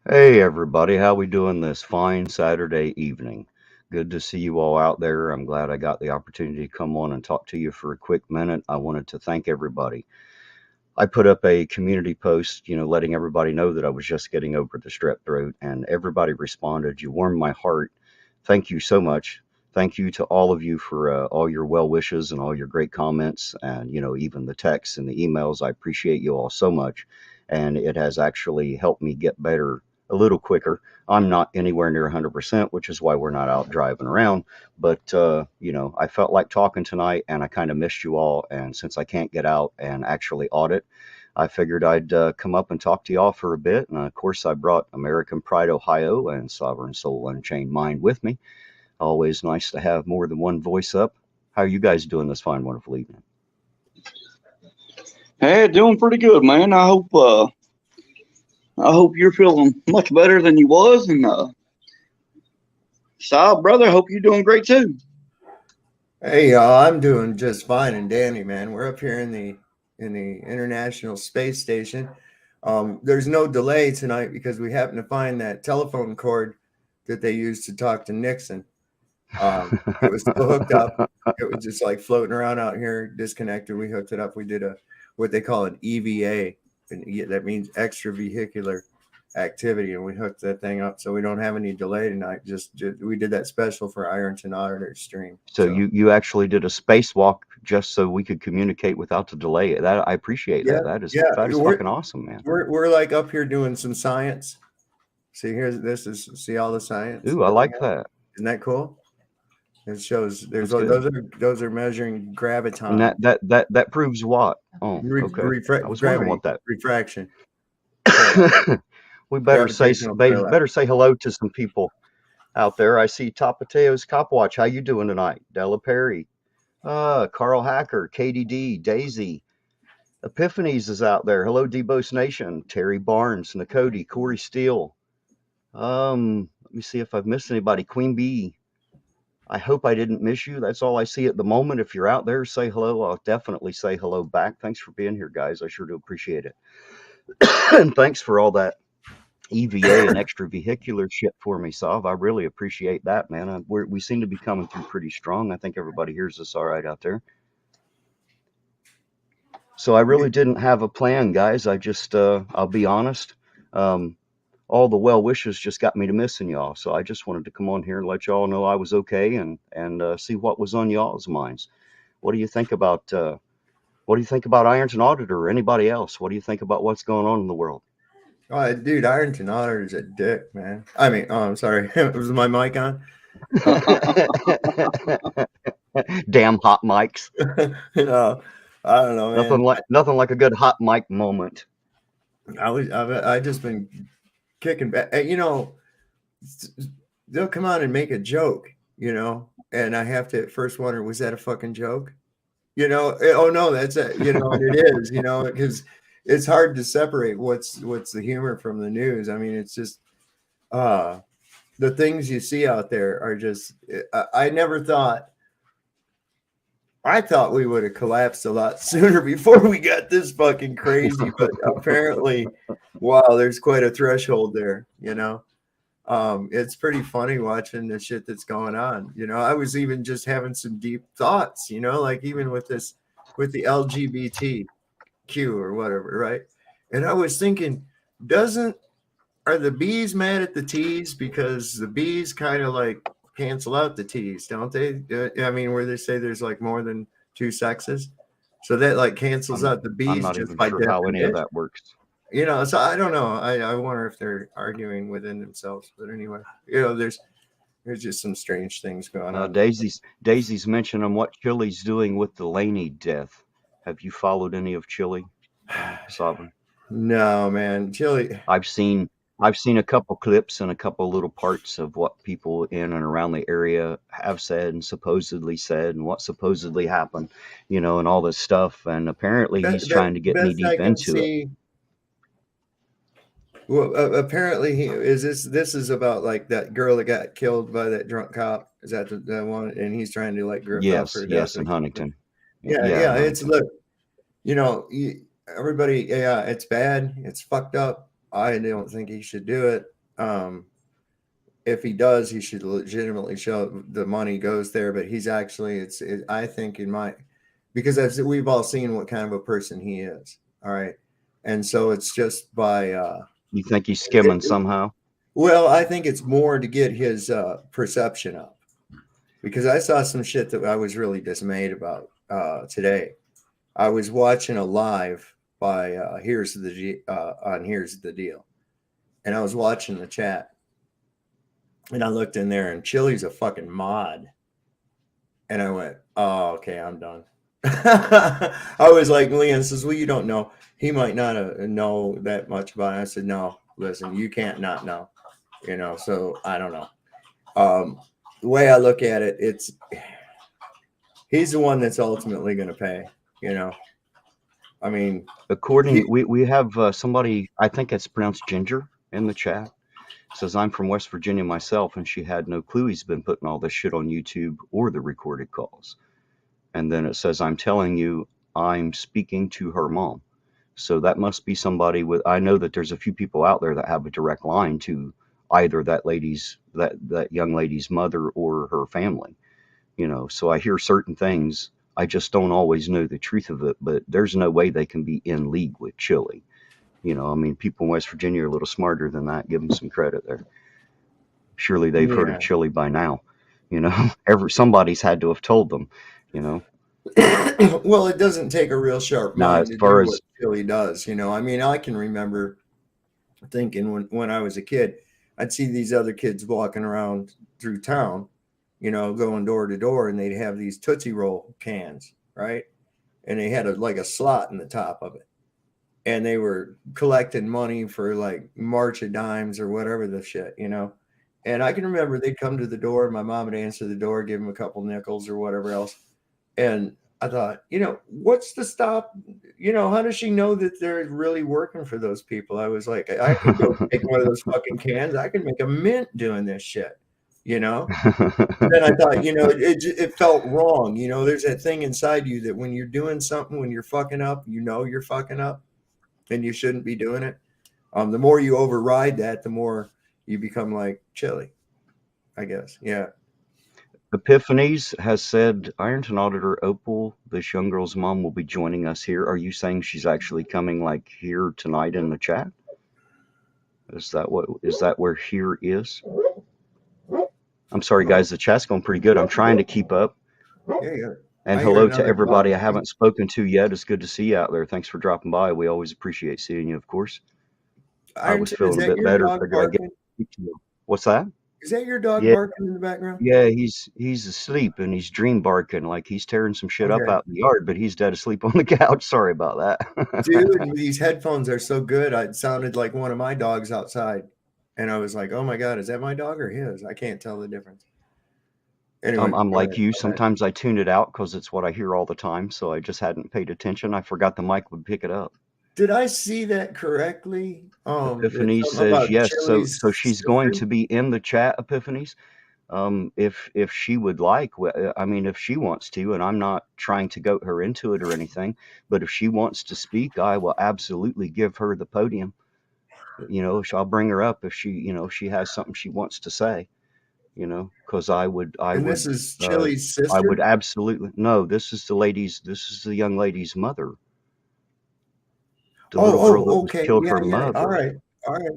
Hey everybody, how we doing this fine Saturday evening? Good to see you all out there. I'm glad I got the opportunity to come on and talk to you for a quick minute. I wanted to thank everybody. I put up a community post, letting everybody know that I was just getting over the strep throat, and everybody responded. You warmed my heart. Thank you so much. Thank you to all of you for all your well wishes and all your great comments, and even the texts and the emails. I appreciate you all so much, and it has actually helped me get better a little quicker. I'm not anywhere near 100%, which is why we're not out driving around. But I felt like talking tonight, and I kind of missed you all. And since I can't get out and actually audit, I figured I'd come up and talk to y'all for a bit. And of course, I brought American Pride Ohio and Sovereign Soul Unchained Mind with me. Always nice to have more than one voice up. How are you guys doing this fine, wonderful evening? Hey, doing pretty good, man. I hope you're feeling much better than you was, and Sal, brother, I hope you're doing great too. Hey y'all, I'm doing just fine and dandy, man. We're up here in the International Space Station. There's no delay tonight because we happen to find that telephone cord that they used to talk to Nixon. It was still hooked up. It was just like floating around out here, disconnected. We hooked it up. We did what they call an EVA, and that means extravehicular activity, and we hooked that thing up so we don't have any delay tonight. Just we did that special for Irontonauditor stream. So you actually did a spacewalk just so we could communicate without the delay. That I appreciate Yeah, that. That is yeah. fucking awesome, man. We're like up here doing some science. See, see all the science Ooh, I that they like have. that. Isn't that cool? It shows there's That's good. those are measuring And graviton, that proves what? Oh, okay. I was wondering gravity what that. refraction. We Gravitational parallax. better say hello to some people out there. I see Tapateo's Copwatch. How you doing tonight? Della Perry, Carl Hacker, KDD, Daisy, Epiphanies is out there. Hello, Debos Nation. Terry Barnes, Nakoti, Corey Steele. Let me see if I've missed anybody. Queen Bee. I hope I didn't miss you. That's all I see at the moment. If you're out there, say hello. I'll definitely say hello back. Thanks for being here, guys. I sure do appreciate it. And thanks for all that EVA and extravehicular shit for me, Sav. I really appreciate that, man. We seem to be coming through pretty strong. I think everybody hears us all right out there. So I really didn't have a plan, guys. I just, I'll be honest. Um, all the well wishes just got me to missing y'all. So I just wanted to come on here and let y'all know I was okay and see what was on y'all's minds. What do you think about Ironton Auditor or anybody else? What do you think about what's going on in the world? Oh, dude, Ironton Otter is a dick, man. I mean, oh, I'm sorry. Was my mic on? Damn hot mics. I don't know, man. Nothing like a good hot mic moment. I just been kicking back. They'll come on and make a joke, and I have to at first wonder, was that a fucking joke? Oh no, that's it. It is, because it's hard to separate what's the humor from the news. I mean, it's just the things you see out there are just. I thought we would have collapsed a lot sooner before we got this fucking crazy, but apparently, wow, there's quite a threshold there. It's pretty funny watching the shit that's going on. I was even just having some deep thoughts, like even with the LGBTQ or whatever, right? And I was thinking, are the B's mad at the T's because the B's kind of like cancel out the T's, don't they? I mean, where they say there's like more than two sexes, so that like cancels out the B's. I'm not just even by sure how any of that works. So I don't know. I wonder if they're arguing within themselves. But anyway, there's just some strange things going on. Daisy's mentioning what Chili's doing with the Laney death. Have you followed any of Chili, Sovereign? No, man. Chili. I've seen a couple clips and a couple little parts of what people in and around the area have said and supposedly said and what supposedly happened, and all this stuff. And apparently he's trying to get knee deep into it. Well, apparently this is about like that girl that got killed by that drunk cop. Is that the one? And he's trying to like grip up her death. Yes, in Huntington. Yeah. It's look, everybody. Yeah, it's bad. It's fucked up. I don't think he should do it. If he does, he should legitimately show the money goes there. But he's actually, I think because we've all seen what kind of a person he is. All right. And so it's just You think he's skimming somehow? well, I think it's more to get his perception up, because I saw some shit that I was really dismayed about today. I was watching a live by Here's the Deal, and I was watching the chat, and I looked in there, and Chili's a fucking mod, and I went, "Oh, okay, I'm done." I was like, Leon says, "Well, you don't know. He might not know that much about it." I said, "No, listen, you can't not know, So I don't know. The way I look at it, he's the one that's ultimately going to pay. I mean, We have somebody, I think it's pronounced Ginger, in the chat. Says, I'm from West Virginia myself, and she had no clue he's been putting all this shit on YouTube or the recorded calls. And then it says, I'm telling you, I'm speaking to her mom. So that must be somebody I know that there's a few people out there that have a direct line to either that young lady's mother or her family. So I hear certain things. I just don't always know the truth of it, but there's no way they can be in league with Chili. I mean, people in West Virginia are a little smarter than that. Give them some credit there. Surely they've heard of Chili by now. Somebody's had to have told them. Well, it doesn't take a real sharp Now, mind as to far do as what Chili does. I mean, I can remember thinking when I was a kid, I'd see these other kids walking around through town, going door to door, and they'd have these Tootsie Roll cans, right? And they had like a slot in the top of it. And they were collecting money for like March of Dimes or whatever the shit, And I can remember they'd come to the door, and my mom would answer the door, give them a couple nickels or whatever else. And I thought, what's the stop? How does she know that they're really working for those people? I was like, I could go take one of those fucking cans. I could make a mint doing this shit, Then I thought, it felt wrong. There's that thing inside you that when you're doing something, when you're fucking up, you're fucking up and you shouldn't be doing it. The more you override that, the more you become like Chili, I guess. Yeah. Epiphanies has said, Ironton Auditor Opal, this young girl's mom, will be joining us here. Are you saying she's actually coming like here tonight in the chat? Is that where here is? I'm sorry, guys. The chat's going pretty good. I'm trying to keep up. Yeah. And hello to everybody I haven't spoken to yet. It's good to see you out there. Thanks for dropping by. We always appreciate seeing you, of course. I was feeling a bit better. Figured I'd get to speak to you. What's that? Is that your dog barking in the background? Yeah, he's asleep and he's dream barking like he's tearing some shit up out in the yard, but he's dead asleep on the couch. Sorry about that. Dude, these headphones are so good. It sounded like one of my dogs outside. And I was like, oh my God, is that my dog or his? I can't tell the difference. Anyway, I'm like you. Sometimes I tune it out because it's what I hear all the time. So I just hadn't paid attention. I forgot the mic would pick it up. Did I see that correctly? Epiphany says yes. So she's going to be in the chat, Epiphanies. If she would like, I mean, if she wants to, and I'm not trying to goat her into it or anything, but if she wants to speak, I will absolutely give her the podium. I'll bring her up if she has something she wants to say. Because I would. This is Chili's sister? I would absolutely. No, this is the young lady's mother. The little girl that was killed, her mother. All right.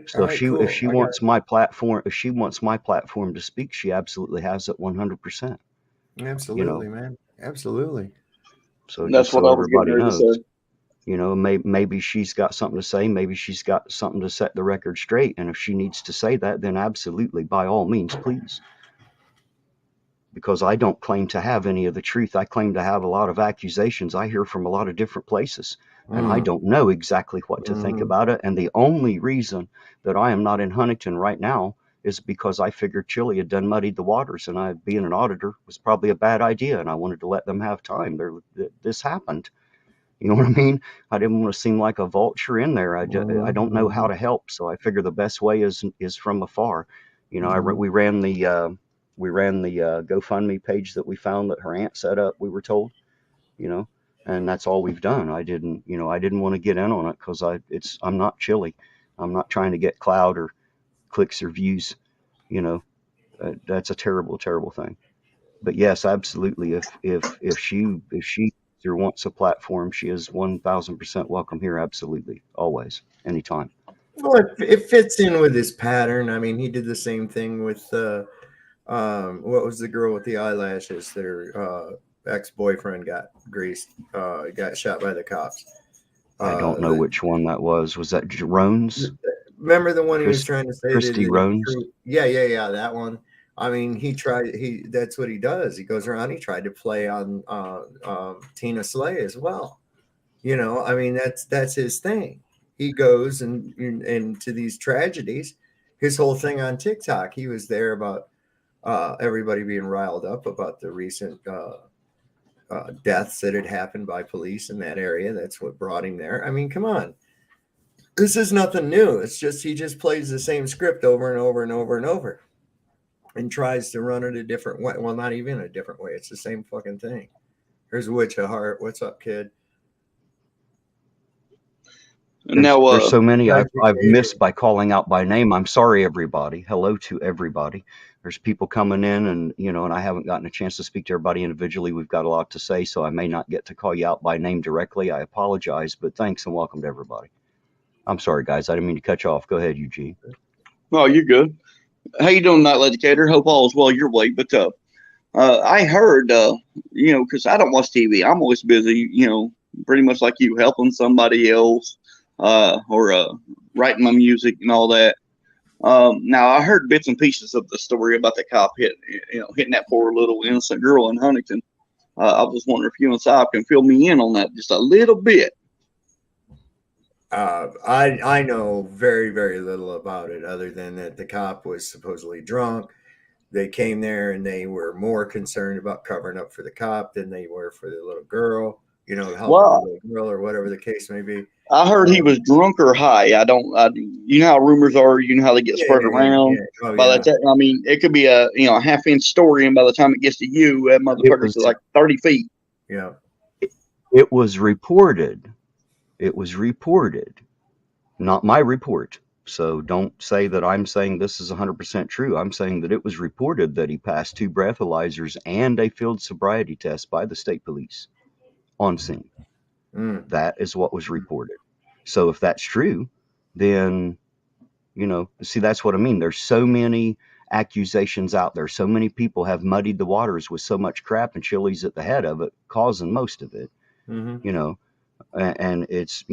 So if she wants my platform, to speak, she absolutely has it 100%. Absolutely, man. Absolutely. So that's what everybody knows. Maybe she's got something to say. Maybe she's got something to set the record straight. And if she needs to say that, then absolutely, by all means, please. Because I don't claim to have any of the truth. I claim to have a lot of accusations I hear from a lot of different places. And I don't know exactly what to think about it. And the only reason that I am not in Huntington right now is because I figured Chili had done muddied the waters, and being an auditor was probably a bad idea. And I wanted to let them have time. This happened. You know what I mean? I didn't want to seem like a vulture in there. I don't know how to help. So I figure the best way is from afar. We ran the GoFundMe page that we found that her aunt set up, we were told, and that's all we've done. I didn't want to get in on it because I'm not Chili. I'm not trying to get clout or clicks or views. You know, that's a terrible, terrible thing. But yes, absolutely. If she or wants a platform, she is 1,000% welcome here. Absolutely, always, anytime. Well, it fits in with his pattern. I mean, he did the same thing with what was the girl with the eyelashes? Their ex-boyfriend got greased, got shot by the cops. I don't know which one that was. Was that Rones? Remember the one he was trying to say Christy that Rones? Yeah, that one. I mean, that's what he does. He goes around, he tried to play on Tina Slay as well. You know, I mean, that's his thing. He goes and to these tragedies. His whole thing on TikTok, he was there about everybody being riled up about the recent deaths that had happened by police in that area. That's what brought him there. I mean, come on. This is nothing new. It's just he just plays the same script over and over and over and over and tries to run it a different way. Well, not even a different way. It's the same fucking thing. Here's Witch of Heart. What's up, kid? There's so many I've missed by calling out by name. I'm sorry, everybody. Hello to everybody. There's people coming in and, and I haven't gotten a chance to speak to everybody individually. We've got a lot to say, so I may not get to call you out by name directly. I apologize, but thanks and welcome to everybody. I'm sorry, guys. I didn't mean to cut you off. Go ahead, Eugene. Oh, you're good. How you doing, Night Educator? Hope all is well your way. But I heard, because I don't watch TV. I'm always busy, pretty much like you, helping somebody else or writing my music and all that. Now, I heard bits and pieces of the story about the cop hitting that poor little innocent girl in Huntington. I was wondering if you and Saab can fill me in on that just a little bit. I know very, very little about it other than that the cop was supposedly drunk. They came there and they were more concerned about covering up for the cop than they were for the little girl, helping the little girl or whatever the case may be. I heard he was drunk or high. You know how rumors are, you know how they get spread around. Yeah. By the time, I mean, it could be a half-inch story, and by the time it gets to you, that motherfucker's like 30 feet. Yeah. It was reported. Not my report. So don't say that I'm saying this is 100% true. I'm saying that it was reported that he passed 2 breathalyzers and a field sobriety test by the state police on scene. That is what was reported. So if that's true, then, see, that's what I mean. There's so many accusations out there. So many people have muddied the waters with so much crap, and Chili's at the head of it, causing most of it, and it's,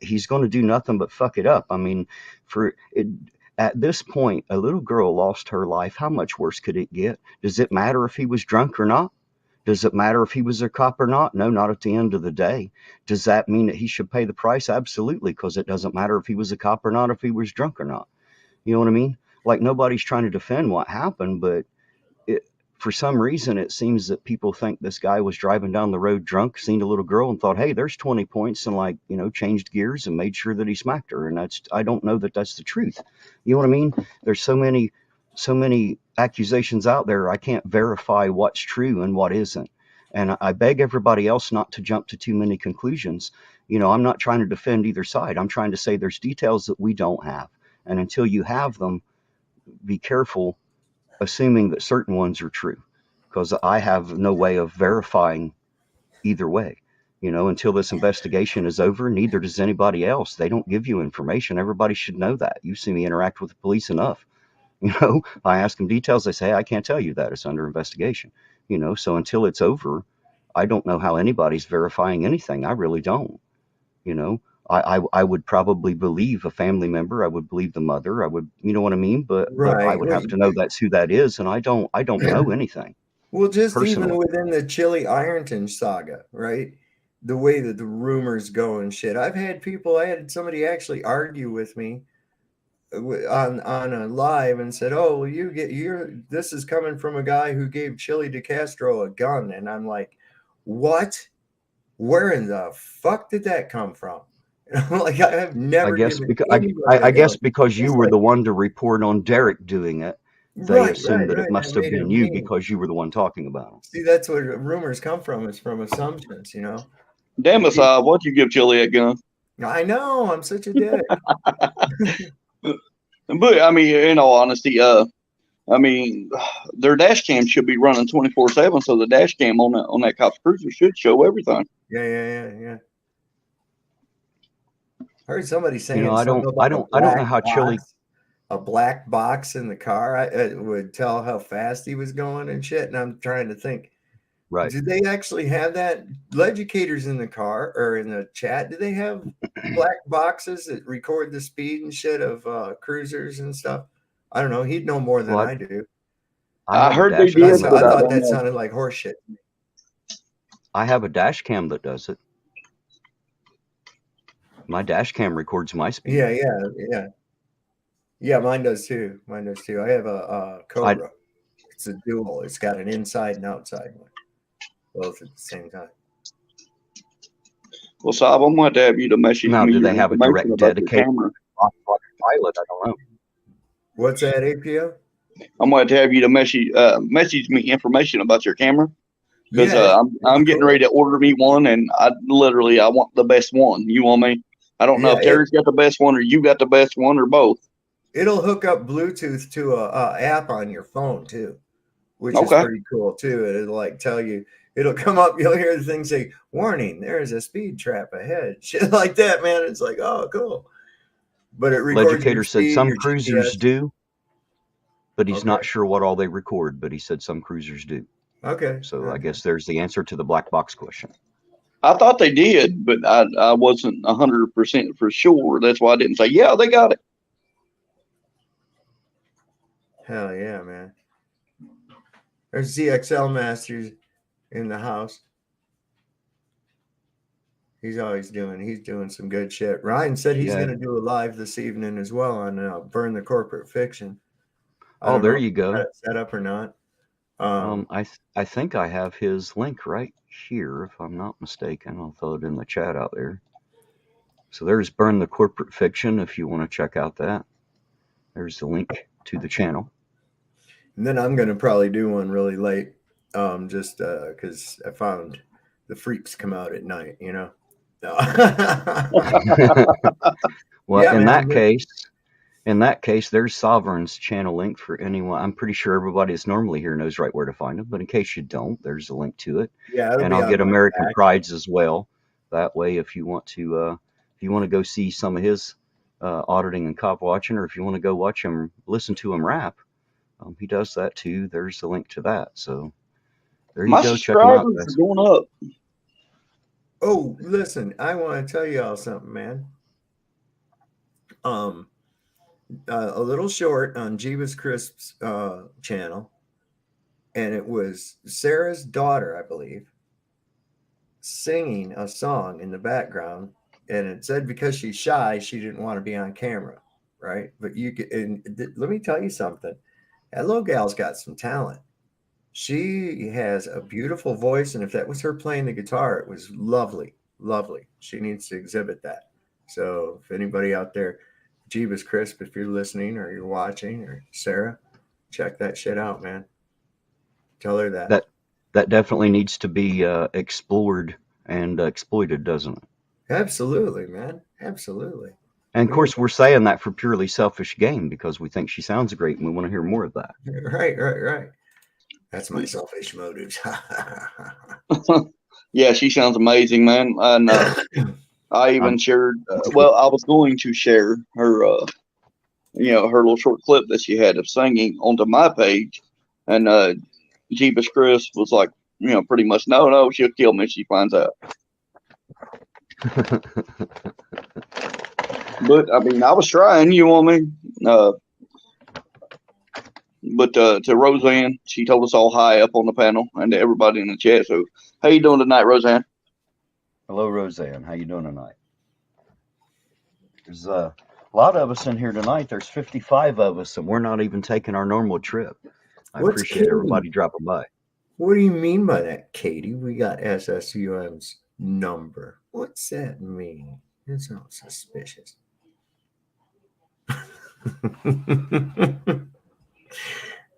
he's going to do nothing but fuck it up. I mean, at this point, a little girl lost her life. How much worse could it get? Does it matter if he was drunk or not? Does it matter if he was a cop or not? No, not at the end of the day. Does that mean that he should pay the price? Absolutely, because it doesn't matter if he was a cop or not, if he was drunk or not. You know what I mean? Like, nobody's trying to defend what happened, but for some reason, it seems that people think this guy was driving down the road drunk, seen a little girl and thought, hey, there's 20 points, and changed gears and made sure that he smacked her. And I don't know that that's the truth. You know what I mean? There's so many accusations out there. I can't verify what's true and what isn't. And I beg everybody else not to jump to too many conclusions. I'm not trying to defend either side. I'm trying to say there's details that we don't have. And until you have them, be careful assuming that certain ones are true, because I have no way of verifying either way. Until this investigation is over, neither does anybody else. They don't give you information. Everybody should know that. You see me interact with the police enough. I ask them details. They say, I can't tell you that. It's under investigation. So until it's over, I don't know how anybody's verifying anything. I really don't. I would probably believe a family member. I would believe the mother. I would, you know what I mean? But I would have to know that's who that is. And I don't know anything. Well, just personally. Even within the Chili Ironton saga, right? The way that the rumors go and shit. I had somebody actually argue with me on a live and said, oh, well, this is coming from a guy who gave Chili DeCastro a gun. And I'm like, what? Where in the fuck did that come from? Like, I have never. I guess because you were the one to report on Derek doing it, they assumed that it must have been you because you were the one talking about him. See, that's where rumors come from. It's from assumptions, Damn it, why'd you give Chili a gun? I know. I'm such a dick. But I mean, in all honesty, I mean, their dash cam should be running 24/7, so the dash cam on that cop's cruiser should show everything. Yeah. I heard somebody You saying know, I something don't, I about don't, I don't know how chilly. a black box in the car. It would tell how fast he was going and shit. And I'm trying to think, Right. do they actually have that? Educators in the car or in the chat, do they have black boxes that record the speed and shit of cruisers and stuff? I don't know. He'd know more than Well, I do. I I have a heard they dash did, cam So that I but I does thought it. don't that know. sounded like horse shit. I have a dash cam that does it. My dash cam records my speed. Yeah, mine does too. I have a Cobra. It's a dual. It's got an inside and outside one, both at the same time. Well, Saab, I'm going to have you to message Now, me do your they have a information direct about your dedicated camera. pilot? I don't know. What's that, APO? I'm going to have you to message me information about your camera because Yeah, I'm getting cool. ready to order me one, and I want the best one. You want me? I don't know Yeah, if Terry's got the best one or you got the best one or both. It'll hook up Bluetooth to a app on your phone too, which is Okay. pretty cool too. It'll like tell you. It'll come up. You'll hear the thing say, "Warning: there is a speed trap ahead." Shit like that, man. It's like, oh, cool. But it records your Educator said speed, some your cruisers GPS. do, but he's Okay. not sure what all they record. But he said some cruisers do. Okay. So I guess there's the answer to the black box question. I thought they did, but I wasn't 100% for sure. That's why I didn't say, yeah, they got it. Hell yeah, man. There's ZXL Masters in the house. He's doing some good shit. Ryan said he's going to do a live this evening as well on Burn the Corporate Fiction. I don't there know you if go. you got it set up or not. I think I have his link right here, if I'm not mistaken. I'll throw it in the chat out there. So there's Burn the Corporate Fiction if you want to check out that. There's the link to the channel. And then I'm going to probably do one really late, just because I found the freaks come out at night, you know. Well, Yeah, in man, that case, there's Sovereign's channel link for anyone. I'm pretty sure everybody that's normally here knows right where to find them, but in case you don't, there's a link to it. Yeah, it'll and be I'll on get my American back. Prides as well. That way, if you want to go see some of his auditing and cop watching, or if you want to go watch him, listen to him rap, he does that too. There's the link to that. So there you go. Check him out, subscribers guys. are going up. Oh, listen, I want to tell y'all something, man. A little short on Jeebus Crisp's channel, and it was Sarah's daughter, I believe, singing a song in the background, and it said because she's shy, she didn't want to be on camera, right? But let me tell you something. That little gal's got some talent. She has a beautiful voice, and if that was her playing the guitar, it was lovely. She needs to exhibit that. So if anybody out there, Jeebus Crisp, if you're listening or you're watching, or Sarah, check that shit out, man. Tell her that. That definitely needs to be explored and exploited, doesn't it? Absolutely, man. Absolutely. And of course, we're saying that for purely selfish gain because we think she sounds great and we want to hear more of that. Right. That's my selfish motives. Yeah, she sounds amazing, man. And I even shared. I was going to share her, her little short clip that she had of singing onto my page, and Jeebus Chris was like, pretty much, no, she'll kill me if she finds out. But I mean, I was trying. You want me? But to Roseanne, she told us all hi up on the panel, and to everybody in the chat. So, how you doing tonight, Roseanne? Hello, Roseanne. How you doing tonight? There's a lot of us in here tonight. There's 55 of us, and we're not even taking our normal trip. I appreciate everybody dropping by. What do you mean by that, Katie? We got SSUM's number. What's that mean? It sounds suspicious.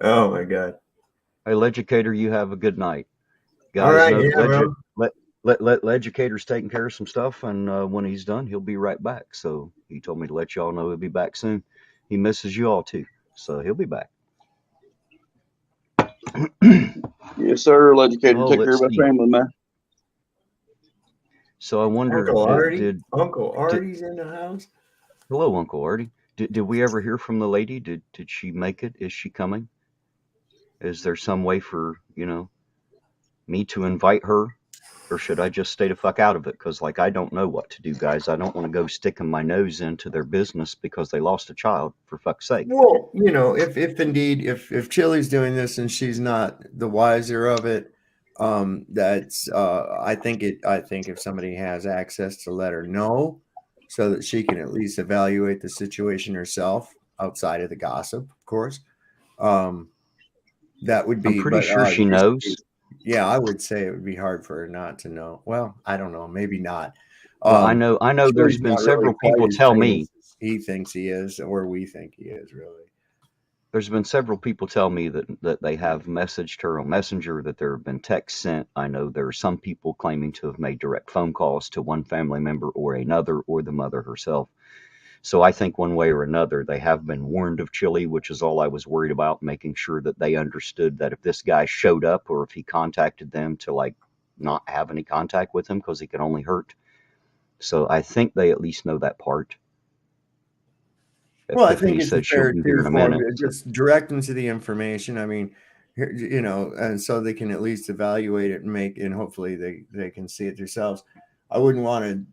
Oh my God. Hey, Legicator, you have a good night. Guys, all right, let Legicator's taking care of some stuff, and when he's done, he'll be right back. So he told me to let y'all know he'll be back soon. He misses you all too. So he'll be back. Yes, sir. Educator, Oh, take care let's of my see. family, man. So I wonder, Uncle Artie? did Uncle Artie's in the house? hello, Uncle Artie. Did we ever hear from the lady? Did she make it? Is she coming? Is there some way for, me to invite her? Or should I just stay the fuck out of it? Because, like, I don't know what to do, guys. I don't want to go sticking my nose into their business because they lost a child, for fuck's sake. Well, if indeed, if Chili's doing this and she's not the wiser of it, that's I think if somebody has access to let her know so that she can at least evaluate the situation herself outside of the gossip, of course. That would I'm be, pretty but sure she knows. yeah, I would say it would be hard for her not to know. Well, I don't know, maybe not. Well, I know there's Chili's been not really several quite people as tell me. famous as he thinks he is, or we think he is, really. There's been several people tell me that they have messaged her on Messenger, that there have been texts sent. I know there are some people claiming to have made direct phone calls to one family member or another, or the mother herself. So I think one way or another, they have been warned of Chili, which is all I was worried about, making sure that they understood that if this guy showed up or if he contacted them, to like not have any contact with him because he could only hurt. So I think they at least know that part. Well, I think Epiphany it's said she'll fair be here too in a for them minute. to just direct them to the information. I mean, and so they can at least evaluate it and hopefully they can see it themselves. I wouldn't want to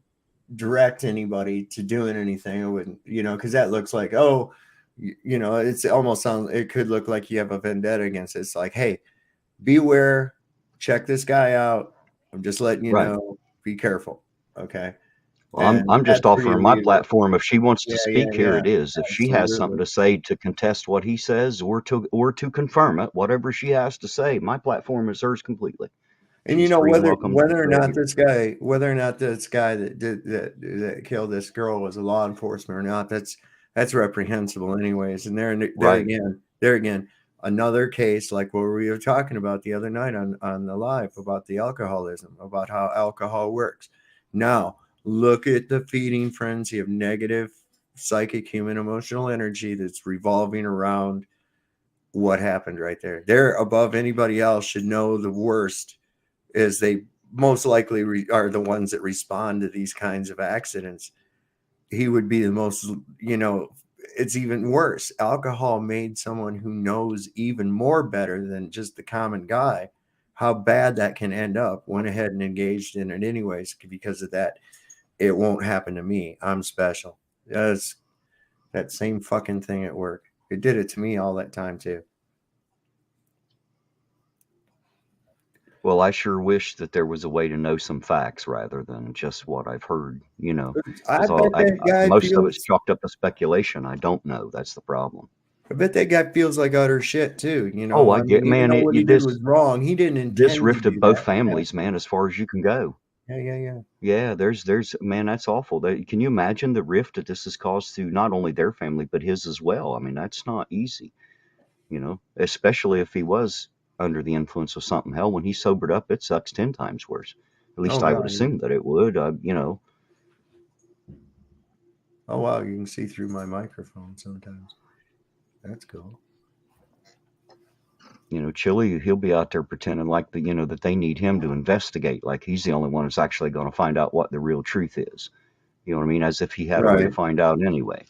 direct anybody to doing anything. I wouldn't, because that looks like, it's almost it could look like you have a vendetta against it. It's like, hey, beware, check this guy out. I'm just letting you Right. know, be careful. Okay. Well, And I'm just that's where you offering my leave it. platform. If she wants to Yeah, speak, here it is. If she has something absolutely. to say to contest what he says or to confirm it, whatever she has to say, my platform is hers completely. And She's free and welcome to whether or go not here. whether or not this guy that killed this girl was a law enforcement or not, that's reprehensible anyways. And there Right. again, another case like what we were talking about the other night on the live about the alcoholism, about how alcohol works. Now look at the feeding frenzy of negative psychic human emotional energy that's revolving around what happened right there. They're above anybody else, should know the worst, is they most likely are the ones that respond to these kinds of accidents. He would be the most, it's even worse. Alcohol made someone who knows even more better than just the common guy how bad that can end up, went ahead and engaged in it anyways. Because of that, it won't happen to me. I'm special. That's that same fucking thing at work. It did it to me all that time too. Well, I sure wish that there was a way to know some facts rather than just what I've heard, I because bet that guy most of it's feels. chalked up to speculation. I don't know. That's the problem. I bet that guy feels like utter shit too. Oh, I I mean, get, even man, though what he did was wrong, he didn't this intend to rifted do both that. families, man, as far as you can go. Yeah. Yeah, there's man, that's awful. Can you imagine the rift that this has caused to not only their family but his as well? I mean, that's not easy, especially if he was under the influence of something. Hell, when he sobered up, it sucks 10 times worse. At least Oh I would god. assume that it would. Oh wow, you can see through my microphone sometimes. That's cool. Chili, he'll be out there pretending like that they need him to investigate, like he's the only one that's actually going to find out what the real truth is. You know what I mean? As if he had a way to Right. find out anyway.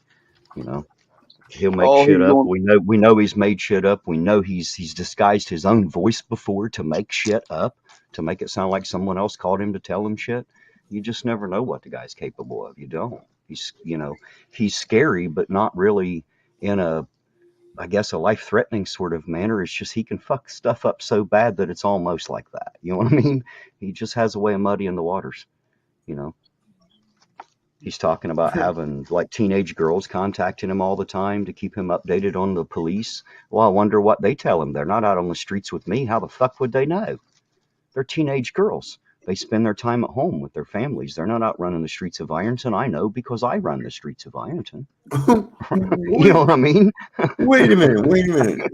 He'll make Oh, shit he's up. going. We know he's made shit up. We know he's disguised his own voice before to make shit up, to make it sound like someone else called him to tell him shit. You just never know what the guy's capable of. You don't. He's scary, but not really in a life-threatening sort of manner. It's just he can fuck stuff up so bad that it's almost like that. You know what I mean? He just has a way of muddying the waters. He's talking about having like teenage girls contacting him all the time to keep him updated on the police. Well, I wonder what they tell him. They're not out on the streets with me. How the fuck would they know? They're teenage girls. They spend their time at home with their families. They're not out running the streets of Ironton. I know because I run the streets of Ironton. You know what I mean? Wait a minute.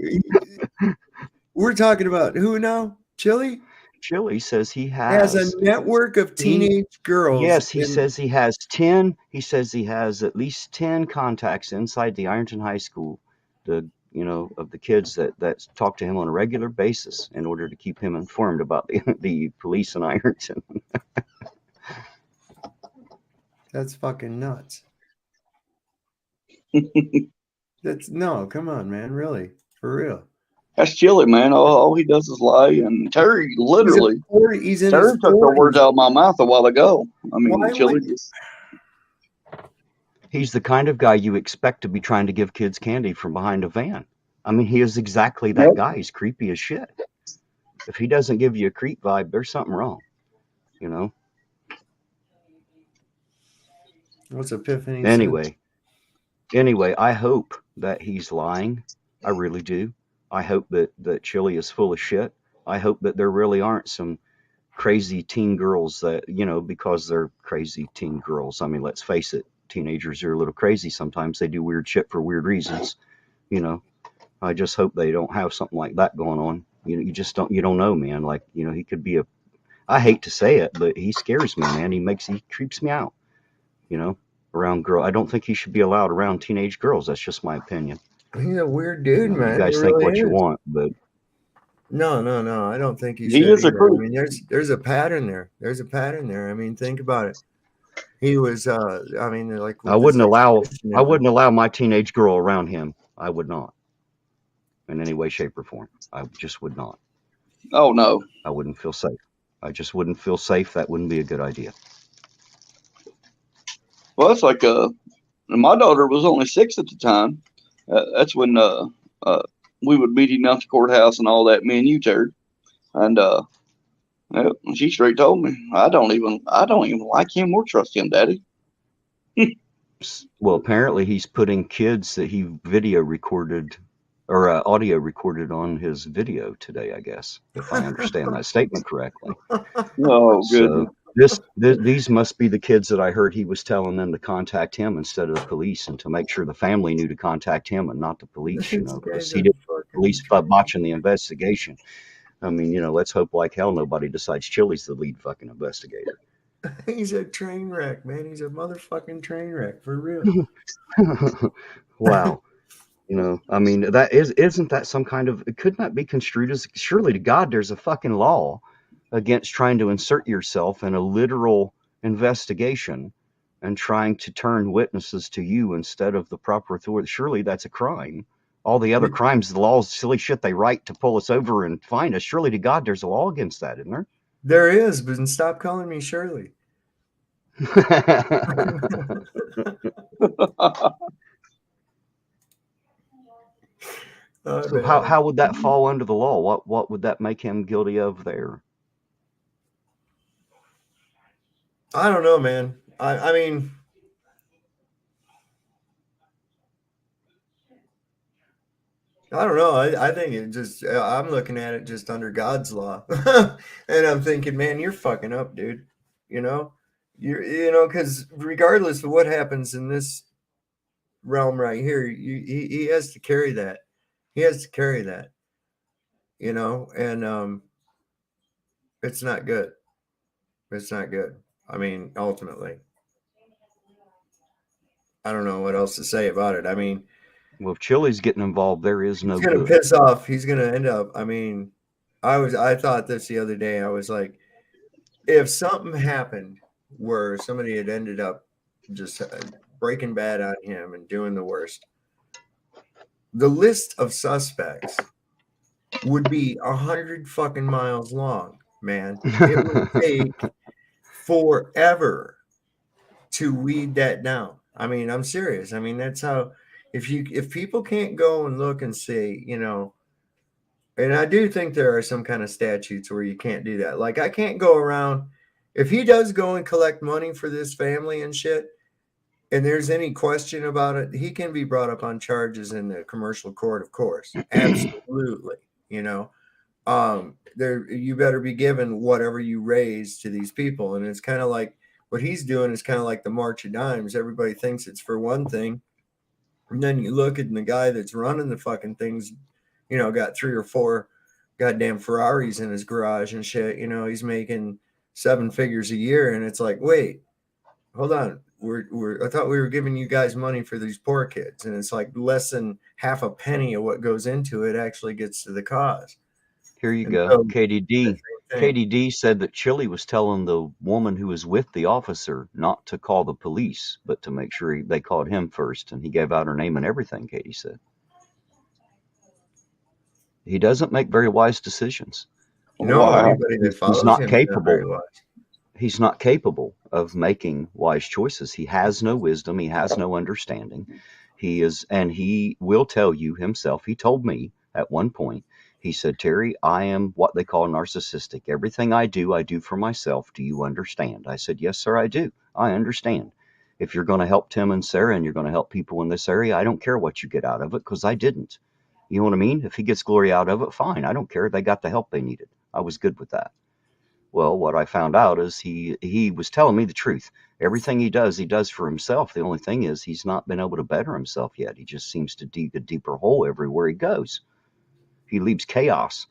We're talking about who now? Chili? Chili says he has has. a network of teenage girls. Yes, he says he has 10. He says he has at least 10 contacts inside the Ironton High School, of the kids that talk to him on a regular basis in order to keep him informed about the police in Ironton. That's fucking nuts. No, come on, man. Really, for real. That's Chili, man. All he does is lie. And Terry, literally, He's in Terry his took the 40s. words out of my mouth a while ago. I mean, Why Chili would- just. He's the kind of guy you expect to be trying to give kids candy from behind a van. I mean, he is exactly that Yep. guy. He's creepy as shit. If he doesn't give you a creep vibe, there's something wrong, you know? What's Epiphany? Anyway, I hope that he's lying. I really do. I hope that Chili is full of shit. I hope that there really aren't some crazy teen girls that, because they're crazy teen girls. I mean, let's face it, teenagers are a little crazy sometimes. They do weird shit for weird reasons, I just hope they don't have something like that going on. You just don't know, man. Like, he could be I hate to say it, but he scares me, man. He creeps me out, around girl. I don't think he should be allowed around teenage girls. That's just my opinion. He's a weird dude, man. You guys He think really what you is. want, but No. I don't think he He should is a either. creep. I mean, there's a pattern there. I mean, think about it. He was, I mean, like I wouldn't allow my teenage girl around him. I would not, in any way, shape, or form. I just would not. Oh, no. I wouldn't feel safe. I just wouldn't feel safe. That wouldn't be a good idea. Well, it's like my daughter was only 6 at the time. That's when we would meet him out the courthouse and all that, me and you, Terry. And she straight told me, I don't even like him or trust him, Daddy. Well, apparently he's putting kids that he video recorded or audio recorded on his video today, I guess, if I understand that statement correctly. Oh, So goodness. these must be the kids that I heard he was telling them to contact him instead of the police, and to make sure the family knew to contact him and not the police, because he didn't want the police botching the investigation. I mean, let's hope like hell nobody decides Chili's the lead fucking investigator. He's a train wreck, man. He's a motherfucking train wreck, for real. Wow. I mean, isn't that some kind of, it could not be construed as, surely to God, there's a fucking law against trying to insert yourself in a literal investigation and trying to turn witnesses to you instead of the proper authority. Surely that's a crime. All the other crimes, the laws, silly shit they write to pull us over and find us. Surely to God, there's a law against that, isn't there? There is, but stop calling me Shirley. So how would that fall under the law? What would that make him guilty of there? I don't know, man. I mean, I don't know. I think it just, I'm looking at it just under God's law. And I'm thinking, man, you're fucking up, dude. Because regardless of what happens in this realm right here, he has to carry that. He has to carry that, and it's not good. It's not good. I mean, ultimately, I don't know what else to say about it. I mean, well, if Chili's getting involved, there is no he's gonna good. piss off. He's gonna end up. I mean, I thought this the other day. I was like, if something happened where somebody had ended up just breaking bad on him and doing the worst, the list of suspects would be 100 fucking miles long, man. It would take forever to weed that down. I mean, I'm serious. I mean, that's how, if people can't go and look and see, and I do think there are some kind of statutes where you can't do that. Like, I can't go around, if he does go and collect money for this family and shit, and there's any question about it, he can be brought up on charges in the commercial court, of course. Absolutely. You better be given whatever you raise to these people. And it's kind of like what he's doing is kind of like the March of Dimes. Everybody thinks it's for one thing. And then you look at the guy that's running the fucking things, got 3 or 4 goddamn Ferraris in his garage and shit. You know, he's making 7 figures a year, and it's like, wait, hold on. I thought we were giving you guys money for these poor kids, and it's like less than half a penny of what goes into it actually gets to the cause. Here you And go. so, KDD said that Chili was telling the woman who was with the officer not to call the police, but to make sure they called him first. And he gave out her name and everything, Katie said. He doesn't make very wise decisions. No, anybody that follows He's not him capable. is not very wise. He's not capable of making wise choices. He has no wisdom. He has no understanding. And he will tell you himself. He told me at one point, he said, Terry, I am what they call narcissistic. Everything I do for myself. Do you understand? I said, yes, sir, I do. I understand. If you're going to help Tim and Sarah and you're going to help people in this area, I don't care what you get out of it because I didn't. You know what I mean? If he gets glory out of it, fine. I don't care. They got the help they needed. I was good with that. Well, what I found out is he was telling me the truth. Everything he does for himself. The only thing is he's not been able to better himself yet. He just seems to dig a deeper hole everywhere he goes. He leaves chaos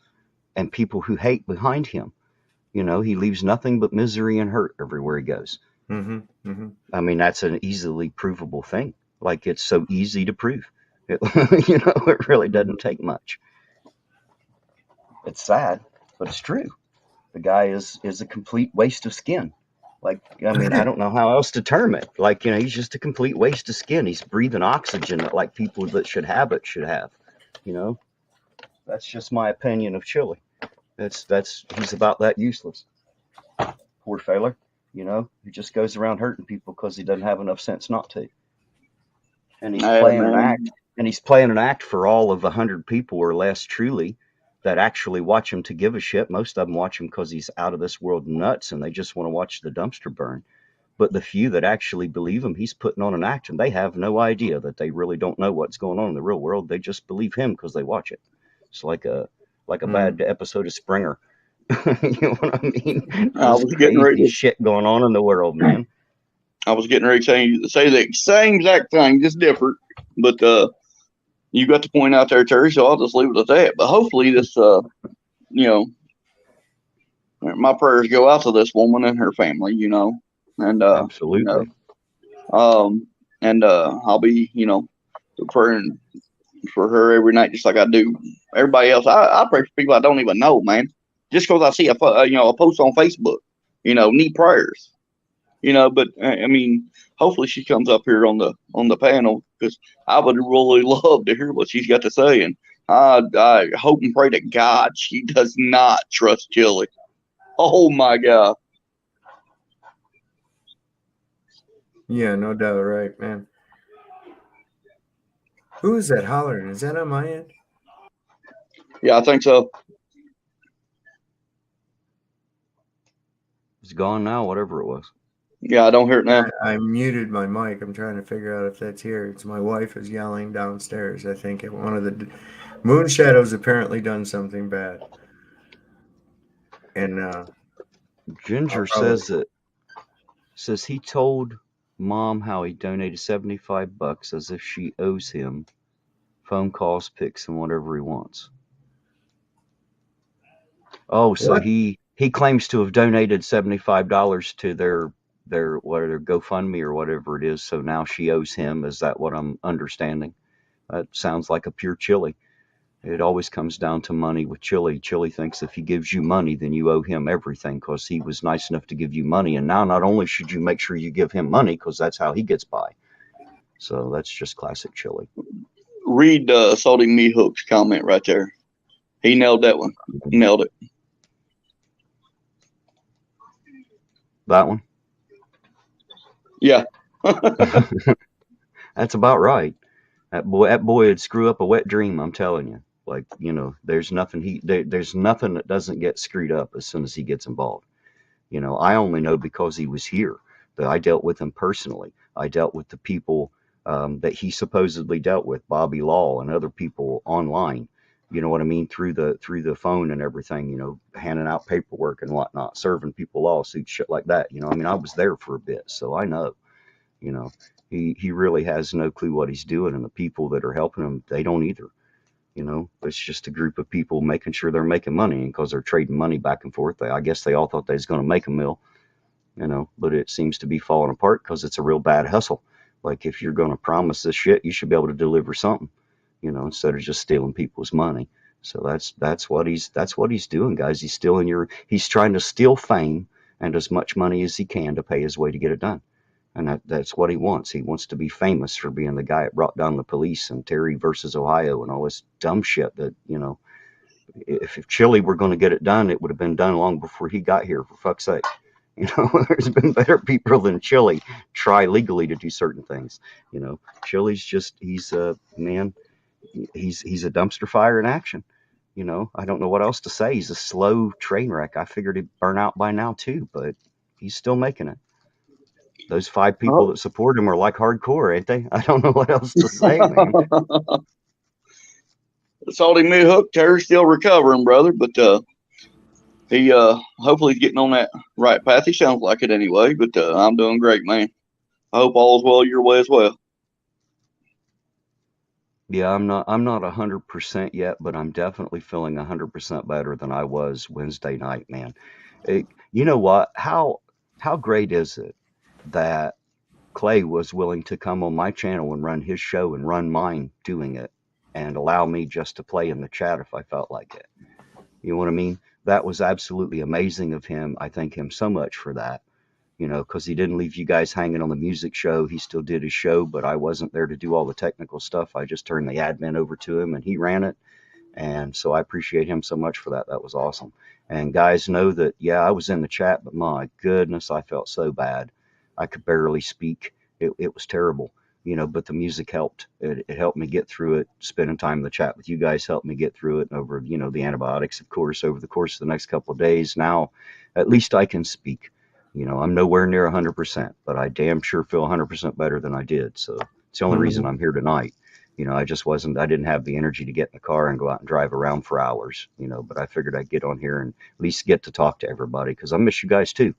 and people who hate behind him. You know, he leaves nothing but misery and hurt everywhere he goes. Mm-hmm, mm-hmm. I mean, that's an easily provable thing. Like, it's so easy to prove. It really doesn't take much. It's sad, but it's true. The guy is a complete waste of skin. Like, I mean, I don't know how else to term it. Like, he's just a complete waste of skin. He's breathing oxygen that like people that should have it should have. That's just my opinion of Chili. He's about that useless. Poor fella. He just goes around hurting people because he doesn't have enough sense not to. And he's playing an act. And he's playing an act for all of 100 people or less truly that actually watch him to give a shit. Most of them watch him because he's out of this world nuts and they just want to watch the dumpster burn. But the few that actually believe him, he's putting on an act, and they have no idea that they really don't know what's going on in the real world. They just believe him because they watch it. It's like a bad episode of Springer. You know what I mean? I was getting ready. Shit going on in the world, man. I was getting ready to say the same exact thing, just different. But you got the point out there, Terry, so I'll just leave it at that. But hopefully this, my prayers go out to this woman and her family, and absolutely. And I'll be, praying for her every night, just like I do everybody else. I pray for people I don't even know, man. Just because I see a post on Facebook, need prayers, But I mean, hopefully she comes up here on the panel because I would really love to hear what she's got to say, and I hope and pray to God she does not trust Chili. Oh my God. Yeah, no doubt, right, man. Who is that hollering? Is that on my end? Yeah, I think so. It's gone now, whatever it was. Yeah, I don't hear it now. I muted my mic. I'm trying to figure out if that's here. It's my wife is yelling downstairs. I think one of the moon shadows apparently done something bad. And Ginger says he told Mom how he donated $75 as if she owes him phone calls, pics, and whatever he wants. Oh, so what? he claims to have donated $75 to their GoFundMe or whatever it is. So now she owes him. Is that what I'm understanding? That sounds like a pure Chili. It always comes down to money with Chili. Chili thinks if he gives you money, then you owe him everything because he was nice enough to give you money. And now not only should you make sure you give him money because that's how he gets by. So that's just classic Chili. Read Salty Me Hook's comment right there. He nailed that one. Nailed it. That one? Yeah. That's about right. That boy would screw up a wet dream, I'm telling you. Like, there's nothing there's nothing that doesn't get screwed up as soon as he gets involved. I only know because he was here, that I dealt with him personally. I dealt with the people that he supposedly dealt with, Bobby Law and other people online. You know what I mean? Through the phone and everything, handing out paperwork and whatnot, serving people lawsuits, shit like that. I mean, I was there for a bit, so I know, he really has no clue what he's doing, and the people that are helping him, they don't either. You know, it's just a group of people making sure they're making money, and because they're trading money back and forth. I guess they all thought they was going to make a mill, you know, but it seems to be falling apart because it's a real bad hustle. Like if you're going to promise this shit, you should be able to deliver something, you know, instead of just stealing people's money. So that's what he's doing, guys. He's trying to steal fame and as much money as he can to pay his way to get it done. And that's what he wants. He wants to be famous for being the guy that brought down the police and Terry versus Ohio and all this dumb shit that, you know, if Chile were going to get it done, it would have been done long before he got here, for fuck's sake. You know, there's been better people than Chile try legally to do certain things. You know, Chile's just, he's a man, he's a dumpster fire in action. You know, I don't know what else to say. He's a slow train wreck. I figured he'd burn out by now too, but he's still making it. Those 5 people Oh. that support him are like hardcore, ain't they? I don't know what else to say, man. Salty me hook. Terry's still recovering, brother, but he hopefully he's getting on that right path. He sounds like it anyway, but I'm doing great, man. I hope all is well your way as well. Yeah, I'm not 100% yet, but I'm definitely feeling 100% better than I was Wednesday night, man. You know what? How great is it that Clay was willing to come on my channel and run his show and run mine doing it and allow me just to play in the chat if I felt like it. You know what I mean? That was absolutely amazing of him. I thank him so much for that, you know, because he didn't leave you guys hanging on the music show. He still did his show, but I wasn't there to do all the technical stuff. I just turned the admin over to him and he ran it. And so I appreciate him so much for that. That was awesome. And guys know that, yeah, I was in the chat, but my goodness, I felt so bad. I could barely speak. It was terrible, you know, but the music helped. It helped me get through it. Spending time in the chat with you guys helped me get through it. And over, you know, the antibiotics, of course, over the course of the next couple of days. Now, at least I can speak. You know, I'm nowhere near 100%, but I damn sure feel 100% better than I did. So it's the only reason I'm here tonight. You know, I didn't have the energy to get in the car and go out and drive around for hours, you know, but I figured I'd get on here and at least get to talk to everybody because I miss you guys too.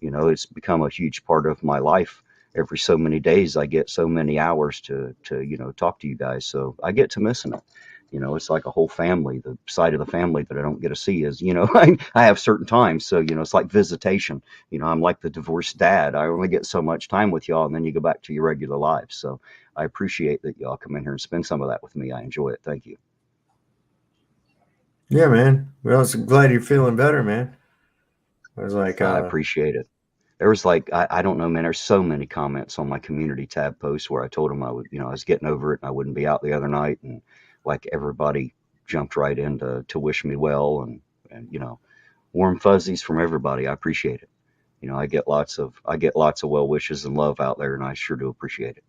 You know, it's become a huge part of my life. Every so many days, I get so many hours you know, talk to you guys. So I get to missing it. You know, it's like a whole family. The side of the family that I don't get to see is, you know, I have certain times. So, you know, it's like visitation. You know, I'm like the divorced dad. I only get so much time with y'all and then you go back to your regular lives. So I appreciate that y'all come in here and spend some of that with me. I enjoy it. Thank you. Yeah, man. Well, I'm glad you're feeling better, man. I was like, I appreciate it. There was like, I don't know, man, there's so many comments on my community tab post where I told them I would, you know, I was getting over it and I wouldn't be out the other night. And like everybody jumped right in to wish me well and, you know, warm fuzzies from everybody. I appreciate it. You know, I get lots of well wishes and love out there and I sure do appreciate it.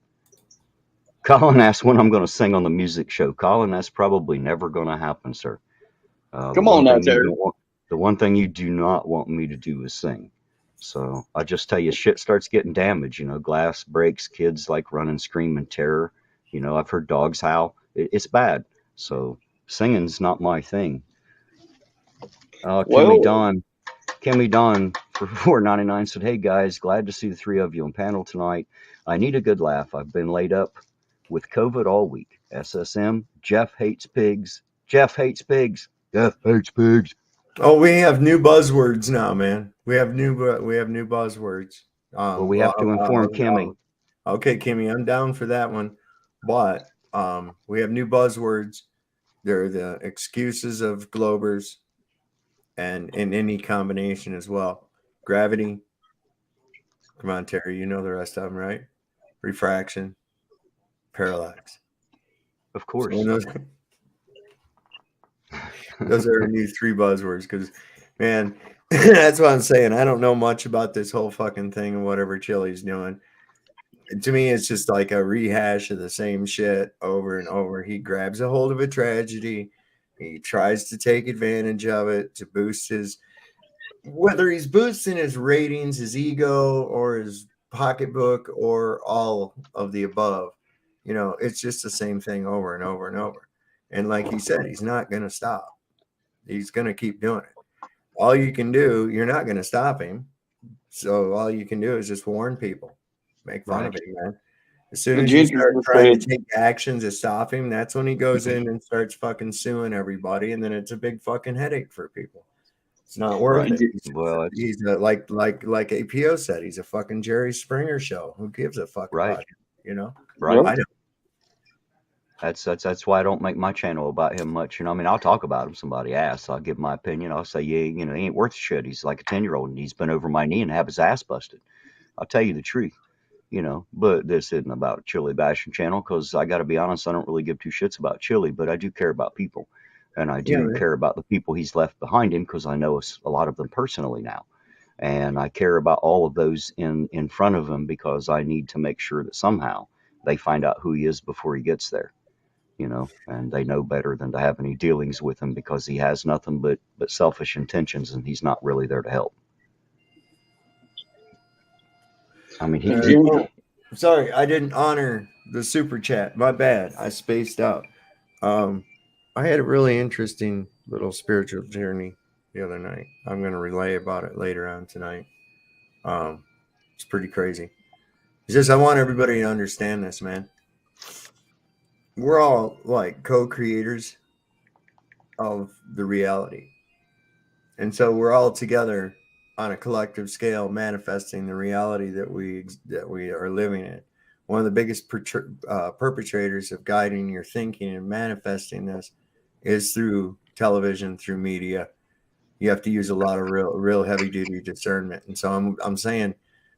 Colin asked when I'm going to sing on the music show. Colin, that's probably never going to happen, sir. Come on now, Terry. The one thing you do not want me to do is sing. So I just tell you, shit starts getting damaged. You know, glass breaks, kids like run and scream in terror. You know, I've heard dogs howl. It's bad. So singing's not my thing. Well, Kimmy Don for 4.99 said, "Hey guys, glad to see the three of you on panel tonight. I need a good laugh. I've been laid up with COVID all week. SSM. Jeff hates pigs. Jeff hates pigs. Jeff hates pigs." oh, we have new buzzwords now, man. We have new buzzwords. Well, we have to inform Kimmy. Okay, Kimmy, I'm down for that one. But we have new buzzwords. They're the excuses of Globers and in any combination as well. Gravity. Come on, Terry. You know the rest of them, right? Refraction. Parallax. Of course. So those are our new 3 buzzwords because, man, that's what I'm saying. I don't know much about this whole fucking thing and whatever Chili's doing. To me, it's just like a rehash of the same shit over and over. He grabs a hold of a tragedy. He tries to take advantage of it to boost his, whether he's boosting his ratings, his ego, or his pocketbook, or all of the above. You know, it's just the same thing over and over and over. And like he said, he's not going to stop. He's going to keep doing it. All you can do, you're not going to stop him. So all you can do is just warn people, make fun of him, man. As soon The as you ginger start just trying said, to take action to stop him, that's when he goes in and starts fucking suing everybody, and then it's a big fucking headache for people. It's not worth Right. it. Well, it's He's like APO said, he's a fucking Jerry Springer show. Who gives a fuck right. about him? You know? Right. I don't. That's why I don't make my channel about him much. You know, I mean, I'll talk about him. Somebody asks, I'll give my opinion. I'll say, yeah, you know, he ain't worth shit. He's like a 10-year-old and he's been over my knee and have his ass busted. I'll tell you the truth, you know, but this isn't about a chili bashing channel because I got to be honest, I don't really give two shits about chili, but I do care about people. And I do Man. care about the people he's left behind him because I know a lot of them personally now. And I care about all of those in front of him because I need to make sure that somehow they find out who he is before he gets there. You know, and they know better than to have any dealings with him because he has nothing but selfish intentions and he's not really there to help. I mean, Sorry, I didn't honor the super chat. My bad. I spaced out. I had a really interesting little spiritual journey the other night. I'm going to relay about it later on tonight. It's pretty crazy. It's just I want everybody to understand this, man. We're all like co-creators of the reality. And so we're all together on a collective scale manifesting the reality that we are living in. One of the biggest perpetrators of guiding your thinking and manifesting this is through television, through media. You have to use a lot of real heavy duty discernment. And so I'm saying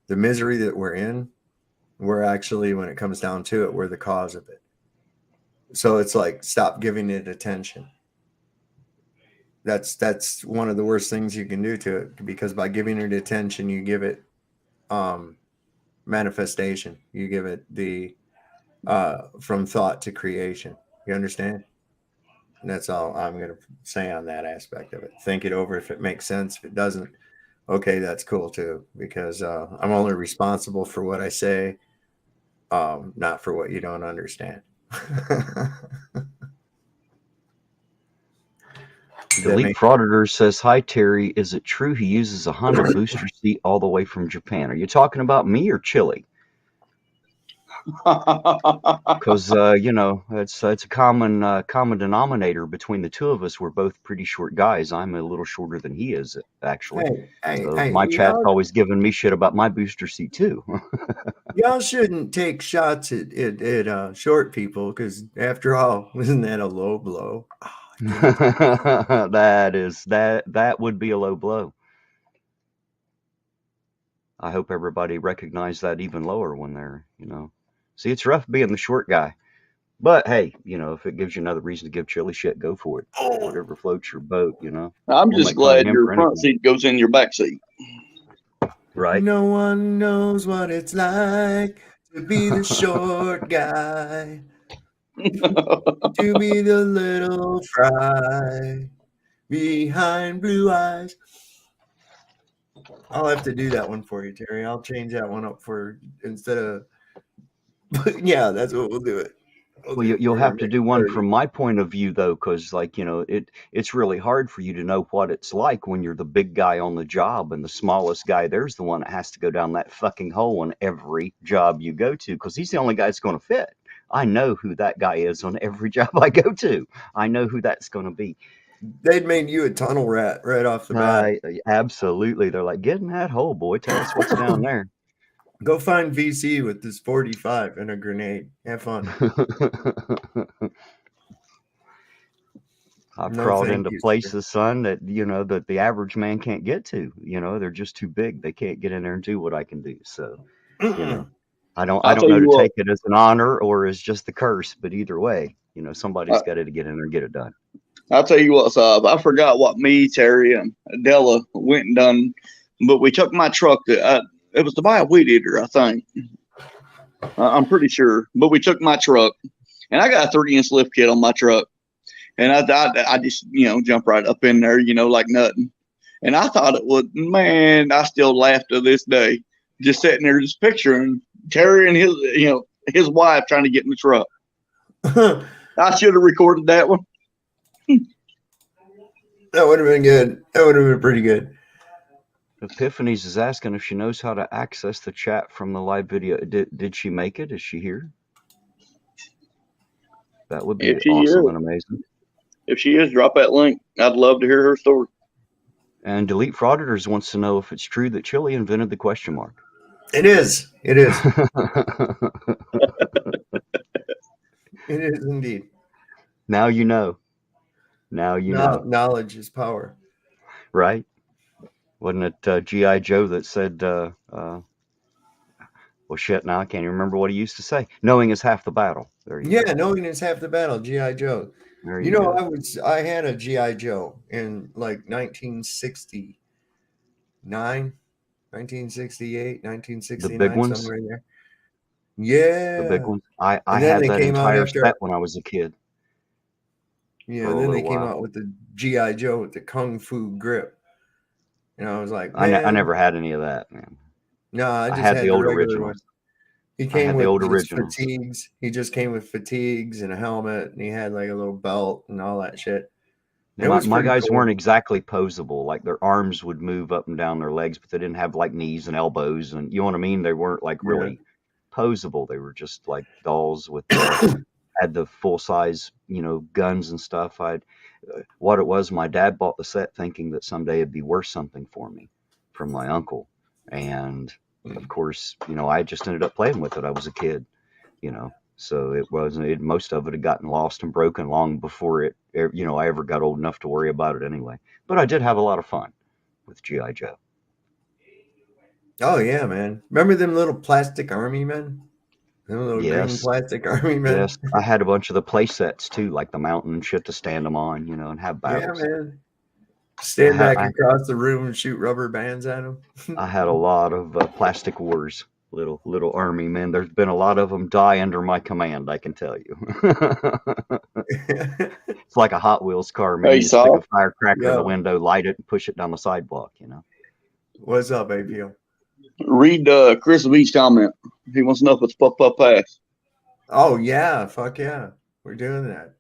the misery that we're in, we're actually, when it comes down to it, we're the cause of it. So it's like, stop giving it attention. That's one of the worst things you can do to it, because by giving it attention, you give it manifestation. You give it the from thought to creation. You understand? And that's all I'm going to say on that aspect of it. Think it over. If it makes sense, if it doesn't, okay, that's cool too, because I'm only responsible for what I say, not for what you don't understand. Delete Frauditor says, hi, Terry. Is it true he uses a Honda booster seat all the way from Japan? Are you talking about me or Chili? Because, you know, it's a common denominator between the two of us. We're both pretty short guys. I'm a little shorter than he is, actually. So my chat's always giving me shit about my booster seat, too. Y'all shouldn't take shots at short people, because after all, isn't that a low blow? That would be a low blow. I hope everybody recognizes that even lower when they're, you know. See, it's rough being the short guy. But hey, you know, if it gives you another reason to give Chili shit, go for it. Whatever floats your boat, you know. I'm just glad your front seat goes in your back seat. Right. No one knows what it's like to be the short guy, to be the little fry behind blue eyes. I'll have to do that one for you, Terry. I'll change that one up for instead of. Yeah, that's what we'll do it. Well, you'll have to do one from my point of view, though, because, like, you know, it's really hard for you to know what it's like when you're the big guy on the job, and the smallest guy there's the one that has to go down that fucking hole on every job you go to, because he's the only guy that's going to fit. I know who that guy is on every job I go to. I know who that's going to be. They'd made you a tunnel rat right off the bat. Absolutely. They're like, get in that hole, boy. Tell us what's down there. Go find VC with this 45 and a grenade. Have fun. I've crawled into places, son, that, you know, that the average man can't get to. You know, they're just too big. They can't get in there and do what I can do. So, you know, I don't know to take it as an honor or as just the curse, but either way, you know, somebody's got to get in there and get it done. I'll tell you what, Sab, I forgot what me, Terry, and Adela went and done, but we took my truck. It was to buy a weed eater, I think. I'm pretty sure. But we took my truck, and I got a 3-inch lift kit on my truck. And I just, you know, jump right up in there, you know, like nothing. And I thought it would, man, I still laugh to this day. Just sitting there, just picturing Terry and his, you know, his wife trying to get in the truck. I should have recorded that one. That would have been good. That would have been pretty good. Epiphanies is asking if she knows how to access the chat from the live video. Did she make it? Is she here? That would be If she awesome is, and amazing. drop that link. I'd love to hear her story. And Delete Frauditors wants to know if it's true that Chile invented the question mark. It is. It is. It is indeed. Now you know. Now you know. Knowledge is power. Right? Wasn't it G.I. Joe that said, well, shit, now I can't even remember what he used to say. Knowing is half the battle. There you go. Knowing is half the battle. G.I. Joe. There You you know, go. I had a G.I. Joe in like 1969, 1968, 1969, The big ones. somewhere in there. Yeah. The big ones. I And then had they that came out entire after. set when I was a kid. Yeah, for a then they little came while. out with the G.I. Joe with the Kung Fu grip. And I was like, I man. never had any of that, man. No, I just had had the the old regular one. originals. He I came had the with old just originals. fatigues. He just came with fatigues and a helmet, and he had like a little belt and all that shit. It was My pretty guys cool. weren't exactly posable. Like their arms would move up and down their legs, but they didn't have like knees and elbows, and you know what I mean. They weren't like really posable. They were just like dolls with had the full size, guns and stuff. What it was, my dad bought the set thinking that someday it'd be worth something for me from my uncle, and of course, I just ended up playing with it. I was a kid, so it wasn't. Most of it had gotten lost and broken long before I ever got old enough to worry about it anyway. But I did have a lot of fun with GI Joe. Oh yeah, man! Remember them little plastic army men? Them little green plastic army men. Yes, I had a bunch of the play sets too, like the mountain and shit to stand them on, and have battles. Yeah, man. Stand back across the room and shoot rubber bands at them. I had a lot of plastic wars, little army men. There's been a lot of them die under my command, I can tell you. It's like a Hot Wheels car, man. Hey, you stick a firecracker in the Yo. window, light it, and push it down the sidewalk, What's up, APO? Read Chris B's comment. He wants to know if it's Puff Puff Pass. Oh yeah, fuck yeah, we're doing that.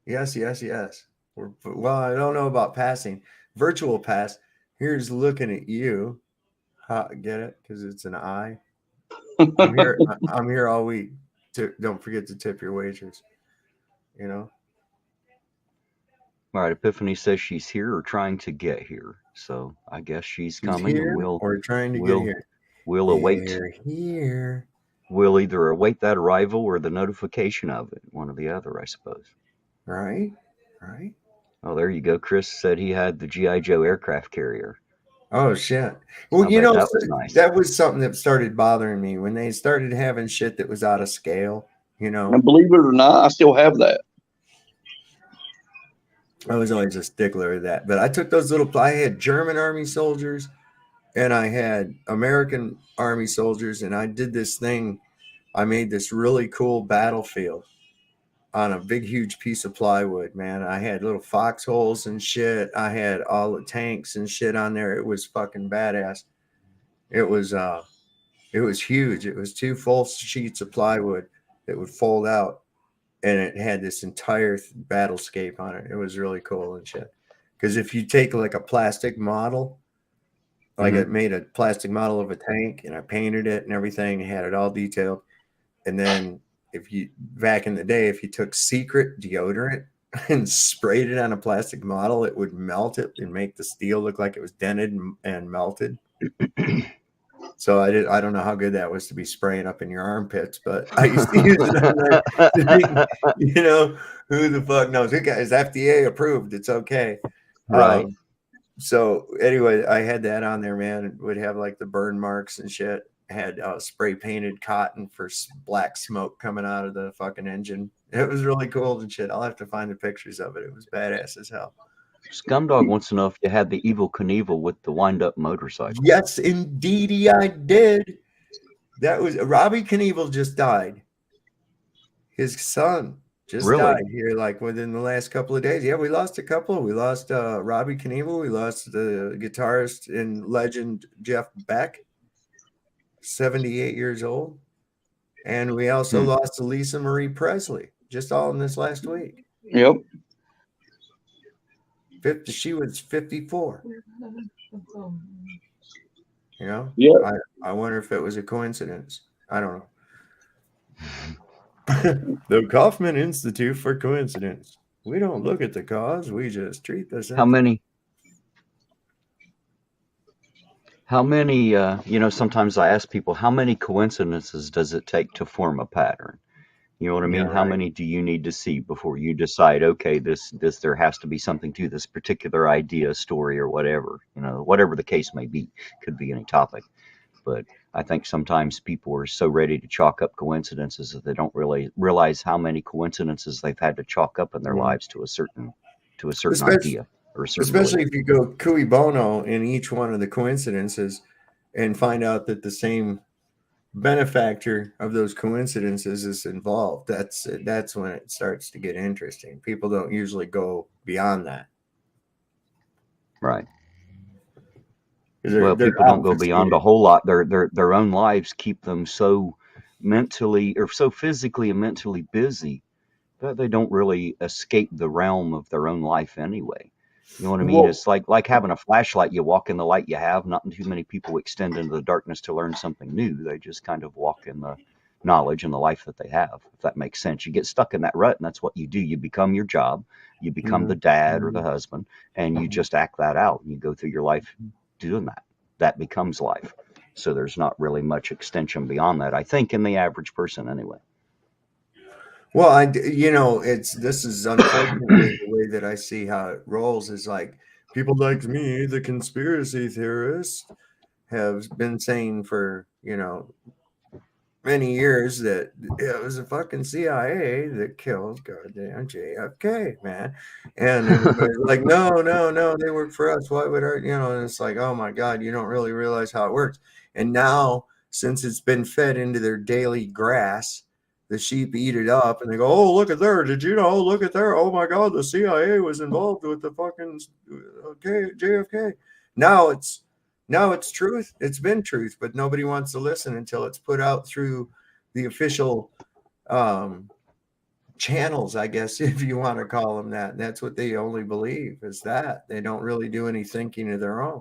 Yes. Well, I don't know about passing. Virtual pass. Here's looking at you. Get it? Because it's an I. I'm here. I'm here all week. Don't forget to tip your wagers. All right. Epiphany says she's here or trying to get here. So I guess she's coming, here, and or trying to get here. We'll await. They're here. We'll either await that arrival or the notification of it. One or the other, I suppose. Right. Oh, there you go. Chris said he had the G.I. Joe aircraft carrier. Oh shit. Well, that was nice. That was something that started bothering me when they started having shit that was out of scale. And believe it or not, I still have that. I was always a stickler of that. But I took those I had German army soldiers and I had American army soldiers, and I did this thing. I made this really cool battlefield on a big, huge piece of plywood, man. I had little foxholes and shit. I had all the tanks and shit on there. It was fucking badass. It was huge. It was 2 full sheets of plywood that would fold out, and it had this entire battlescape on it. It was really cool and shit. Because if you take like a plastic model, like I made a plastic model of a tank and I painted it and everything, had it all detailed. And then back in the day, if you took secret deodorant and sprayed it on a plastic model, it would melt it and make the steel look like it was dented and melted. So I don't know how good that was to be spraying up in your armpits, but I used to use it on there. Who the fuck knows? It is FDA approved. It's okay. Right. So anyway, I had that on there, man. It would have like the burn marks and shit. Had spray painted cotton for black smoke coming out of the fucking engine. It was really cool and shit. I'll have to find the pictures of it. It was badass as hell. Scumdog wants to know if you had the Evil Knievel with the wind-up motorcycle. Yes, indeedy, I did. That was Robbie Knievel just died. His son just died here, like within the last couple of days. Yeah, we lost a couple. We lost Robbie Knievel. We lost the guitarist and legend Jeff Beck, 78 years old. And we also lost Lisa Marie Presley, just all in this last week. Yep. She was 54. You know? Yeah. I wonder if it was a coincidence. I don't know. The Kaufman Institute for Coincidence. We don't look at the cause, we just treat the symptom. How many, sometimes I ask people, how many coincidences does it take to form a pattern? You know what I Yeah, mean? How right. many do you need to see before you decide, okay, there has to be something to this particular idea, story, or whatever, whatever the case may be, could be any topic. But I think sometimes people are so ready to chalk up coincidences that they don't really realize how many coincidences they've had to chalk up in their Mhm. lives to a certain Especially, idea or a certain especially belief. if you go cui bono in each one of the coincidences and find out that the same benefactor of those coincidences is involved. That's when it starts to get interesting. People don't usually go beyond that. Right. They're Well, they're people don't go beyond a obfuscated. whole lot. Their own lives keep them so mentally or so physically and mentally busy that they don't really escape the realm of their own life anyway. You know what I mean? Well, It's like having a flashlight. You walk in the light you have. Not too many people extend into the darkness to learn something new. They just kind of walk in the knowledge and the life that they have, if that makes sense. You get stuck in that rut, and that's what you do. You become your job. You become the mhm, dad or the mhm, husband, and you mhm. just act that out. And you go through your life doing that. That becomes life. So there's not really much extension beyond that, I think, in the average person anyway. Well, this is unfortunately the way that I see how it rolls is like people like me, the conspiracy theorists, have been saying for, many years that it was the fucking CIA that killed goddamn JFK, man. And everybody's like, no, no, no, they work for us. Why would and it's like, oh my God, you don't really realize how it works. And now, since it's been fed into their daily grass, the sheep eat it up and they go, oh, look at there. Did you know? Look at there. Oh my God, the CIA was involved with the fucking JFK. Now it's no, it's truth. It's been truth, but nobody wants to listen until it's put out through the official um, channels, I guess, if you want to call them that. And that's what they only believe is that. They don't really do any thinking of their own.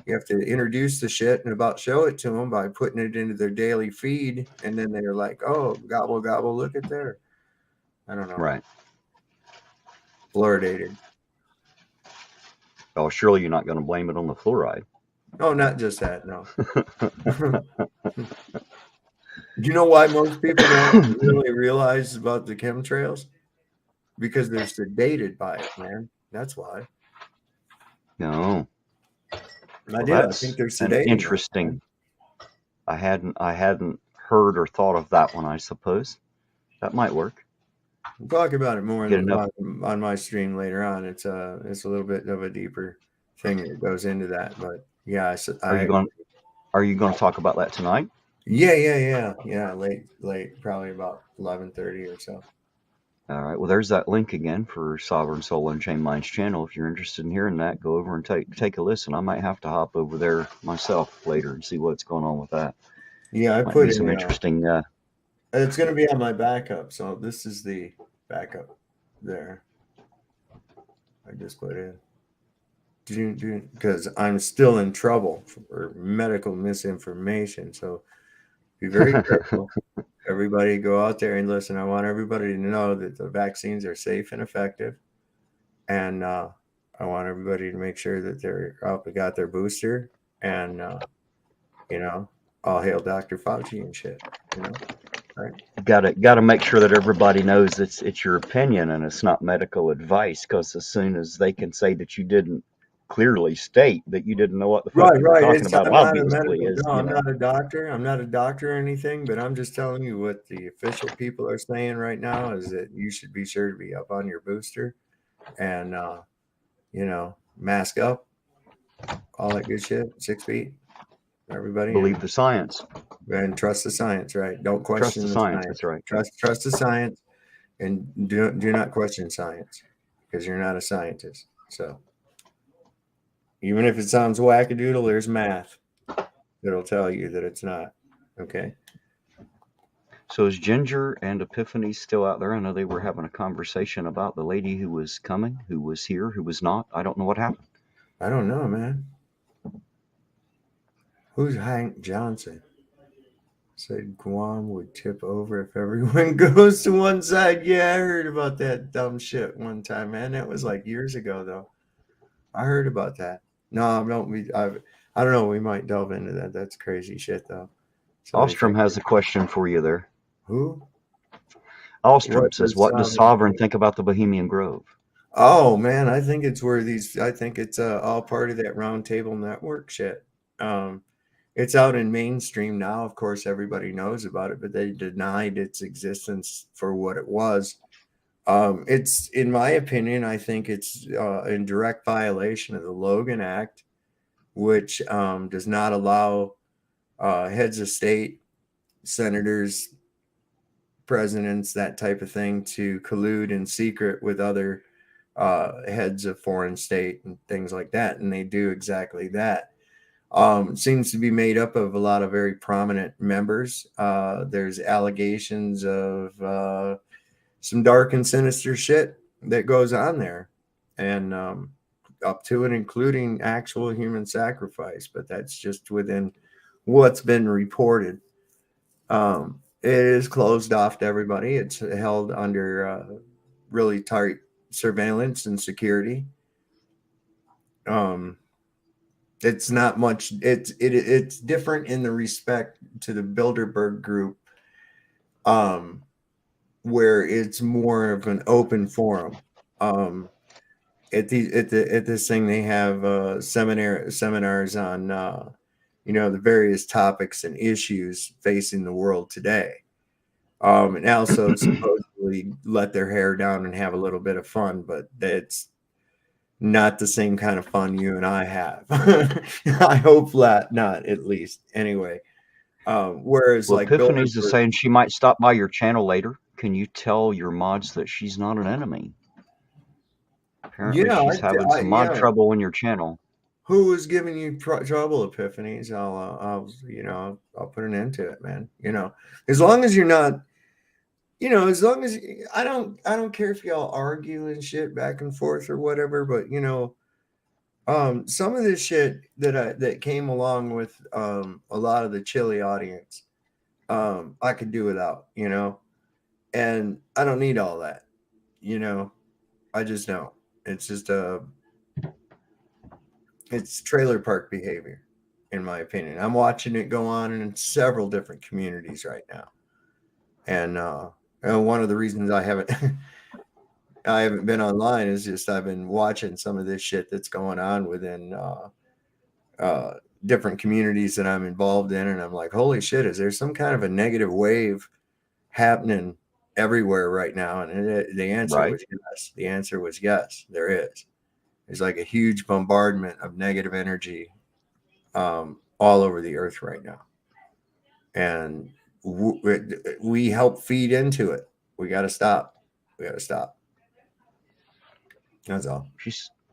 You have to introduce the shit and about show it to them by putting it into their daily feed. And then they're like, oh, gobble, gobble, look at there. I don't know. Right. Fluoridated. Oh, surely you're not going to blame it on the fluoride. Oh, not just that. No. Do you know why most people don't really realize about the chemtrails? Because they're sedated by it, man. That's why. No. I Well, do. I think that's they're an sedating us, man. interesting. I hadn't heard or thought of that one. I suppose that might work. We'll talk about it more Get enough. on my stream later on. It's a little bit of a deeper thing that goes into that, but yeah, Are you going? Are you going to talk about that tonight? yeah. Late, probably about 11:30 or so. All right. Well, there's that link again for Sovereign Soul Unchained Minds channel. If you're interested in hearing that, go over and take a listen. I might have to hop over there myself later and see what's going on with that. Yeah, I Might put be some in. interesting. It's going to be on my backup, so this is the backup there. I just put in. Because I'm still in trouble for medical misinformation. So be very careful. Everybody go out there and listen. I want everybody to know that the vaccines are safe and effective. And I want everybody to make sure that they're up and got their booster. And, all hail Dr. Fauci and shit, right? Got to make sure that everybody knows it's your opinion and it's not medical advice. Because as soon as they can say that you didn't clearly state that you didn't know what the fuck Right, you were right. talking about, I'm not a obviously, medical. is No, I'm not a doctor. I'm not a doctor or anything. But I'm just telling you what the official people are saying right now is that you should be sure to be up on your booster, and mask up, all that good shit. 6 feet, everybody, believe the science. and trust the science. Right? Don't Trust the question the science. science. That's right. Trust the science, and do not question science because you're not a scientist. So even if it sounds wackadoodle, there's math that'll tell you that it's not. Okay. So is Ginger and Epiphany still out there? I know they were having a conversation about the lady who was coming, who was here, who was not. I don't know what happened. I don't know, man. Who's Hank Johnson? Said Guam would tip over if everyone goes to one side. Yeah, I heard about that dumb shit one time, man. That was like years ago, though. I heard about that. No, I don't know. We might delve into that. That's crazy shit, though. So they Ostrom think has a question for you there. who? Ostrom What says, does what does sovereign Sovereign think? think about the Bohemian Grove? Oh man, I think it's where these. I think it's all part of that roundtable network shit. Um, it's out in mainstream now. Of course, everybody knows about it, but they denied its existence for what it was. It's, in my opinion, I think it's in direct violation of the Logan Act, which does not allow heads of state, senators, presidents, that type of thing, to collude in secret with other heads of foreign state and things like that. And they do exactly that. Seems to be made up of a lot of very prominent members. There's allegations of some dark and sinister shit that goes on there, and up to and including actual human sacrifice. But that's just within what's been reported. It is closed off to everybody. It's held under really tight surveillance and security. It's not much. It's different in the respect to the Bilderberg group, where it's more of an open forum. At this thing, they have seminars on the various topics and issues facing the world today. And also supposedly let their hair down and have a little bit of fun, but it's not the same kind of fun you and I have. I hope not at least. Anyway, whereas Well, like Epiphany's is Bilderberg, saying she might stop by your channel later. Can you tell your mods that she's not an enemy? Apparently, yeah, she's having some mod yeah. trouble in your channel. Who is giving you trouble, Epiphanies? I'll put an end to it, man. As long as you're not, as long as I don't care if y'all argue and shit back and forth or whatever, but some of this shit that came along with a lot of the Chile audience, I could do without, and I don't need all that, I just don't. It's just it's trailer park behavior, in my opinion. I'm watching it go on in several different communities right now, and one of the reasons I haven't I haven't been online is just I've been watching some of this shit that's going on within different communities that I'm involved in, and I'm like, holy shit, is there some kind of a negative wave happening everywhere right now? And the answer Right. was yes. The answer was yes, there is. There's like a huge bombardment of negative energy all over the earth right now, and we help feed into it. We got to stop. That's all.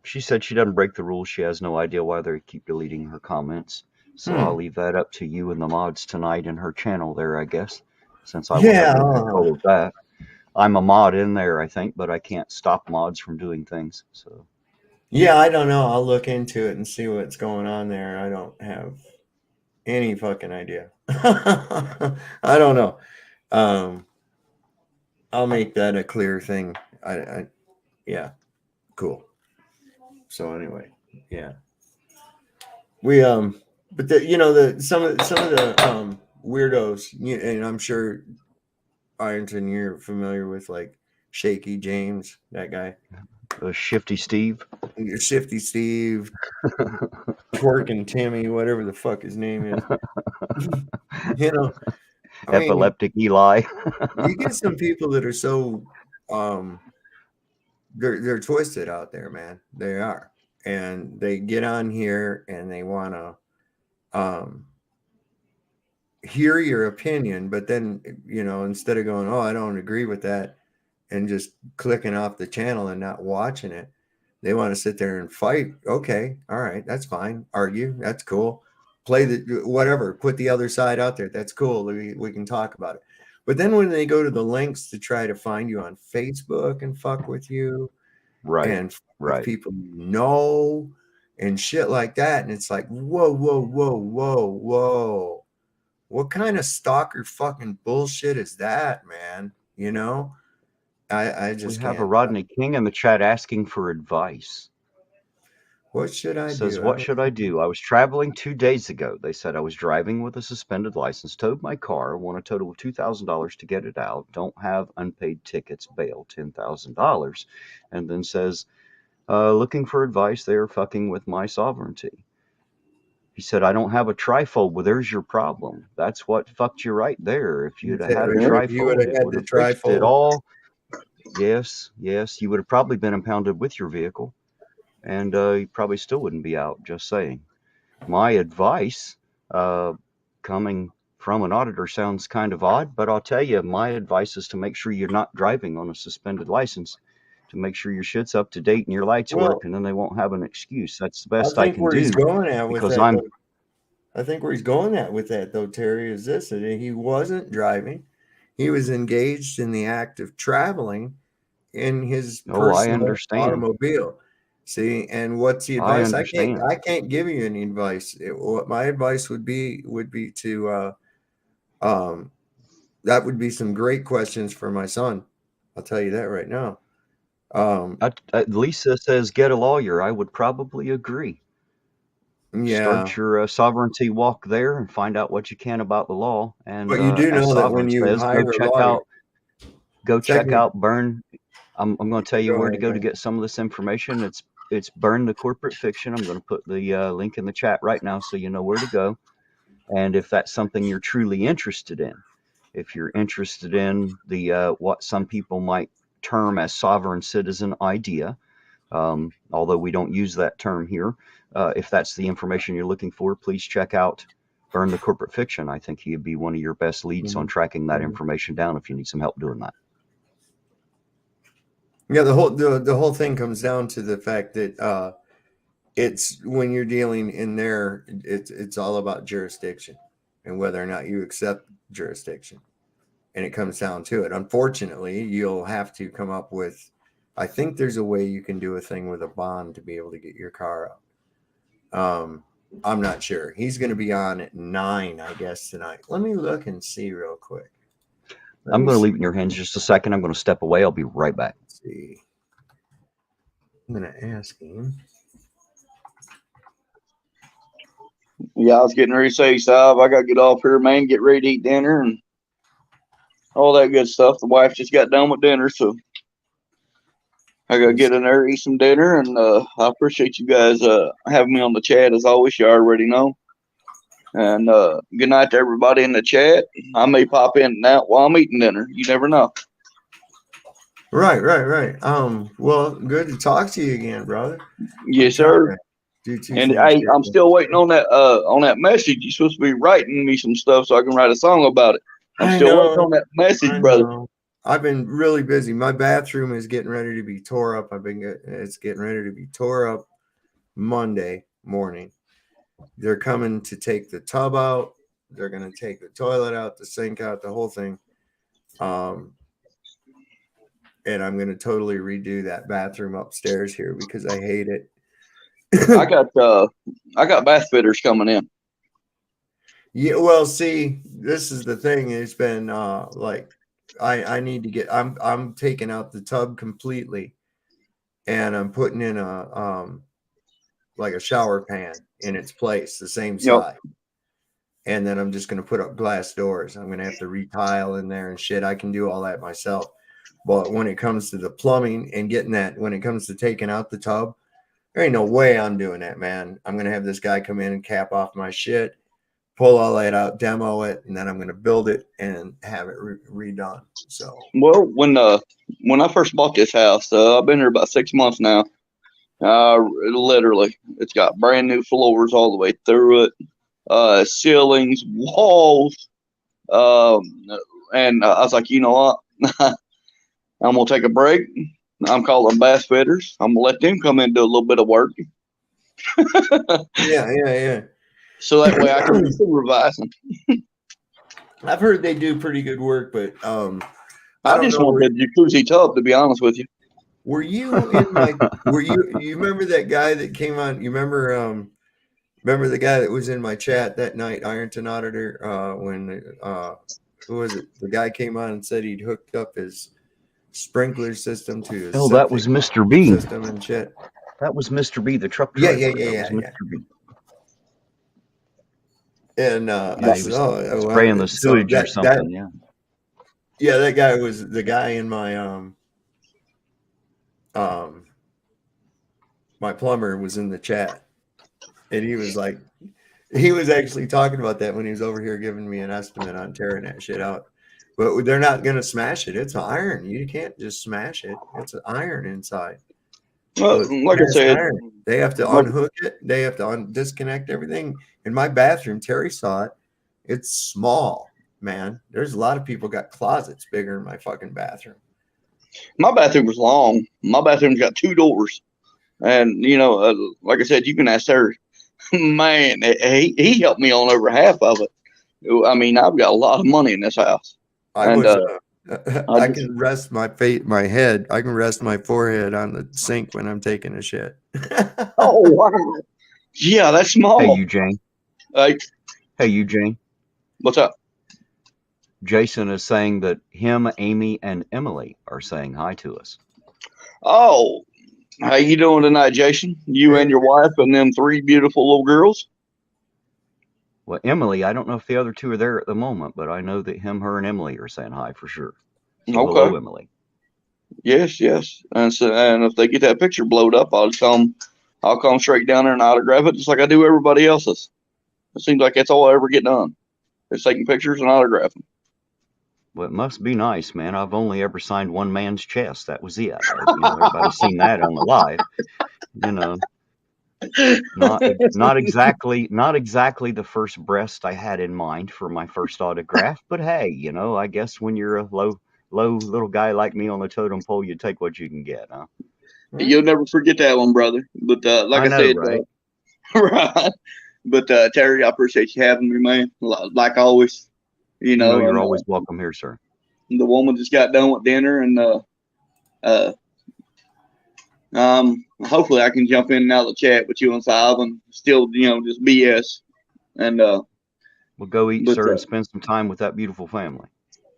She said she doesn't break the rules. She has no idea why they keep deleting her comments. So I'll leave that up to you and the mods tonight in her channel there, I guess, since I will have no control of that. I'm a mod in there, I think, but I can't stop mods from doing things. So yeah, I don't know. I'll look into it and see what's going on there. I don't have any fucking idea. I don't know. I'll make that a clear thing. Yeah, cool. So anyway, yeah, we but some of the weirdos, and I'm sure Ironton, you're familiar with like Shaky James, that guy, Shifty Steve, Shifty Steve, Twerking Timmy, whatever the fuck his name is. I mean, Epileptic Eli. you get some people that are so they're twisted out there, man. They are. And they get on here and they want to hear your opinion, but then instead of going, oh, I don't agree with that, and just clicking off the channel and not watching it, they want to sit there and fight. Okay, all right, that's fine. Argue, that's cool. Play the whatever, put the other side out there. That's cool. We can talk about it. But then when they go to the links to try to find you on Facebook and fuck with you, Right. and with Right. people you know and shit like that, and it's like, whoa, whoa, whoa, whoa, whoa. What kind of stalker fucking bullshit is that, man? You know? I We just have a can't. Rodney King in the chat asking for advice. What should I Says, do? what should I do? I was traveling 2 days ago. They said I was driving with a suspended license, towed my car, won a total of $2,000 to get it out, don't have unpaid tickets, bail $10,000, and then says, looking for advice, they are fucking with my sovereignty. He said, I don't have a trifold. Well, there's your problem. That's what fucked you right there. If you'd have had a If you would trifold, have it had would the have fixed it trifold. all. Yes, you would have probably been impounded with your vehicle, and you probably still wouldn't be out, just saying. My advice, coming from an auditor, sounds kind of odd, but I'll tell you, my advice is to make sure you're not driving on a suspended license, to make sure your shit's up to date and your lights work, Well, and then they won't have an excuse. That's the I best I think can where he's do, going at with because that, I'm, though, I think where he's going at with that, though, Terry, is this: that he wasn't driving; he was engaged in the act of traveling in his oh, I personal understand. automobile. See, and what's the I advice? understand. I can't give you any advice. What my advice would be to that would be some great questions for my son. I'll tell you that right now. Lisa says, get a lawyer. I would probably agree. Yeah, Start your sovereignty walk there and find out what you can about the law. And but you do as know that Sovereign when you says, hire a lawyer, go check technically, out Burn. I'm going to tell you go where to ahead, go go to ahead. get some of this information. It's Burn the Corporate Fiction. I'm going to put the link in the chat right now so you know where to go. And if that's something you're truly interested in, if you're interested in the what some people might term as sovereign citizen idea, although we don't use that term here, if that's the information you're looking for, please check out Burn the Corporate Fiction. I think he'd be one of your best leads on tracking that information down if you need some help doing that. Yeah, the whole thing comes down to the fact that it's when you're dealing in there, it's all about jurisdiction and whether or not you accept jurisdiction, and it comes down to it. Unfortunately, you'll have to come up with. I think there's a way you can do a thing with a bond to be able to get your car out. I'm not sure. He's going to be on at 9, I guess, tonight. Let me look and see real quick. I'm going to leave it in your hands just a second. I'm going to step away. I'll be right back. Let's see. I'm going to ask him. Yeah, I was getting ready to say, Sav, I got to get off here, man, get ready to eat dinner and all that good stuff. The wife just got done with dinner, so I got to get in there, eat some dinner, and I appreciate you guys having me on the chat, as always. You already know. And good night to everybody in the chat. I may pop in and out while I'm eating dinner. You never know. Right. Well, good to talk to you again, brother. Yes, sir. And I'm still waiting on that message. You're supposed to be writing me some stuff so I can write a song about it. I'm still waiting on that message, brother. I've been really busy. My bathroom is getting ready to be tore up. It's getting ready to be tore up Monday morning. They're coming to take the tub out. They're going to take the toilet out, the sink out, the whole thing. And I'm going to totally redo that bathroom upstairs here because I hate it. I got bath fitters coming in. Yeah, well, see, this is the thing. It's been like I need to get. I'm taking out the tub completely, and I'm putting in a like a shower pan in its place, the same size. Yep. And then I'm just going to put up glass doors. I'm going to have to retile in there and shit. I can do all that myself. But when it comes to the plumbing and getting that, when it comes to taking out the tub, there ain't no way I'm doing that, man. I'm going to have this guy come in and cap off my shit, pull all that out, demo it, and then I'm going to build it and have it redone. So, well, when I first bought this house, I've been here about 6 months now. Literally, it's got brand new floors all the way through it, ceilings, walls, and I was like, you know what? I'm gonna take a break. I'm calling bass fitters. I'm gonna let them come in and do a little bit of work. Yeah. So that way I can be supervising. I've heard they do pretty good work, but I I don't just know. want the jacuzzi tub, to be honest with you. Were you in my? You remember that guy that came on? You remember the guy that was in my chat that night, irontonauditor? When who was it? The guy came on and said he'd hooked up his sprinkler system to his Oh, that was septic Mr. B. system and shit. That was Mr. B, the truck Yeah, driver. yeah, That was yeah. Mr. B. And Yeah, I he said, was "Oh, spraying the so sewage or something. Yeah. yeah, that guy was the guy in my plumber was in the chat, and he was like, he was actually talking about that when he was over here giving me an estimate on tearing that shit out. But they're not gonna smash it. It's iron. You can't just smash it. It's iron inside. So it's Like I cast said, iron. They have to unhook it. They have to disconnect everything. In my bathroom, Terry saw it. It's small, man. There's a lot of people got closets bigger in my fucking bathroom. my bathroom was long. My bathroom's got 2 doors. And, like I said, you can ask her. Man, he helped me on over half of it. I mean, I've got a lot of money in this house. I And was I just, can rest my head. I can rest my forehead on the sink when I'm taking a shit. oh, wow. Yeah, that's small. Hey, Eugene. Like, Hey, Eugene. what's up? Jason is saying that him, Amy, and Emily are saying hi to us. Oh, how you doing tonight, Jason? You and your wife and them 3 beautiful little girls? Well, Emily, I don't know if the other 2 are there at the moment, but I know that him, her, and Emily are saying hi for sure. So Okay. hello, Emily. Yes. And if they get that picture blowed up, I'll come straight down there and autograph it just like I do everybody else's. It seems like that's all I ever get done. Is taking pictures and autographing. Well, it must be nice, man. I've only ever signed one man's chest. That was it. Everybody's seen that on the live. Not exactly the first breast I had in mind for my first autograph, but hey, I guess when you're a low little guy like me on the totem pole, you take what you can get, huh? You'll never forget that one, brother. But like I know, said, right? right. But Terry, I appreciate you having me, man. Like always, You're always welcome here, sir. The woman just got done with dinner, and hopefully I can jump in and out of the chat with you and Five and still, just BS. And we'll go eat, sir, and spend some time with that beautiful family.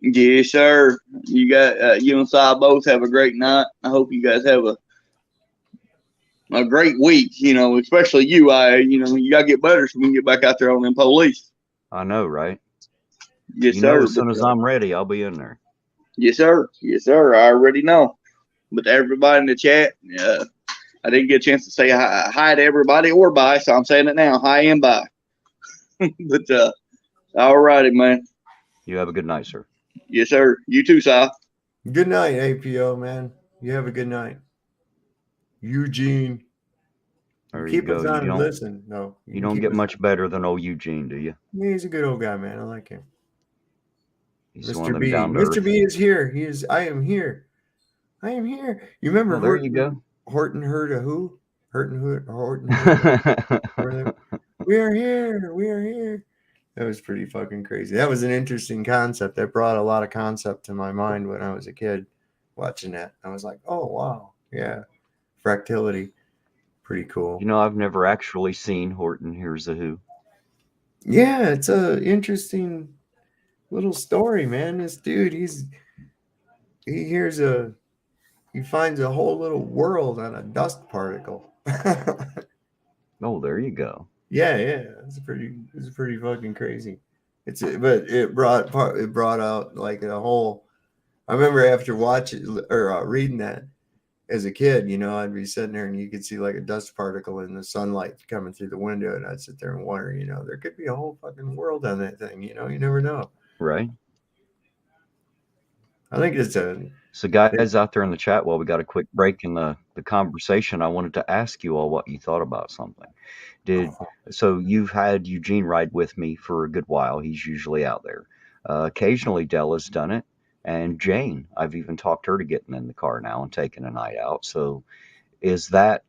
Yes, sir. You got you and Si both have a great night. I hope you guys have a great week. Especially you. You gotta get better so we can get back out there on them police. I know, right? Yes, sir. As soon as I'm ready, I'll be in there. Yes, sir. Yes, sir. I already know. But to everybody in the chat, I didn't get a chance to say hi to everybody or bye, so I'm saying it now. Hi and bye. But all righty, man. You have a good night, sir. Yes, sir. You too, Si. Good night, APO, man. You have a good night. Eugene. Keep us on and listen. No, you don't get much better than old Eugene, do you? Yeah, he's a good old guy, man. I like him. He's Mr. B. Mr. B is here. I am here. I am here. You remember? There you go. Horton heard a who? Horton. We are here. We are here. That was pretty fucking crazy. That was an interesting concept. That brought a lot of concept to my mind when I was a kid watching that. I was like, oh, wow. Yeah. Fractility. Pretty cool. I've never actually seen Horton Hears a Who. Yeah, it's a interesting little story, man. This dude, he finds a whole little world on a dust particle. Oh, there you go. Yeah, it's pretty fucking crazy. But it brought out like a whole. I remember after watching or reading that as a kid, I'd be sitting there and you could see like a dust particle in the sunlight coming through the window, and I'd sit there and wonder, there could be a whole fucking world on that thing. You never know. Right. I think it's So guys out there in the chat, while we got a quick break in the conversation, I wanted to ask you all what you thought about something. So you've had Eugene ride with me for a good while. He's usually out there. Occasionally Della's done it, and Jane, I've even talked her to getting in the car now and taking a night out. So is that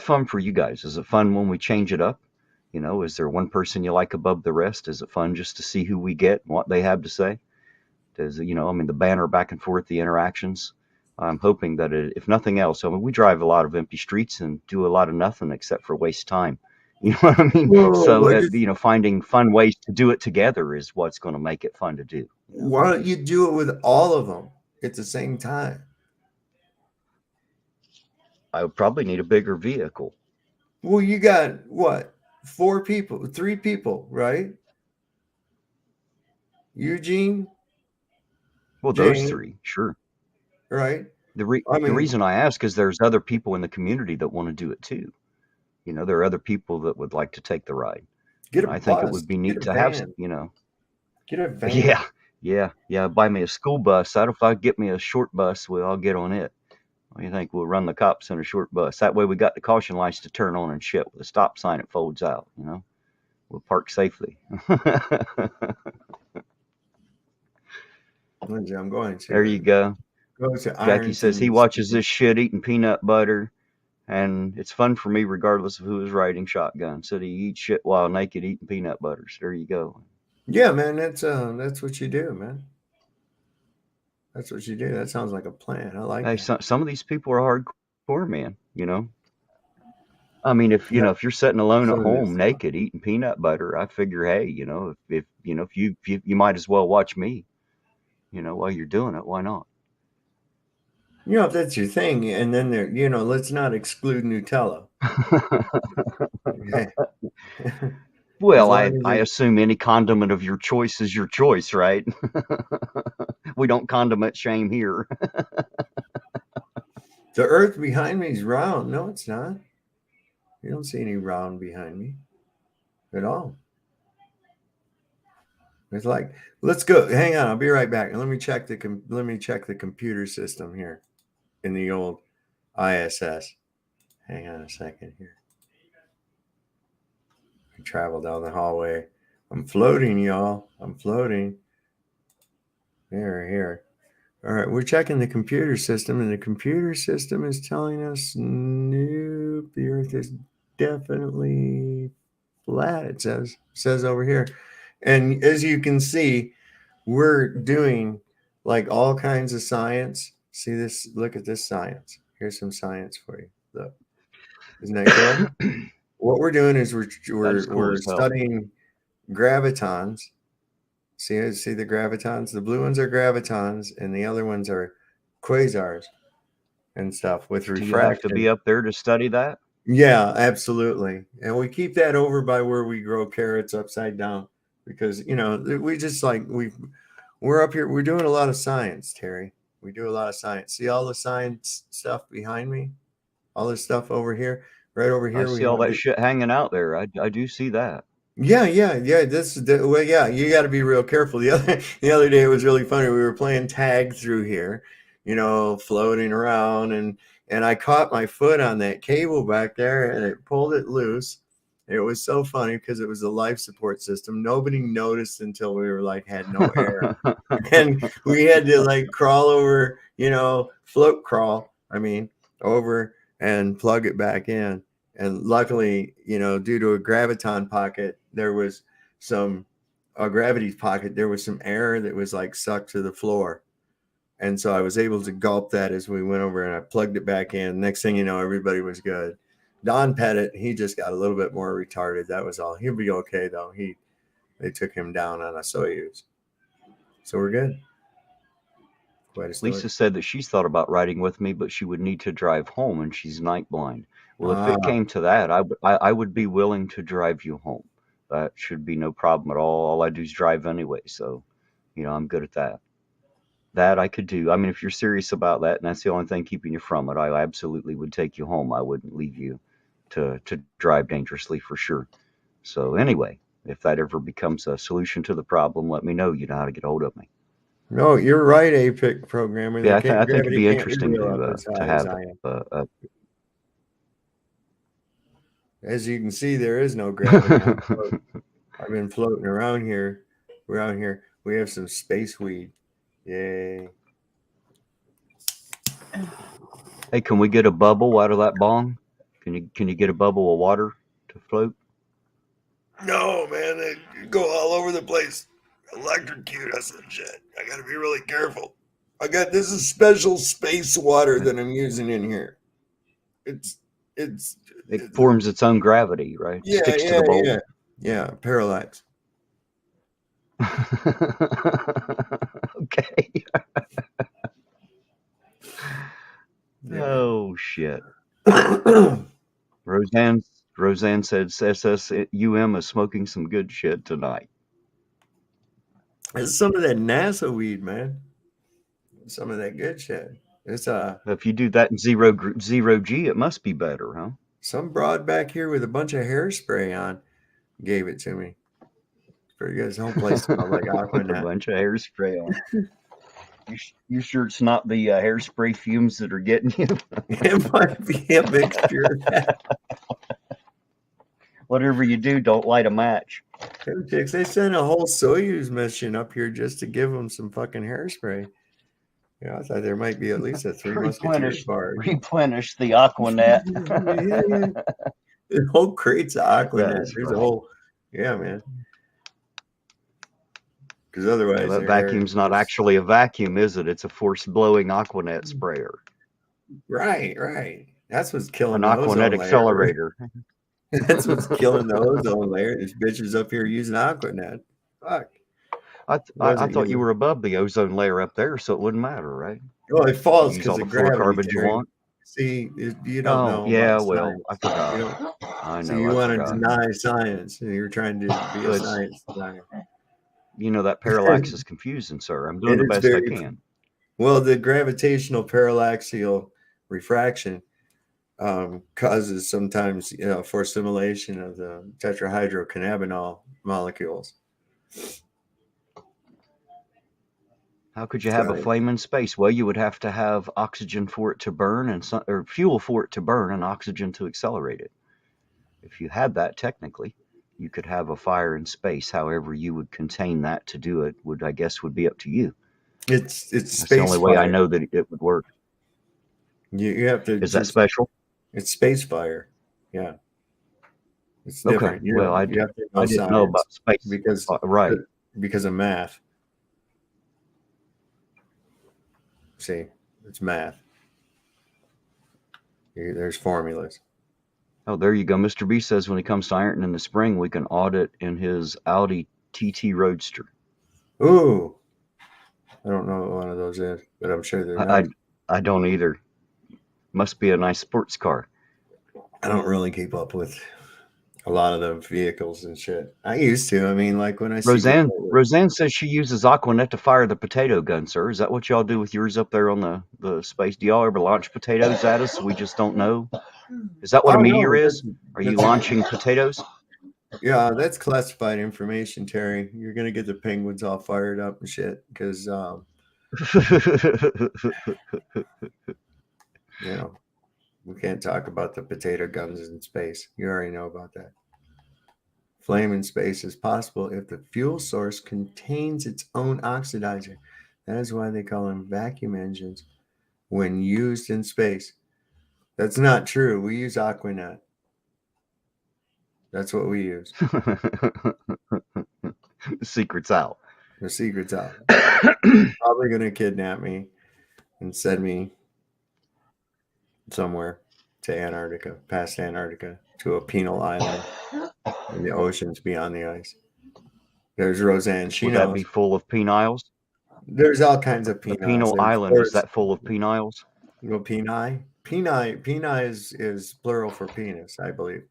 fun for you guys? Is it fun when we change it up? You know, is there one person you like above the rest? Is it fun just to see who we get and what they have to say? Does, you know, I mean, the banter back and forth, the interactions. I'm hoping that if nothing else, I mean, we drive a lot of empty streets and do a lot of nothing except for waste time. You know what I mean? Well, So, you know, finding fun ways to do it together is what's going to make it fun to do. You know? why don't you do it with all of them at the same time? I would probably need a bigger vehicle. Well, you got what? 3 people, right? Eugene, Well, those Jane, three, sure. right? The I mean, reason I ask is there's other people in the community that want to do it too. You know, there are other people that would like to take the ride. get a And I think it bus, would be get neat a to have, van, you know, get a van. yeah. Buy me a school bus. That if I get me a short bus, well, I'll get on it. What do you think? We'll run the cops in a short bus. That way we got the caution lights to turn on and shit with a stop sign that folds out, you know. We'll park safely. Lindsay, I'm going There you to go. to Jackie says he Ironton. watches this shit eating peanut butter, and it's fun for me regardless of who is riding shotgun. Said he eats shit while naked eating peanut butters. There you go. Yeah, man, that's what you do, man. That's what you do. That sounds like a plan. I like Hey, that. some of these people are hardcore, man. You know, I mean, if you Yeah, know, if you're sitting alone at some of home this. naked eating peanut butter, I figure, hey, you know, if you know, if you might as well watch me, you know, while you're doing it. Why not? You know, if that's your thing, and then there, let's not exclude Nutella. Okay. As Well, long as I it, assume any condiment of your choice is your choice, right? We don't condiment shame here. the earth behind me is round. No, it's not. You don't see any round behind me at all. It's like, let's go. Hang on, I'll be right back. And let me check the computer system here in the old ISS. Hang on a second here. I travel down the hallway. I'm floating, y'all. I'm floating. Here. All right, we're checking the computer system, and the computer system is telling us, nope, the Earth is definitely flat. It says over here, and as you can see, we're doing like all kinds of science. See this? Look at this science. Here's some science for you. Look, isn't that cool? What we're doing is That is cool we're as hell. studying gravitons. See the gravitons? The blue ones are gravitons, and the other ones are quasars and stuff with Do you have to refraction. be up there to study that? Yeah, absolutely. And we keep that over by where we grow carrots upside down because we just like we're up here. We're doing a lot of science, Terry. We do a lot of science. See all the science stuff behind me? All this stuff over here, right over I here. We see all have that shit hanging out there. I do see that. yeah. Well, yeah. You got to be real careful. The other day it was really funny. We were playing tag through here, floating around, and I caught my foot on that cable back there, and it pulled it loose. It was so funny because it was a life support system. Nobody noticed until we were like had no air, and we had to like crawl over, float crawl. I mean, over and plug it back in. And luckily, due to a graviton pocket, there was a gravity pocket. There was some air that was like sucked to the floor. And so I was able to gulp that as we went over and I plugged it back in. Next thing you know, everybody was good. Don Pettit, he just got a little bit more retarded. That was all. He'll be okay though. They took him down on a Soyuz. So we're good. Quite a story. Lisa said that she's thought about riding with me, but she would need to drive home and she's night blind. Well, if it came to that, I would be willing to drive you home. That should be no problem at all. All I do is drive anyway. So, you know, I'm good at that. That I could do. I mean, if you're serious about that and that's the only thing keeping you from it, I absolutely would take you home. I wouldn't leave you to drive dangerously for sure. So anyway, if that ever becomes a solution to the problem, let me know. You know how to get a hold of me. No, you're right, APIC programmer. Yeah, I think it'd Gravity be can't be interesting real up as to high as have I am. a As you can see, there is no gravity. I've been floating around here. We're out here. We have some space weed. Yay. Hey, can we get a bubble out of that bong? Can you get a bubble of water to float? No, man, they go all over the place. Electrocute us and shit. I gotta be really careful. This is special space water that I'm using in here. It's It forms its own gravity, right? yeah, Sticks to the bowl. Yeah, parallax. Okay. Yeah. Oh shit. Roseanne said SSUM is smoking some good shit tonight. It's some of that NASA weed, man. Some of that good shit. It's If you do that in zero G, it must be better, huh? some broad back here with a bunch of hairspray on gave it to me. It's pretty good. His whole place smelled like With a Aquanet. bunch of hairspray on. You sure it's not the hairspray fumes that are getting you? It might be a mixture of that. Whatever you do, don't light a match. Chicks, they sent a whole Soyuz mission up here just to give them some fucking hairspray. Yeah, I thought there might be at least a Three Musketeers bar. Replenish the Aquanet. The whole crates of Aquanet. That is There's right. a whole, yeah, man. Because otherwise, Well, that vacuum's not actually a vacuum, is it? It's a force-blowing Aquanet sprayer. Right. That's what's killing An the ozone Aquanet layer. accelerator. That's what's killing the ozone layer. There's bitches up here using Aquanet. Fuck. I thought you were above the ozone layer up there, so it wouldn't matter, right? Well, it falls Use all because the of gravity. fluorocarbons you want. See, you don't know. Yeah, about well, science. I forgot. I know. So you want to deny science, and you're trying to be a science denier. You know, that parallax is confusing, sir. I'm doing the best I can. Well, the gravitational parallaxial refraction causes sometimes, for assimilation of the tetrahydrocannabinol molecules. How could you have a flame in space? Well, you would have to have oxygen for it to burn or fuel for it to burn and oxygen to accelerate it. If you had that, technically, you could have a fire in space. However, you would contain that to do it would be up to you. It's That's space the only way fire. I know that it would work. You have to. Is that special? It's space fire. Yeah. It's different. Okay. Well, I didn't know about space because of math. See, it's math. There's formulas. Oh, there you go. Mr. B says when he comes to Ironton in the spring, we can audit in his Audi TT Roadster. Ooh. I don't know what one of those is, but I'm sure they're nice. I don't either. Must be a nice sports car. I don't really keep up with a lot of the vehicles and shit. I used to. I mean, like when I see Roseanne says she uses Aquanet to fire the potato gun, sir. Is that what y'all do with yours up there on the space? Do y'all ever launch potatoes at us? We just don't know. Is that what a meteor is? Are you launching potatoes? Yeah, that's classified information, Terry. You're gonna get the penguins all fired up and shit because we can't talk about the potato guns in space. You already know about that. Flame in space is possible if the fuel source contains its own oxidizer. That is why they call them vacuum engines when used in space. That's not true. We use Aquanet. That's what we use. The secret's out. The secret's out. Probably going to kidnap me and send me somewhere to Antarctica, past Antarctica, to a penal island in the oceans beyond the ice. There's Roseanne. She knows. Would that be full of peniles? There's all kinds of penile. The penal island, is that full of peniles? Well, peni is plural for penis, I believe.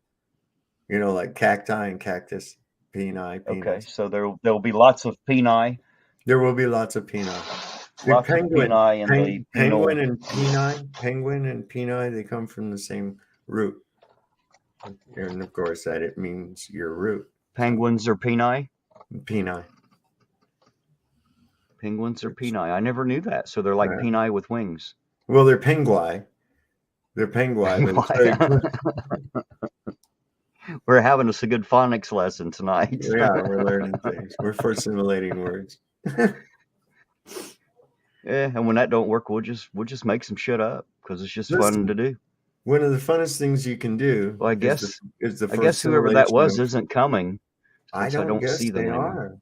You know, like cacti and cactus, penis. Okay, so there'll be lots of peni. There will be lots of peni. Penguin and peni, they come from the same root. And of course, that it means your root. Penguins are peni? Peni. Penguins are peni. I never knew that. So they're like peni with wings. Well, they're pengui. We're having us a good phonics lesson tonight. Yeah, we're learning things. We're assimilating words. Yeah, and when that don't work, we'll just make some shit up because it's just fun to do. One of the funnest things you can do. Well, I guess whoever that was isn't coming. I since I don't don't guess see them they anymore. are.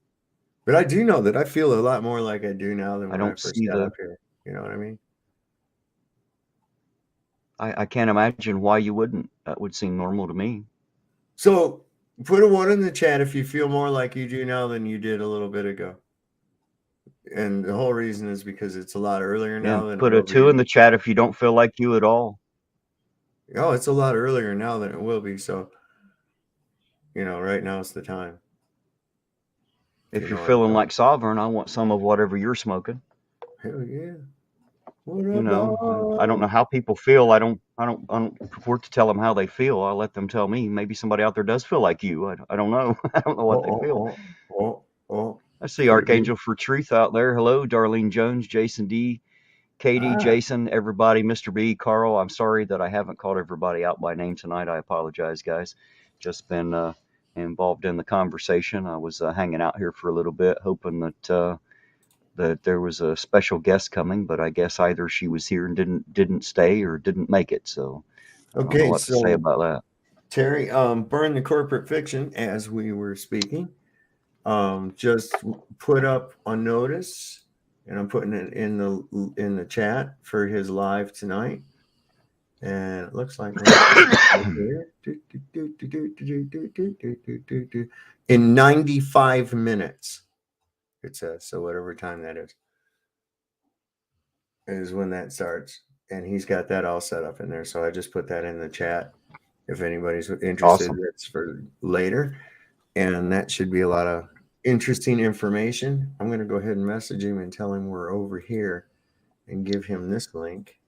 But I do know that I feel a lot more like I do now than I when I don't first see got the. up here. You know what I mean? I can't imagine why you wouldn't. That would seem normal to me. So put a 1 in the chat if you feel more like you do now than you did a little bit ago. And the whole reason is because it's a lot earlier Yeah, now than it put a will 2 be. in the chat if you don't feel like you at all. Oh, it's a lot earlier now than it will be. So, right now it's the time. If you're feeling like Sovereign, I want some of whatever you're smoking. Hell yeah. I don't know how people feel. I don't purport to tell them how they feel. I let them tell me. Maybe somebody out there does feel like you. I don't know. I don't know what they feel. I see Archangel for Truth out there. Hello, Darlene Jones, Jason D, Katie, Jason, everybody, Mr. B, Carl. I'm sorry that I haven't called everybody out by name tonight. I apologize, guys. Just been involved in the conversation. I was hanging out here for a little bit, hoping that there was a special guest coming, but I guess either she was here and didn't stay or didn't make it. So I don't know what to say about that. Terry, burn the corporate fiction as we were speaking. Just put up a notice, and I'm putting it in the chat for his live tonight. And it looks like in 95 minutes, it says. So whatever time that is when that starts. And he's got that all set up in there. So I just put that in the chat if anybody's interested. Awesome. That's for later. And that should be a lot of interesting information. I'm going to go ahead and message him and tell him we're over here and give him this link.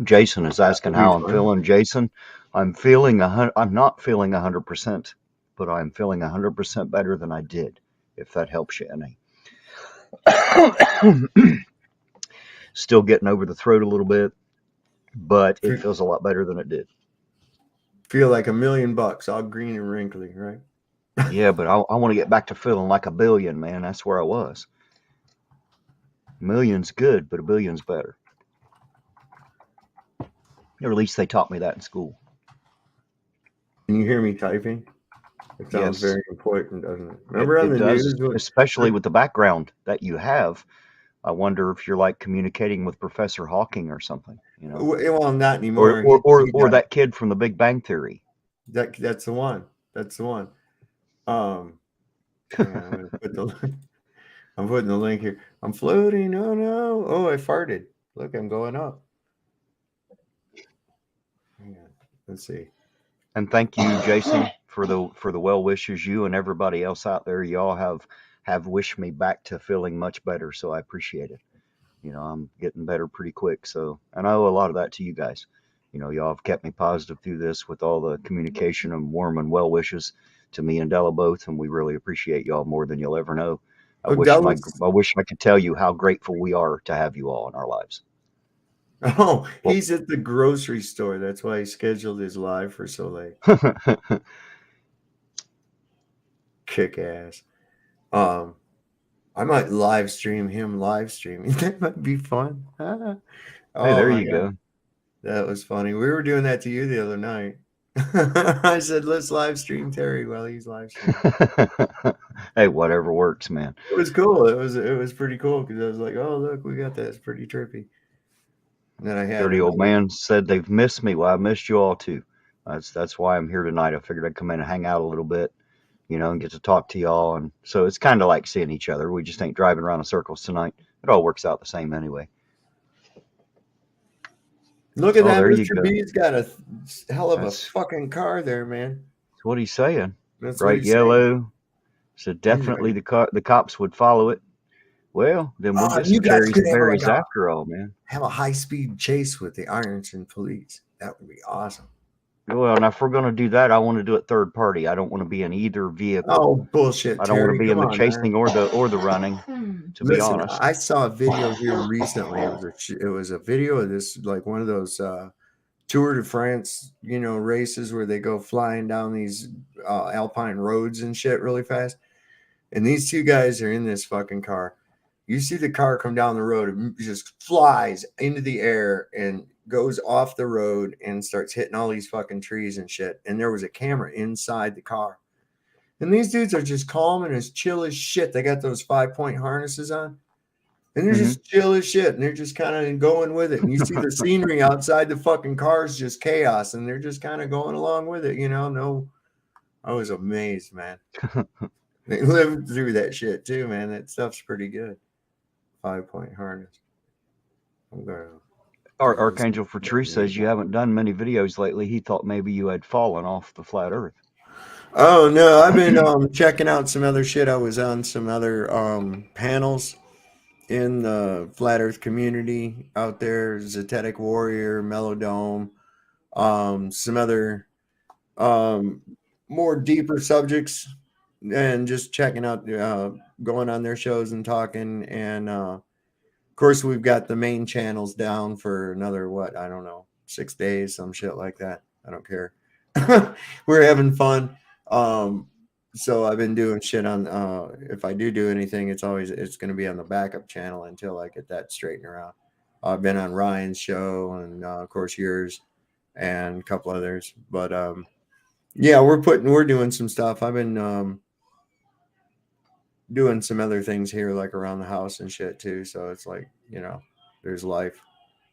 Jason is asking how I'm feeling. Jason, I'm not feeling 100%, but I'm feeling 100% better than I did, if that helps you any. Still getting over the throat a little bit, but it feels a lot better than it did. Feel like $1 million, all green and wrinkly, right? Yeah, but I want to get back to feeling like $1 billion, man. That's where I was. $1 million's good, but $1 billion's better. Or at least they taught me that in school. Can you hear me typing? It sounds very important, doesn't it? Remember on the news, especially with the background that you have. I wonder if you're like communicating with Professor Hawking or something. Well, not anymore. Or that kid from The Big Bang Theory. That's the one. That's the one. I'm putting the link here. I'm floating. Oh no! Oh, I farted. Look, I'm going up. Hang on. Let's see. And thank you, Jason, for the well wishes. You and everybody else out there, y'all have wished me back to feeling much better. So I appreciate it. I'm getting better pretty quick. So, and I owe a lot of that to you guys. Y'all have kept me positive through this with all the communication and warm and well wishes to me and Della both, and we really appreciate y'all more than you'll ever know. I wish I could tell you how grateful we are to have you all in our lives. Oh, he's at the grocery store. That's why he scheduled his live for so late. Kick ass. I might live stream him live streaming. That might be fun. Hey, there you go. That was funny. We were doing that to you the other night. I said, let's live stream Terry while he's live streaming. Hey, whatever works, man. It was cool. It was pretty cool because I was like, oh, look, we got that. It's pretty trippy. And then I had Dirty old man said they've missed me. Well, I missed you all too. That's why I'm here tonight. I figured I'd come in and hang out a little bit, and get to talk to y'all. And so it's kind of like seeing each other. We just ain't driving around in circles tonight. It all works out the same anyway. Look at that. Mr. B's got a hell of a fucking car there, man. That's what he's saying. That's bright yellow. So definitely the cops would follow it. Well, then we'll get some cherries and berries after all, man. Have a high-speed chase with the Ironton police. That would be awesome. Well, and if we're going to do that, I want to do it third party. I don't want to be in either vehicle. Oh, bullshit, I don't want to be in the chasing or the running, to be honest. I saw a video here recently. It was a video of this, like one of those Tour de France, races where they go flying down these alpine roads and shit really fast. And these two guys are in this fucking car. You see the car come down the road, it just flies into the air and goes off the road and starts hitting all these fucking trees and shit. And there was a camera inside the car. And these dudes are just calm and as chill as shit. They got those 5-point harnesses on. And they're just chill as shit. And they're just kind of going with it. And you see the scenery outside the fucking cars, just chaos. And they're just kind of going along with it, you know? No, I was amazed, man. They lived through that shit too, man. That stuff's pretty good. 5-point harness. I'm gonna. Archangel for Truth says you haven't done many videos lately. He thought maybe you had fallen off the flat earth. Oh no, I've been checking out some other shit. I was on some other panels in the flat earth community out there, Zetetic Warrior, Melodome, some other more deeper subjects, and just checking out going on their shows and talking. And of course we've got the main channels down for another, what, I don't know, 6 days, some shit like that. I don't care. We're having fun. So I've been doing shit on if I do anything, it's going to be on the backup channel until I get that straightened around. I've been on Ryan's show and of course yours and a couple others, but yeah, we're doing some stuff. I've been doing some other things here, like around the house and shit too. So it's like, you know, there's life,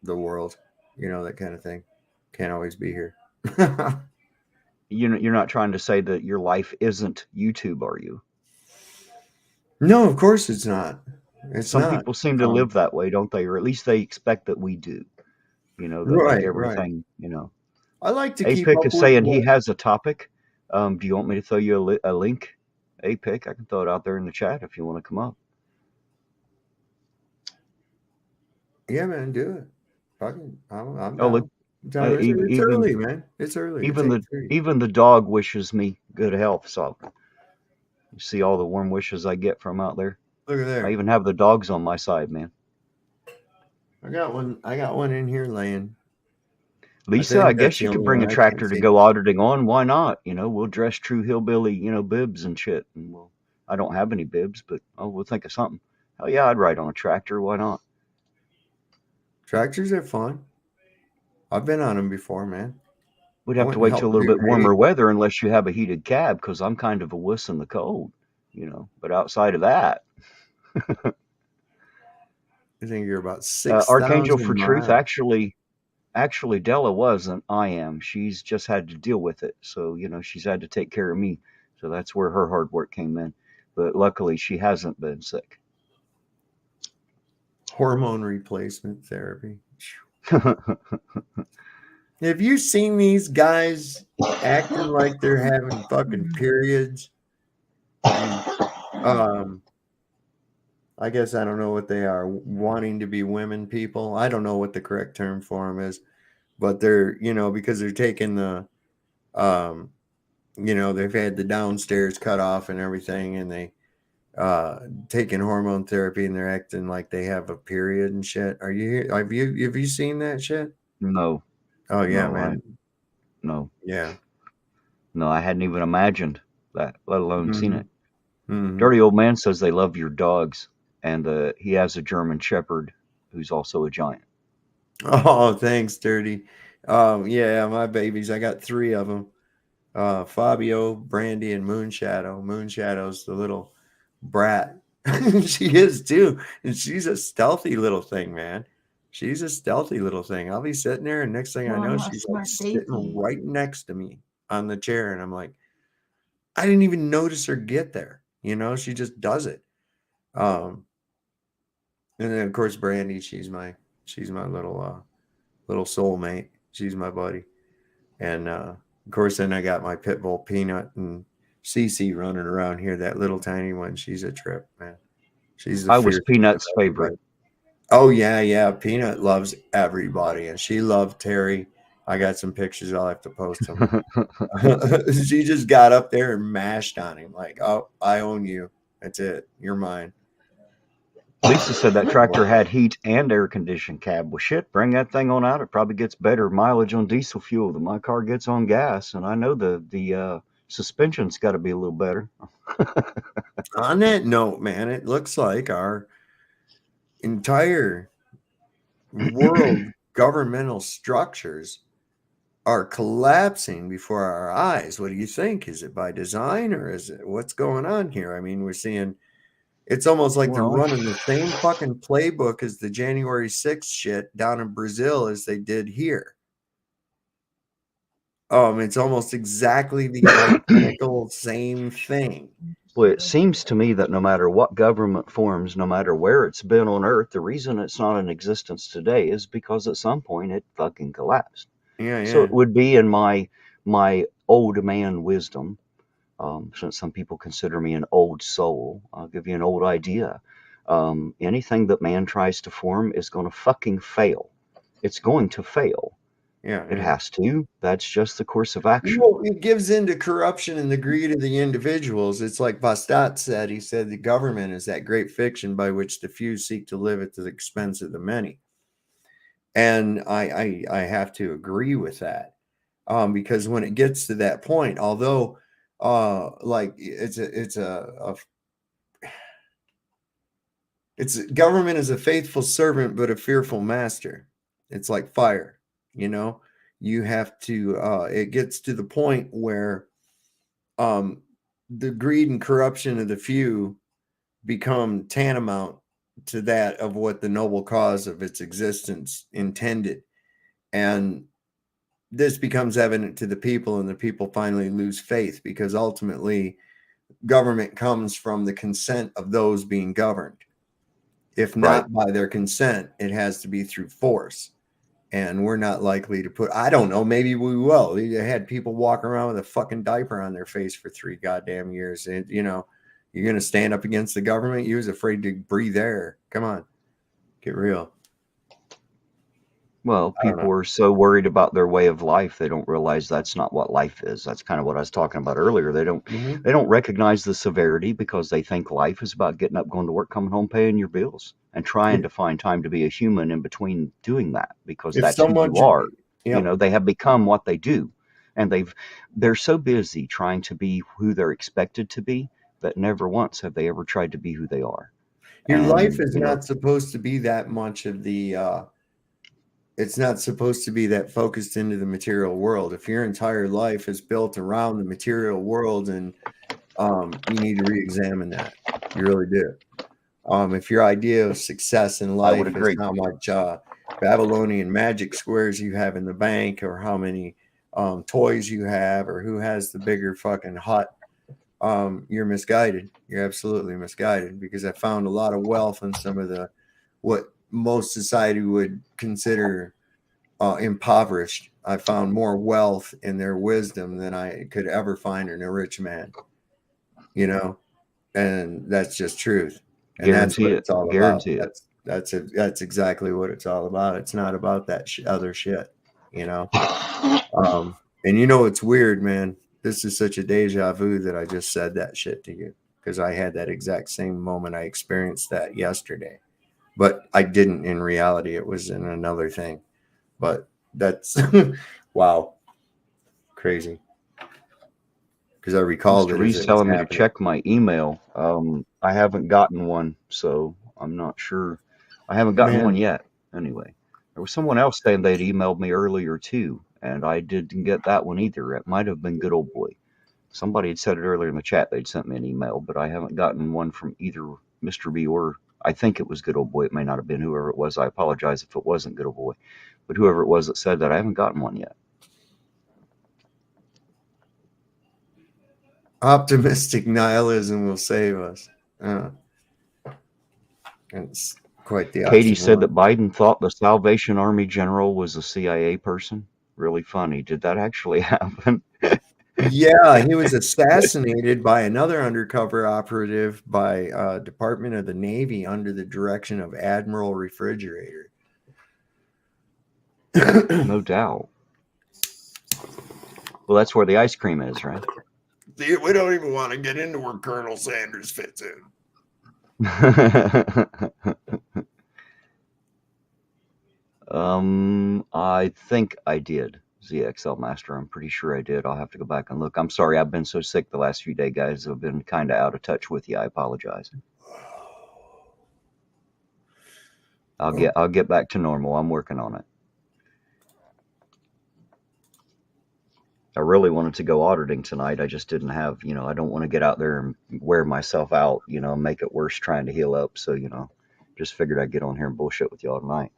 the world, you know, that kind of thing. Can't always be here. You're not trying to say that your life isn't YouTube, are you? No, of course it's not. Some people seem to live that way, don't they? Or at least they expect that we do. You know, that right, like everything, right. You know. I like to keep APIC up is with saying he has a topic. Do you want me to throw you a link? APIC, I can throw it out there in the chat if you want to come up. Yeah, man, do it. Fucking, I'm oh, look. It's early, man. It's early. Even the dog wishes me good health. So you see all the warm wishes I get from out there. Look at there. I even have the dogs on my side, man. I got one in here laying. Lisa, I guess you could bring a tractor to go auditing on. Why not? You know, we'll dress true hillbilly, you know, bibs and shit. And I don't have any bibs, but we'll think of something. Oh yeah, I'd ride on a tractor. Why not? Tractors are fun. I've been on them before, man. We'd have to wait till a little bit warmer weather unless you have a heated cab, because I'm kind of a wuss in the cold, you know. But outside of that, I think you're about 6,000 Archangel for miles. Truth. Actually, Della wasn't. I am. She's just had to deal with it. So, you know, she's had to take care of me. So that's where her hard work came in. But luckily, she hasn't been sick. Hormone replacement therapy. Have you seen these guys acting like they're having fucking periods? I guess I don't know what they are, wanting to be women people. I don't know what the correct term for them is, but they're, you know, because they're taking the, you know, they've had the downstairs cut off and everything, and they taking hormone therapy, and they're acting like they have a period and shit. Are you? Have you seen that shit? No. Oh yeah, no, man. No. Yeah. No, I hadn't even imagined that, let alone seen it. Mm-hmm. Dirty Old Man says they love your dogs, and he has a German Shepherd who's also a giant. Oh, thanks, Dirty. Yeah, my babies. I got 3 of them. Fabio, Brandy, and Moonshadow. Moonshadow's the little brat. She is too, and she's a stealthy little thing, man. She's a stealthy little thing. I'll be sitting there, and next thing I know, she's like sitting right next to me on the chair, and I'm like, I didn't even notice her get there. You know, she just does it. And then of course Brandy, she's my little soulmate. She's my buddy. And of course then I got my pit bull Peanut and Cece running around here. That little tiny one, she's a trip, man. I was Peanut's favorite. Oh yeah. Peanut loves everybody, and she loved Terry. I got some pictures. I'll have to post them. She just got up there and mashed on him like, oh, I own you. That's it. You're mine. Lisa said that tractor had heat and air conditioned cab. Well, shit, bring that thing on out. It probably gets better mileage on diesel fuel than my car gets on gas. And I know the suspension's got to be a little better. On that note, man, it looks like our entire world governmental structures are collapsing before our eyes. What do you think? Is it by design, or is it what's going on here? I mean, we're seeing it's almost like they're Well, running the same fucking playbook as the January 6th shit down in Brazil as they did here. It's almost exactly the identical same thing. well, it seems to me that no matter what government forms, no matter where it's been on Earth, the reason it's not in existence today is because at some point it fucking collapsed. Yeah, So yeah. it would be in my old man wisdom, since some people consider me an old soul, I'll give you an old idea. Anything that man tries to form is going to fucking fail. It's going to fail. Yeah, It yeah. has to. That's just the course of action. Well, it gives into corruption and the greed of the individuals. It's like Bastat said. He said the government is that great fiction by which the few seek to live at the expense of the many. And I have to agree with that. Because when it gets to that point, although like it's government is a faithful servant but a fearful master. It's like fire, you know. You have to it gets to the point where the greed and corruption of the few become tantamount to that of what the noble cause of its existence intended. And this becomes evident to the people, and the people finally lose faith because ultimately government comes from the consent of those being governed. If not by their consent, it has to be through force. And we're not likely to put, I don't know, maybe we will. They had people walk around with a fucking diaper on their face for 3 goddamn years. And, you know, you're going to stand up against the government? You was afraid to breathe air. Come on, get real. Well, people are so worried about their way of life, they don't realize that's not what life is. That's kind of what I was talking about earlier. They don't recognize the severity because they think life is about getting up, going to work, coming home, paying your bills, and trying to find time to be a human in between doing that because If that's who someone you should, are. You know, they have become what they do, and they're so busy trying to be who they're expected to be that never once have they ever tried to be who they are. your life And is not supposed to be that much of the it's not supposed to be that focused into the material world. If your entire life is built around the material world, and you need to re-examine that. You really do. If your idea of success in I would life is agree. how much Babylonian magic squares you have in the bank, or how many toys you have, or who has the bigger fucking hut, you're misguided. You're absolutely misguided, because I found a lot of wealth in some of the what most society would consider impoverished. I found more wealth in their wisdom than I could ever find in a rich man, you know, and that's just truth. And that's Guarantee what it. it's all about. Guarantee it. That's exactly what it's all about. It's not about that other shit, you know. And you know, it's weird, man. This is such a deja vu that I just said that shit to you, because I had that exact same moment. I experienced that yesterday, but I didn't in reality. It was in another thing. But that's wow, crazy. Because I recalled Mr. it as Reed's it was telling me to happening. check my email. I haven't gotten one, so I'm not sure. I haven't gotten one Man, yet. Anyway, there was someone else saying they'd emailed me earlier too, and I didn't get that one either. It might have been Good Old Boy. Somebody had said it earlier in the chat they'd sent me an email, but I haven't gotten one from either Mr. B or I think it was Good Old Boy. It may not have been whoever it was. I apologize if it wasn't Good Old Boy, but whoever it was that said that, I haven't gotten one yet. optimistic nihilism will save us. It's quite the Katie said that oxymoron. Biden thought the Salvation Army general was a CIA person. Really funny. Did that actually happen? Yeah, he was assassinated by another undercover operative by Department of the Navy under the direction of Admiral Refrigerator. No doubt. Well, that's where the ice cream is, right? We don't even want to get into where Colonel Sanders fits in. I think I did. ZXL Master, I'm pretty sure I did. I'll have to go back and look. I'm sorry, I've been so sick the last few days, guys. I've been kind of out of touch with you. I apologize. I'll get back to normal. I'm working on it. I really wanted to go auditing tonight. I just didn't have, I don't want to get out there and wear myself out, make it worse trying to heal up. So, just figured I'd get on here and bullshit with y'all tonight.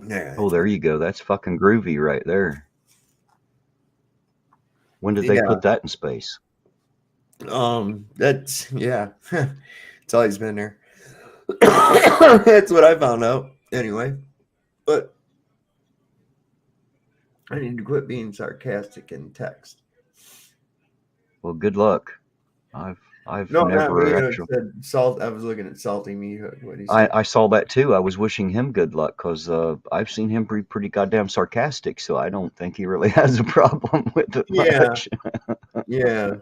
Yeah. Oh, there you go. That's fucking groovy right there. When did they put that in space? That's it's always been there. That's what I found out anyway. But I need to quit being sarcastic in text. Well, good luck. I've No, never not me. actually. Said salt. I was looking at Salty Me. What he I, said. I saw that too. I was wishing him good luck because I've seen him be pretty goddamn sarcastic, so I don't think he really has a problem with it much. Yeah.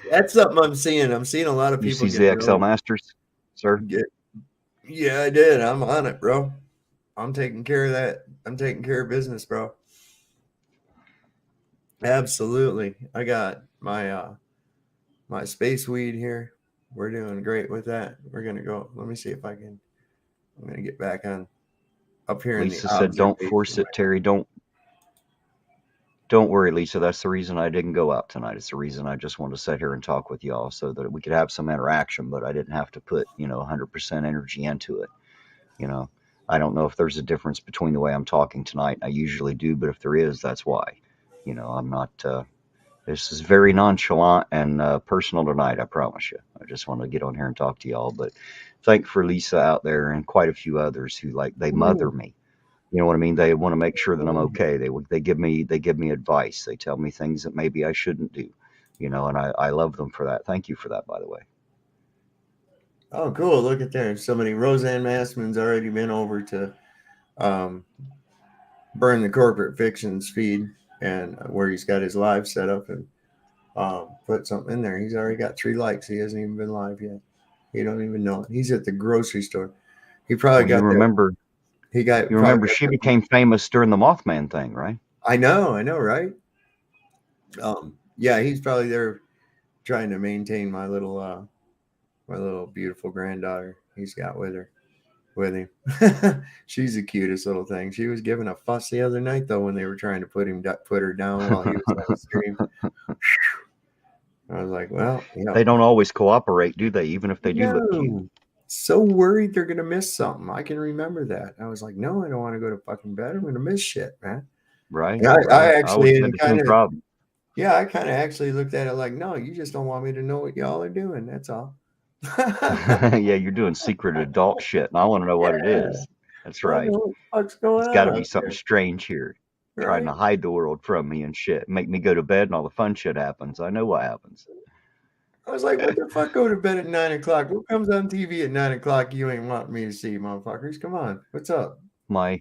That's something I'm seeing. I'm seeing a lot of You people see get ZXL Masters, sir? Yeah, I did. I'm on it, bro. I'm taking care of that. I'm taking care of business, bro. Absolutely. I got my my space weed here. We're doing great with that. We're gonna go. Let me see if I can. I'm gonna get back on up here Lisa in the said, "Don't force it, Terry. Don't worry, Lisa. That's the reason I didn't go out tonight. It's the reason I just wanted to sit here and talk with y'all so that we could have some interaction, but I didn't have to put 100% energy into it. I don't know if there's a difference between the way I'm talking tonight. I usually do, but if there is, that's why. I'm not. This is very nonchalant and personal tonight, I promise you. I just want to get on here and talk to y'all. But thank for Lisa out there and quite a few others who they mother me. You know what I mean? They want to make sure that I'm okay. They give me advice. They tell me things that maybe I shouldn't do. And I love them for that. Thank you for that, by the way. Oh, cool. Look at there. Somebody, Roseanne Massman's already been over to Burn the Corporate Fictions feed and where he's got his live set up and put something in there. He's already got 3 likes. He hasn't even been live yet. He don't even know it. He's at the grocery store. He probably got you remember. He got. You remember she became famous during the Mothman thing, right? I know, right? Yeah, he's probably there trying to maintain my little beautiful granddaughter he's got with him. She's the cutest little thing. She was giving a fuss the other night though when they were trying to put her down while he was on the stream. I was like, well, They don't always cooperate, do they? Even if they do look cute. So worried they're gonna miss something. I can remember that. I was like, no, I don't want to go to fucking bed. I'm gonna miss shit, man. Right. I actually kind of problem. Yeah, I kind of actually looked at it like, no, you just don't want me to know what y'all are doing. That's all. Yeah, you're doing secret adult shit, and I want to know what it is. That's right. What's going on? It's got to be something strange here, right? Trying to hide the world from me and shit. Make me go to bed, and all the fun shit happens. I know what happens. I was like, what the fuck? Go to bed at 9 o'clock. What comes on TV at 9 o'clock? You ain't wanting me to see, motherfuckers. Come on, what's up? My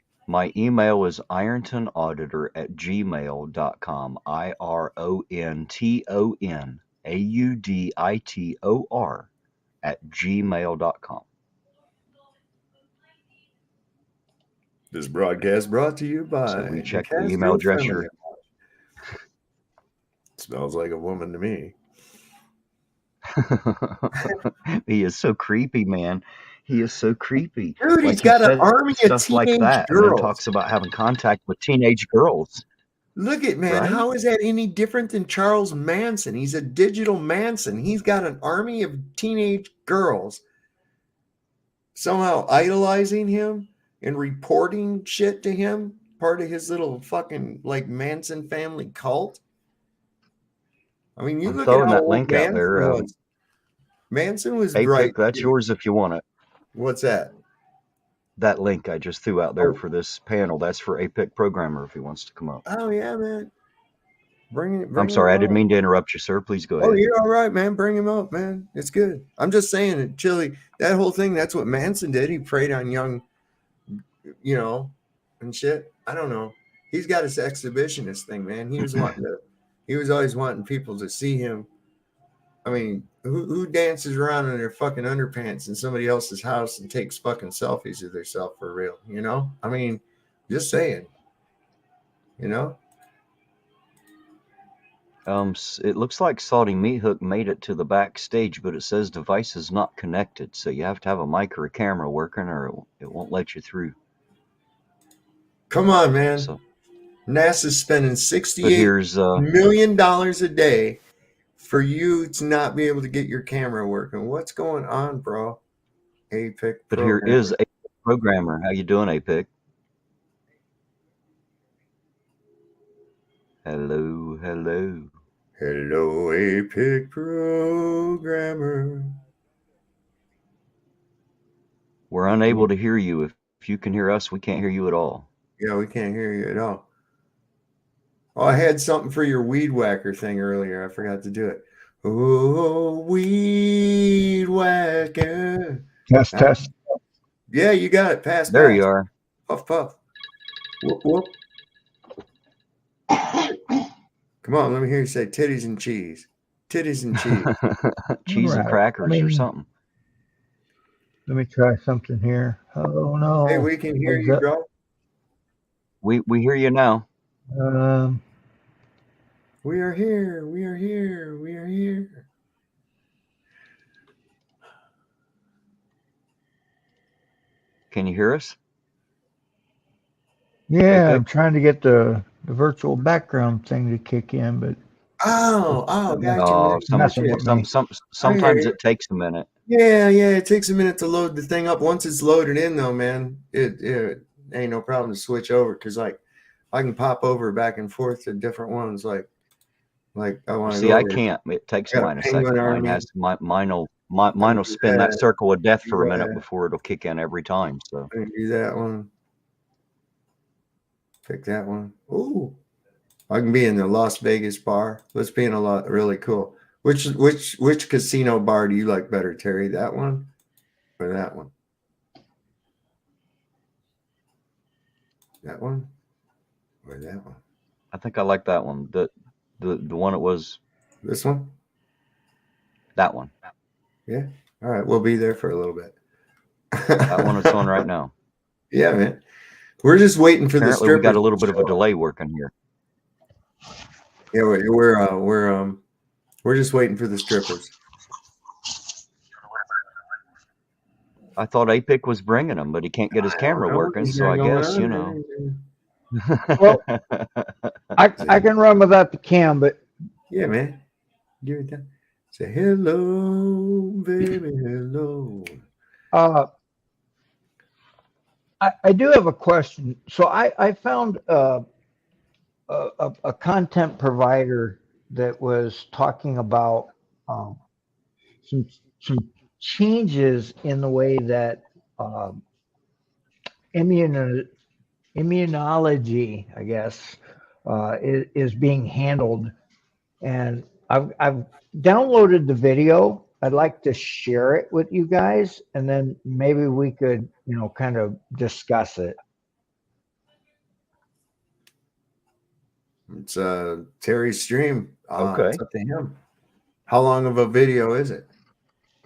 email is irontonauditor@gmail.com. irontonauditor@gmail.com. This broadcast brought to you by. So we check the email address. Smells like a woman to me. He is so creepy, man. He is so creepy. Dude, he's got an army of teenage like that, girls. And then talks about having contact with teenage girls. Look at, man, right? How is that any different than Charles Manson? He's a digital Manson. He's got an army of teenage girls somehow idolizing him and reporting shit to him, part of his little fucking like Manson family cult. I mean, you look at that link out there. Manson was bright. That's yours if you want it. What's that? That link I just threw out there for this panel. That's for APIC Programmer if he wants to come up. Oh yeah, man. Bring I'm sorry, I didn't mean to interrupt you, sir. Please go ahead. Oh, you're all right, man. Bring him up, man. It's good. I'm just saying, Chili, that whole thing, that's what Manson did. He preyed on young, and shit. I don't know. He's got his exhibitionist thing, man. He was always wanting people to see him. I mean, who dances around in their fucking underpants in somebody else's house and takes fucking selfies of themselves for real? I mean, just saying, It looks like Salty Meat Hook made it to the backstage, but it says device is not connected. So you have to have a mic or a camera working, or it won't let you through. Come on, man. So, NASA's spending but $68 here's million a day for you to not be able to get your camera working. What's going on, bro? APIC but here programmer. is a programmer. How you doing, APIC? Hello, hello. Hello, APIC programmer. We're unable to hear you. If you can hear us, we can't hear you at all. Yeah, we can't hear you at all. Oh, I had something for your weed whacker thing earlier. I forgot to do it. Oh, weed whacker. Test. Yeah, you got it. Pass. There you are. Puff, puff. Whoop, whoop. Come on, let me hear you say titties and cheese. Titties and cheese. Cheese and crackers or something. Let me try something here. Oh no. Hey, we can hear you, bro. We hear you now. We are here. We are here. We are here. Can you hear us? Yeah, I'm trying to get the virtual background thing to kick in, but gotcha. Sometimes it takes a minute. Yeah, it takes a minute to load the thing up. Once it's loaded in, though, man, it ain't no problem to switch over because like I can pop over back and forth to different ones. Like I want to see. I can't. It takes mine a second. Mine has mine'll spin that circle of death for a minute before it'll kick in every time. So I can do that one. Pick that one. Ooh, I can be in the Las Vegas bar. Let's be in a lot. Really cool. Which casino bar do you like better, Terry? That one or that one? That one or that one? I think I like that one. The one it was. This one? That one. Yeah. All right. We'll be there for a little bit. That one is on right now. Yeah, man. We're just waiting for the strippers. We got a little bit of a delay working here. Yeah, we're just waiting for the strippers. I thought APIC was bringing them, but he can't get his camera working. So I guess Well, I can run without the cam, but yeah, man. Give it that. Say hello, baby, hello. I do have a question. So I found a content provider that was talking about some changes in the way that immunology, I guess, is being handled. And I've downloaded the video. I'd like to share it with you guys, and then maybe we could, kind of discuss it. It's Terry's stream. Okay. It's up to him. How long of a video is it?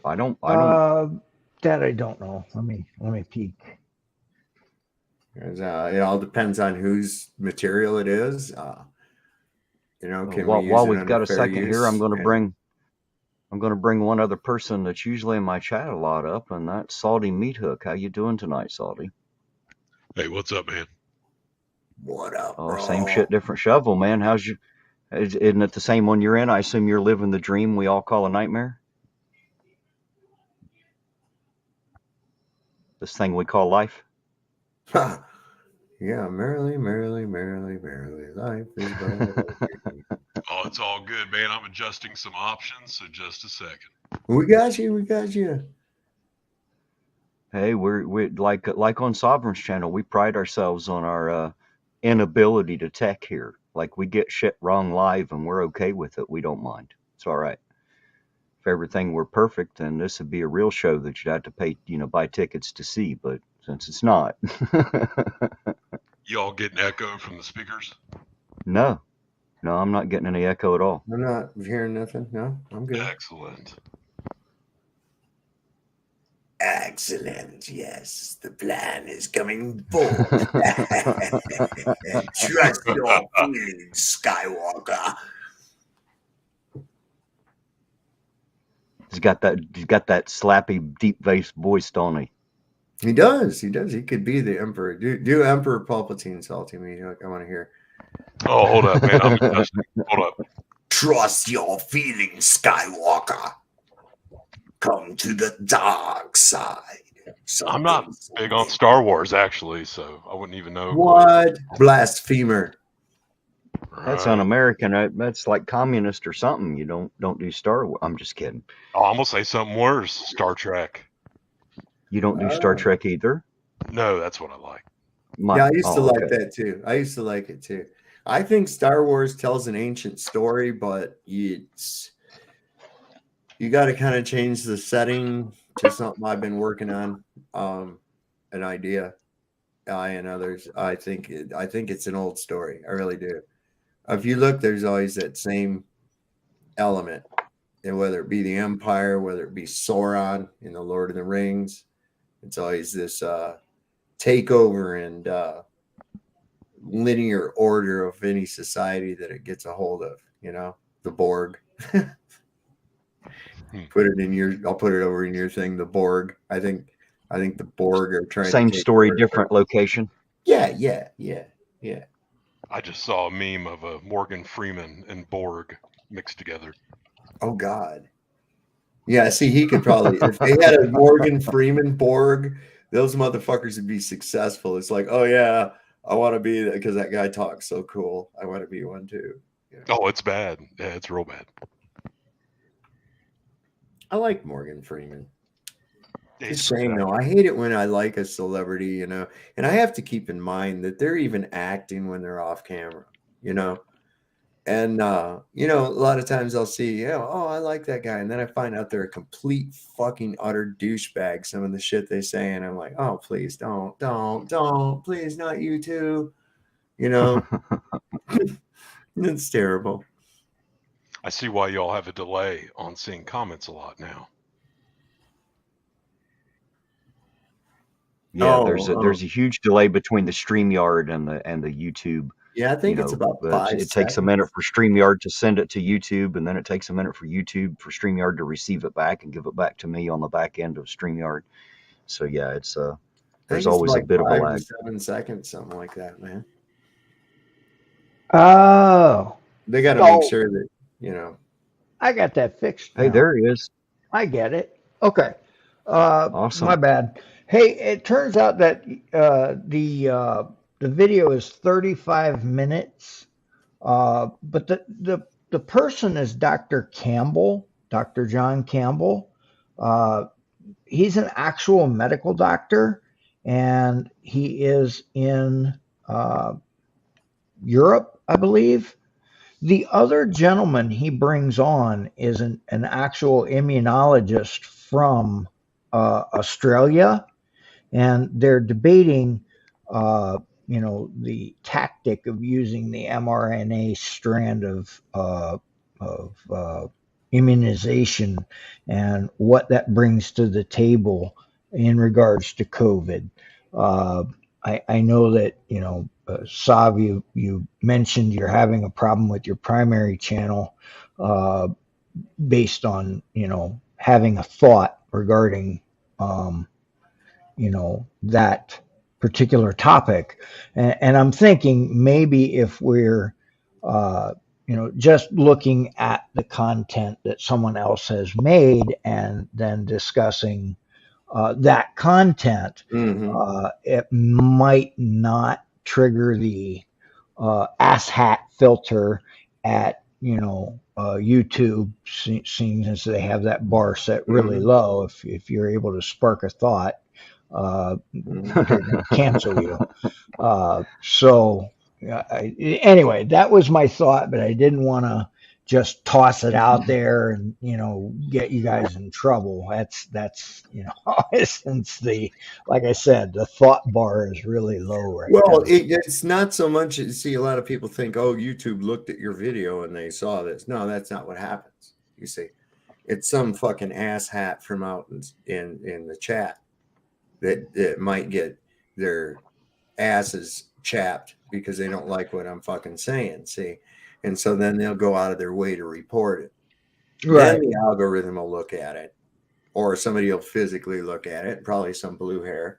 I don't. That I don't know. Let me peek. It all depends on whose material it is. While we've got a second here, I'm going to bring one other person that's usually in my chat a lot up, and that's Salty Meat Hook. How you doing tonight, Salty? Hey, what's up, man? What up, bro? Same shit, different shovel, man. Isn't it the same one you're in? I assume you're living the dream we all call a nightmare. This thing we call life. Yeah, merrily, life is Oh, it's all good, man. I'm adjusting some options, so just a second. We got you. Hey, we're like on Sovereign's channel, we pride ourselves on our inability to tech here. Like, we get shit wrong live and we're okay with it. We don't mind. It's all right. If everything were perfect, then this would be a real show that you'd have to pay, buy tickets to see. But since it's not. You all getting echo from the speakers? No, I'm not getting any echo at all. I'm not hearing nothing. No, I'm good. Excellent. Yes, the plan is coming forward. Trust your feelings, Skywalker. got that slappy, deep bass voice, don't he? He does. He does. He could be the Emperor. Do Emperor Palpatine salty me. I want to hear. Oh, hold up, man. I'm adjusting. Hold up. Trust your feelings, Skywalker. Come to the dark side. I'm not big on Star Wars, actually, so I wouldn't even know. What? Blasphemer. That's Right. un-American. That's like communist or something. You don't do Star Wars. I'm just kidding. Oh, I'm gonna say something worse. Star Trek. You don't do Star Trek either? No, that's what I like. Yeah, I used to like okay. that too. I used to like it too. I think Star Wars tells an ancient story, but you got to kind of change the setting to something I've been working on. An idea, I and others. I think it's an old story. I really do. If you look, there's always that same element, and whether it be the Empire, whether it be Sauron in the Lord of the Rings, it's always this takeover and linear order of any society that it gets a hold of. You know, the Borg. Put it in your. I'll put it over in your thing. The Borg. I think the Borg are trying. Same to take story, over. different location. Yeah. I just saw a meme of a Morgan Freeman and Borg mixed together. Oh God. Yeah. See, he could probably if they had a Morgan Freeman Borg, those motherfuckers would be successful. It's like, oh yeah, I want to be that because that guy talks so cool. I want to be one too. Yeah. Oh, it's bad. Yeah, it's real bad. I like Morgan Freeman. It's He's a shame though. I hate it when I like a celebrity, you know, and I have to keep in mind that they're even acting when they're off camera, you know. And you know, a lot of times I'll see, you know, oh, I like that guy, and then I find out they're a complete fucking utter douchebag. Some of the shit they say, and I'm like, oh, please don't, please, not you too. You know, it's terrible. I see why y'all have a delay on seeing comments a lot now. Yeah, there's a huge delay between the StreamYard and the YouTube. Yeah, I think it's about 5 it seconds. takes a minute for StreamYard to send it to YouTube, and then it takes a minute for YouTube for StreamYard to receive it back and give it back to me on the back end of StreamYard. So yeah, it's there's always like a bit of a 5 lag. to 7 seconds, something like that, man. Oh, They got to make sure that, you know. I got that fixed. Hey, now. there he is. I get it. Okay. Awesome. My bad. Hey, it turns out that the video is 35 minutes, but the person is Dr. Campbell, Dr. John Campbell. He's an actual medical doctor, and he is in Europe, I believe. The other gentleman he brings on is an actual immunologist from Australia, and they're debating, the tactic of using the mRNA strand of immunization and what that brings to the table in regards to COVID. I know that Sav, you mentioned you're having a problem with your primary channel based on having a thought regarding that particular topic, and I'm thinking maybe if we're just looking at the content that someone else has made and then discussing that content, it might not trigger the asshat filter at YouTube, seeing as they have that bar set really low. If you're able to spark a thought, they're going to cancel you. Anyway, that was my thought, but I didn't want to just toss it out there and get you guys in trouble. That's since like I said, the thought bar is really low right now. It's not so much. See, a lot of people think, oh, YouTube looked at your video and they saw this. No, that's not what happens. You see, it's some fucking asshat from out in the chat that might get their asses chapped because they don't like what I'm fucking saying. See, and so then they'll go out of their way to report it. Then the algorithm will look at it, or somebody will physically look at it, probably some blue hair.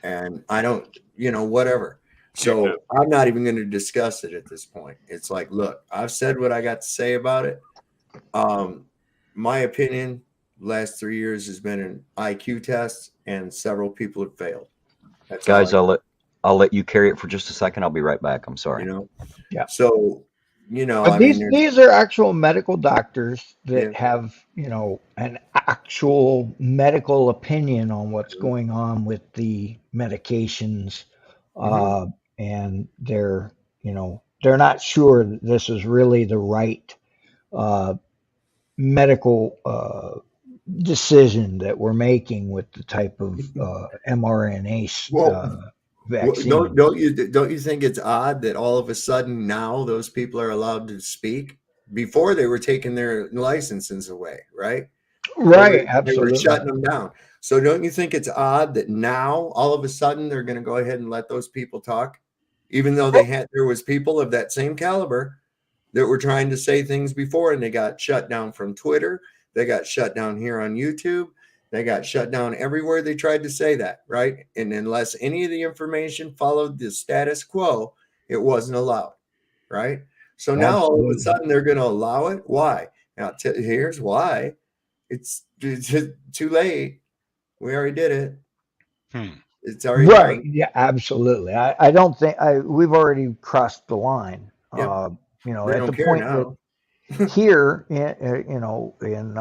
And I don't, whatever. So I'm not even going to discuss it at this point. It's like, look, I've said what I got to say about it. My opinion, last 3 years has been an IQ test, and several people have failed. That's Guys, I'll let you carry it for just a second. I'll be right back. I'm sorry. Yeah. So, but I these mean, these are actual medical doctors that Yeah. have, an actual medical opinion on what's going on with the medications, and they're not sure that this is really the right medical decision that we're making with the type of mRNA Well, vaccine. don't you think it's odd that all of a sudden now those people are allowed to speak? Before they were taking their licenses away, right? Right, They absolutely. were shutting them down. So don't you think it's odd that now all of a sudden they're going to go ahead and let those people talk, even though there was people of that same caliber that were trying to say things before, and they got shut down from Twitter, they got shut down here on YouTube, they got shut down everywhere they tried to say that, right? And unless any of the information followed the status quo, it wasn't allowed, right? So now all of a sudden they're going to allow it. Why? Now here's why. It's too late. We already did it. It's already Right. done. Yeah, absolutely. I don't think we've already crossed the line. Yep. They At don't the care point that now. here, in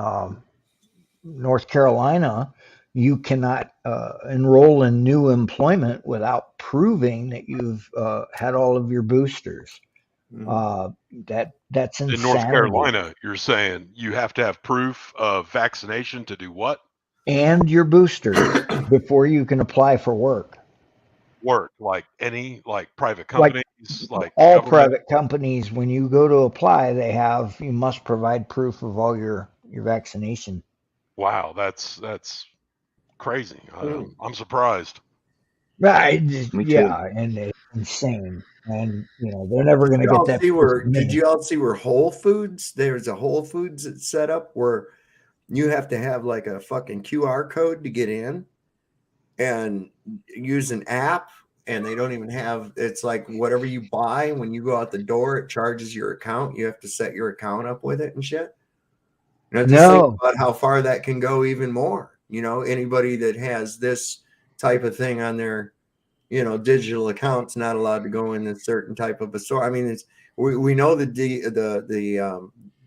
North Carolina, you cannot enroll in new employment without proving that you've had all of your boosters. That's insanity. In North Carolina, you're saying you have to have proof of vaccination to do what? And your boosters before you can apply for work. Work, like any private companies, like all government? private companies, when you go to apply, you must provide proof of all your vaccination. Wow, that's crazy. I'm surprised. Right. Me too. Yeah, and it's insane. And they're never going to get that. Did you all see where Whole Foods? There's a Whole Foods that's set up where you have to have like a fucking QR code to get in and use an app, and they don't even have, it's like whatever you buy when you go out the door, it charges your account. You have to set your account up with it and shit. Just think about how far that can go even more. Anybody that has this type of thing on their digital accounts not allowed to go in a certain type of a store. I mean, we know that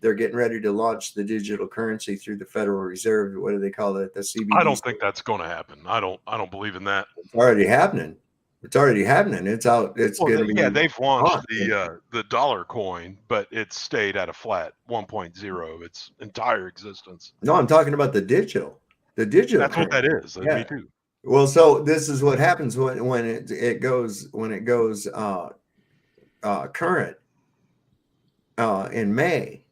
they're getting ready to launch the digital currency through the Federal Reserve. What do they call it? The CBDC. I don't think that's going to happen. I don't believe in that. It's already happening. It's out. It's going to be. Yeah, they've launched the dollar coin, but it's stayed at a flat 1.0 its entire existence. No, I'm talking about the digital. The digital. That's currency. what that is. Yeah. Me too. Well, so this is what happens when it goes current in May.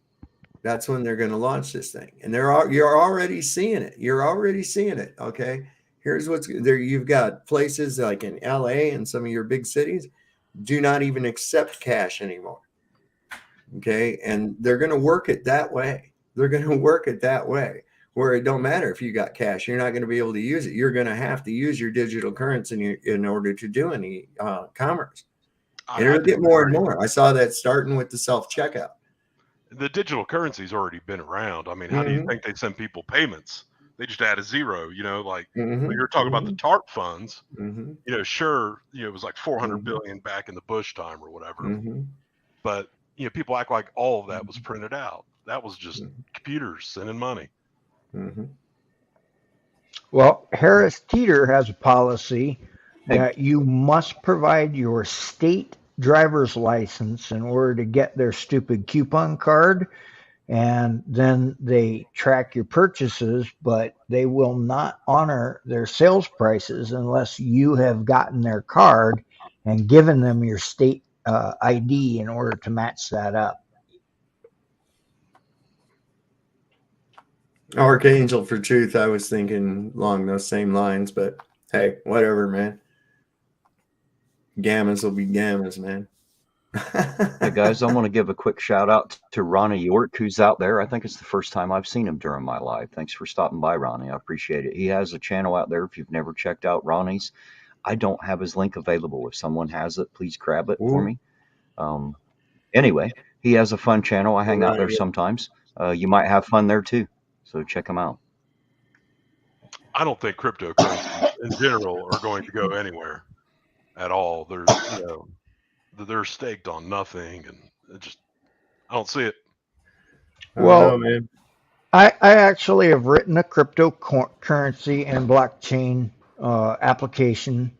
That's when they're going to launch this thing, and you're already seeing it. You're already seeing it. Okay, here's what's there. You've got places like in LA and some of your big cities do not even accept cash anymore. Okay, and they're going to work it that way. Where it don't matter if you got cash, you're not going to be able to use it. You're going to have to use your digital currency in order to do any commerce. And it'll get more and more. I saw that starting with the self-checkout. The digital currency's already been around. I mean, how do you think they send people payments? They just add a zero, when you're talking about the TARP funds, sure, it was like 400 billion back in the Bush time or whatever. But, people act like all of that was printed out. That was just computers sending money. Well, Harris Teeter has a policy that you must provide your state driver's license in order to get their stupid coupon card, and then they track your purchases, but they will not honor their sales prices unless you have gotten their card and given them your state ID in order to match that up. Archangel for Truth, I was thinking along those same lines, but hey, whatever, man. Gammas will be gammas, man. Hey guys, I want to give a quick shout out to Ronnie York, who's out there. I think it's the first time I've seen him during my life. Thanks for stopping by, Ronnie. I appreciate it. He has a channel out there. If you've never checked out Ronnie's, I don't have his link available. If someone has it, please grab it for Ooh. me. Anyway, he has a fun channel. I hang out there Right. sometimes. You might have fun there too. So check him out. I don't think cryptocurrencies in general are going to go anywhere at all. They're staked on nothing, and I don't see it. I don't Well, know, man. I actually have written a cryptocurrency and blockchain application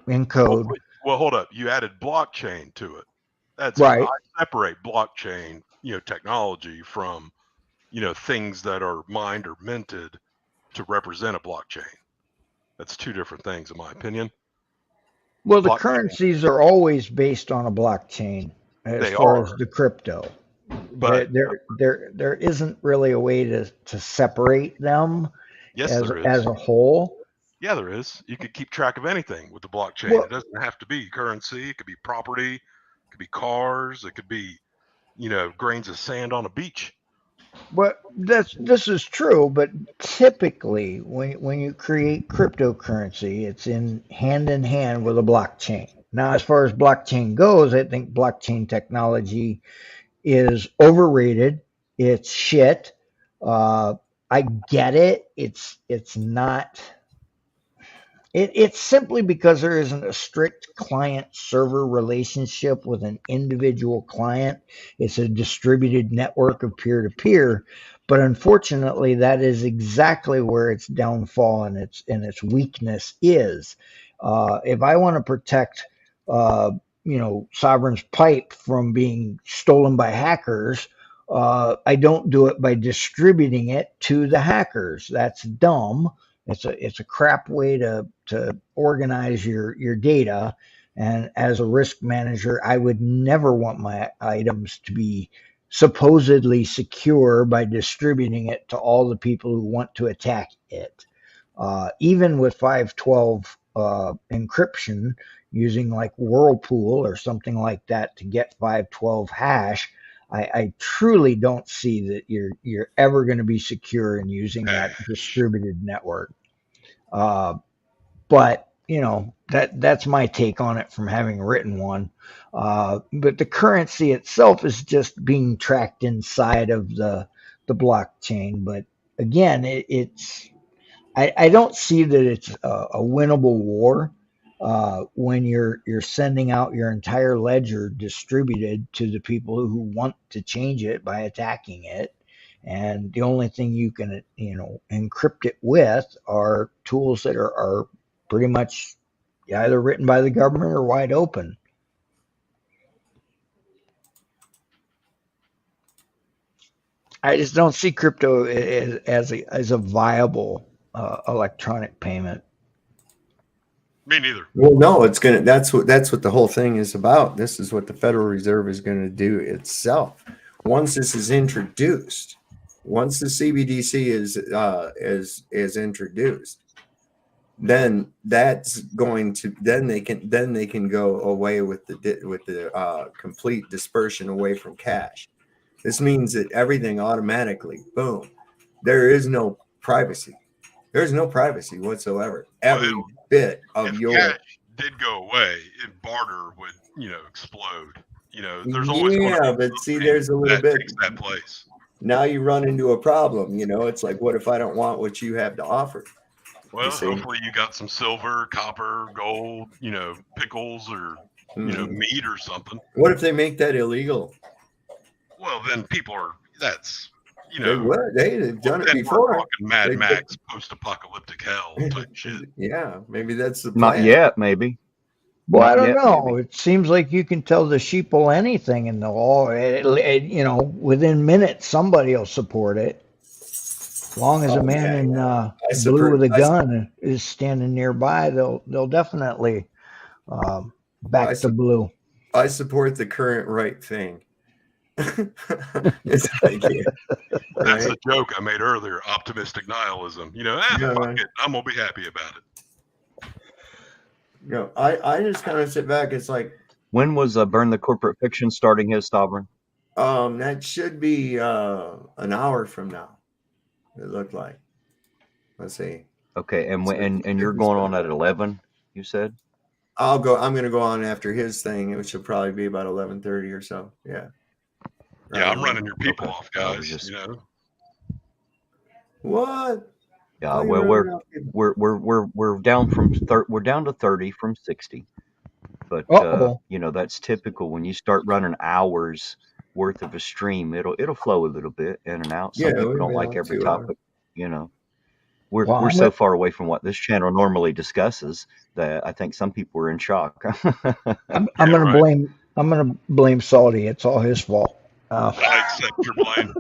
in code. Well, hold up. You added blockchain to it. Right. I separate blockchain, technology from, things that are mined or minted to represent a blockchain. That's two different things, in my opinion. Well, the currencies are always based on a blockchain as far as the crypto. But there isn't really a way to separate them as a whole. Yeah, there is. You could keep track of anything with the blockchain. Well, it doesn't have to be currency. It could be property. It could be cars. It could be, grains of sand on a beach. But this is true, but typically when you create cryptocurrency, it's in hand with a blockchain. Now, as far as blockchain goes, I think blockchain technology is overrated. It's shit. I get it. It's not. It's simply because there isn't a strict client-server relationship with an individual client. It's a distributed network of peer-to-peer. But unfortunately, that is exactly where its downfall and its weakness is. If I want to protect, Sovereign's pipe from being stolen by hackers, I don't do it by distributing it to the hackers. That's dumb. It's a crap way to organize your data. And as a risk manager, I would never want my items to be supposedly secure by distributing it to all the people who want to attack it. Even with 512 encryption, using like Whirlpool or something like that to get 512 hash, I truly don't see that you're ever going to be secure in using that distributed network. But that's my take on it from having written one. But the currency itself is just being tracked inside of the blockchain. But again, I don't see that it's a winnable war. When you're sending out your entire ledger distributed to the people who want to change it by attacking it, and the only thing you can encrypt it with are tools that are pretty much either written by the government or wide open. I just don't see crypto as a viable electronic payment. Me neither. Well, no, that's what the whole thing is about. This is what the Federal Reserve is going to do itself. Once this is introduced, once the CBDC is introduced, then that's going to then they can go away with the complete dispersion away from cash. This means that everything automatically, boom, there is no privacy. There's no privacy whatsoever. Every bit of your cash did go away, barter would, explode. There's always but see, there's a little bit takes that place. Now you run into a problem. It's like, what if I don't want what you have to offer? Well, hopefully you got some silver, copper, gold, pickles, or meat or something. What if they make that illegal? Well, then people are. That's. They've done it before. Mad Max post-apocalyptic hell type shit. Yeah, maybe that's the plan. Not yet, maybe. Well, I don't know. Maybe. It seems like you can tell the sheeple anything in the law. Within minutes, somebody will support it. As long as a man in blue with a gun is standing nearby, they'll definitely back the blue. I support the current right thing. That's the joke I made earlier. Optimistic nihilism. Fuck it. I'm gonna be happy about it. I just kind of sit back. It's like When was Burn the Corporate Fiction starting his, Sovereign? That should be an hour from now. It looked like. Let's see. Okay, and you're going on at 11, you said? I'm going to go on after his thing, which will probably be about 11:30 or so. Yeah. Yeah, I'm running your people off, guys. Just, you know. What? Yeah, well, we're down from we're down to 30 from 60, but you know, that's typical when you start running hours worth of a stream. It'll flow a little bit in and out. Some people don't like every topic, you know. We're so far away from what this channel normally discusses that I think some people are in shock. I'm gonna blame Salty. It's all his fault. I accept your blame.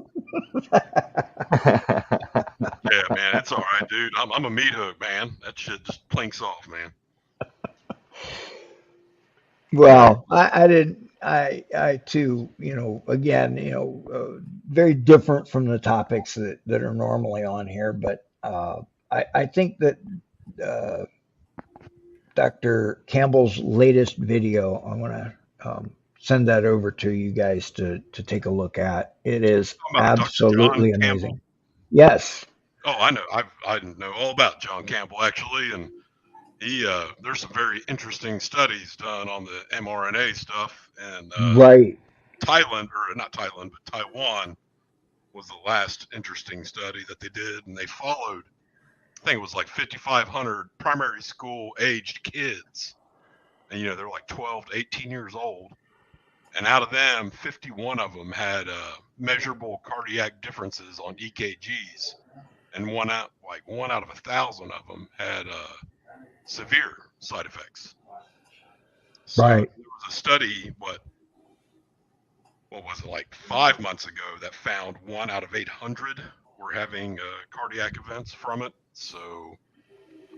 Yeah, man, it's all right, dude. I'm a meat hook, man. That shit just plinks off, man. Well, I too, you know, again, you know, very different from the topics that are normally on here, but I think that Dr. Campbell's latest video, I'm gonna send that over to you guys to take a look at. It is absolutely amazing. Campbell. Yes. Oh, I know. I know all about John Campbell, actually, and he there's some very interesting studies done on the mRNA stuff, and right. Thailand, or not Thailand, but Taiwan was the last interesting study that they did, and they followed, I think it was like 5,500 primary school aged kids, and you know, they're like 12 to 18 years old, and out of them, 51 of them had measurable cardiac differences on EKGs, and one out of 1,000 of them had severe side effects. So right. there was a study, what was it, like 5 months ago, that found 1 out of 800 were having cardiac events from it. So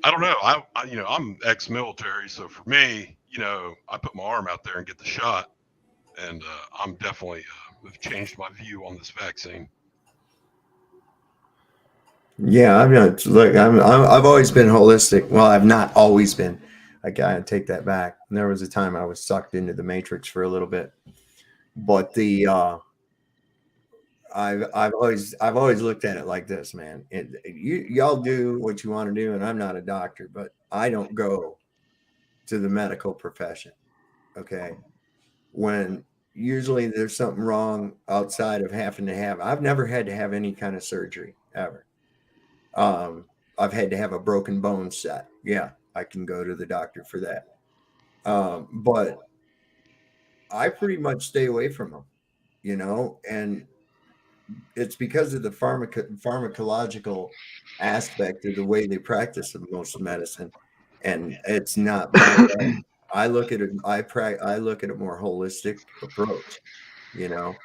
I don't know. I you know, I'm ex-military, so for me, you know, I put my arm out there and get the shot, and I'm definitely have changed my view on this vaccine. Yeah, I'm not. Look, I've always been holistic. Well, I've not always been. I gotta take that back. And there was a time I was sucked into the matrix for a little bit, but I've always looked at it like this, man. Y'all do what you want to do, and I'm not a doctor, but I don't go to the medical profession. Okay, when usually there's something wrong outside of having to have. I've never had to have any kind of surgery ever. I've had to have a broken bone set. Yeah, I can go to the doctor for that. But I pretty much stay away from them, you know, and it's because of the pharmacological aspect of the way they practice most medicine. And it's not my I look at it, I look at a more holistic approach, you know.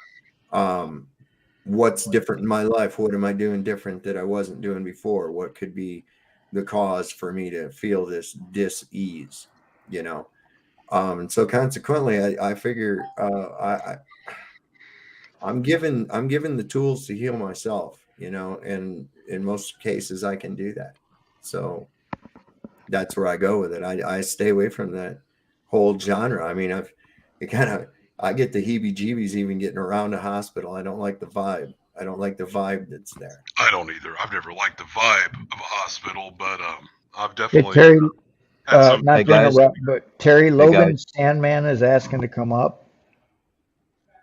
What's different in my life? What am I doing different that I wasn't doing before? What could be the cause for me to feel this dis-ease, you know? And so consequently, I figure I'm given the tools to heal myself, you know, and in most cases I can do that. So that's where I go with it. I stay away from that whole genre. I mean, I get the heebie-jeebies even getting around a hospital. I don't like the vibe. I don't like the vibe that's there. I don't either. I've never liked the vibe of a hospital, but I've definitely Terry, had some. not to interrupt, but Terry Logan Sandman is asking to come up.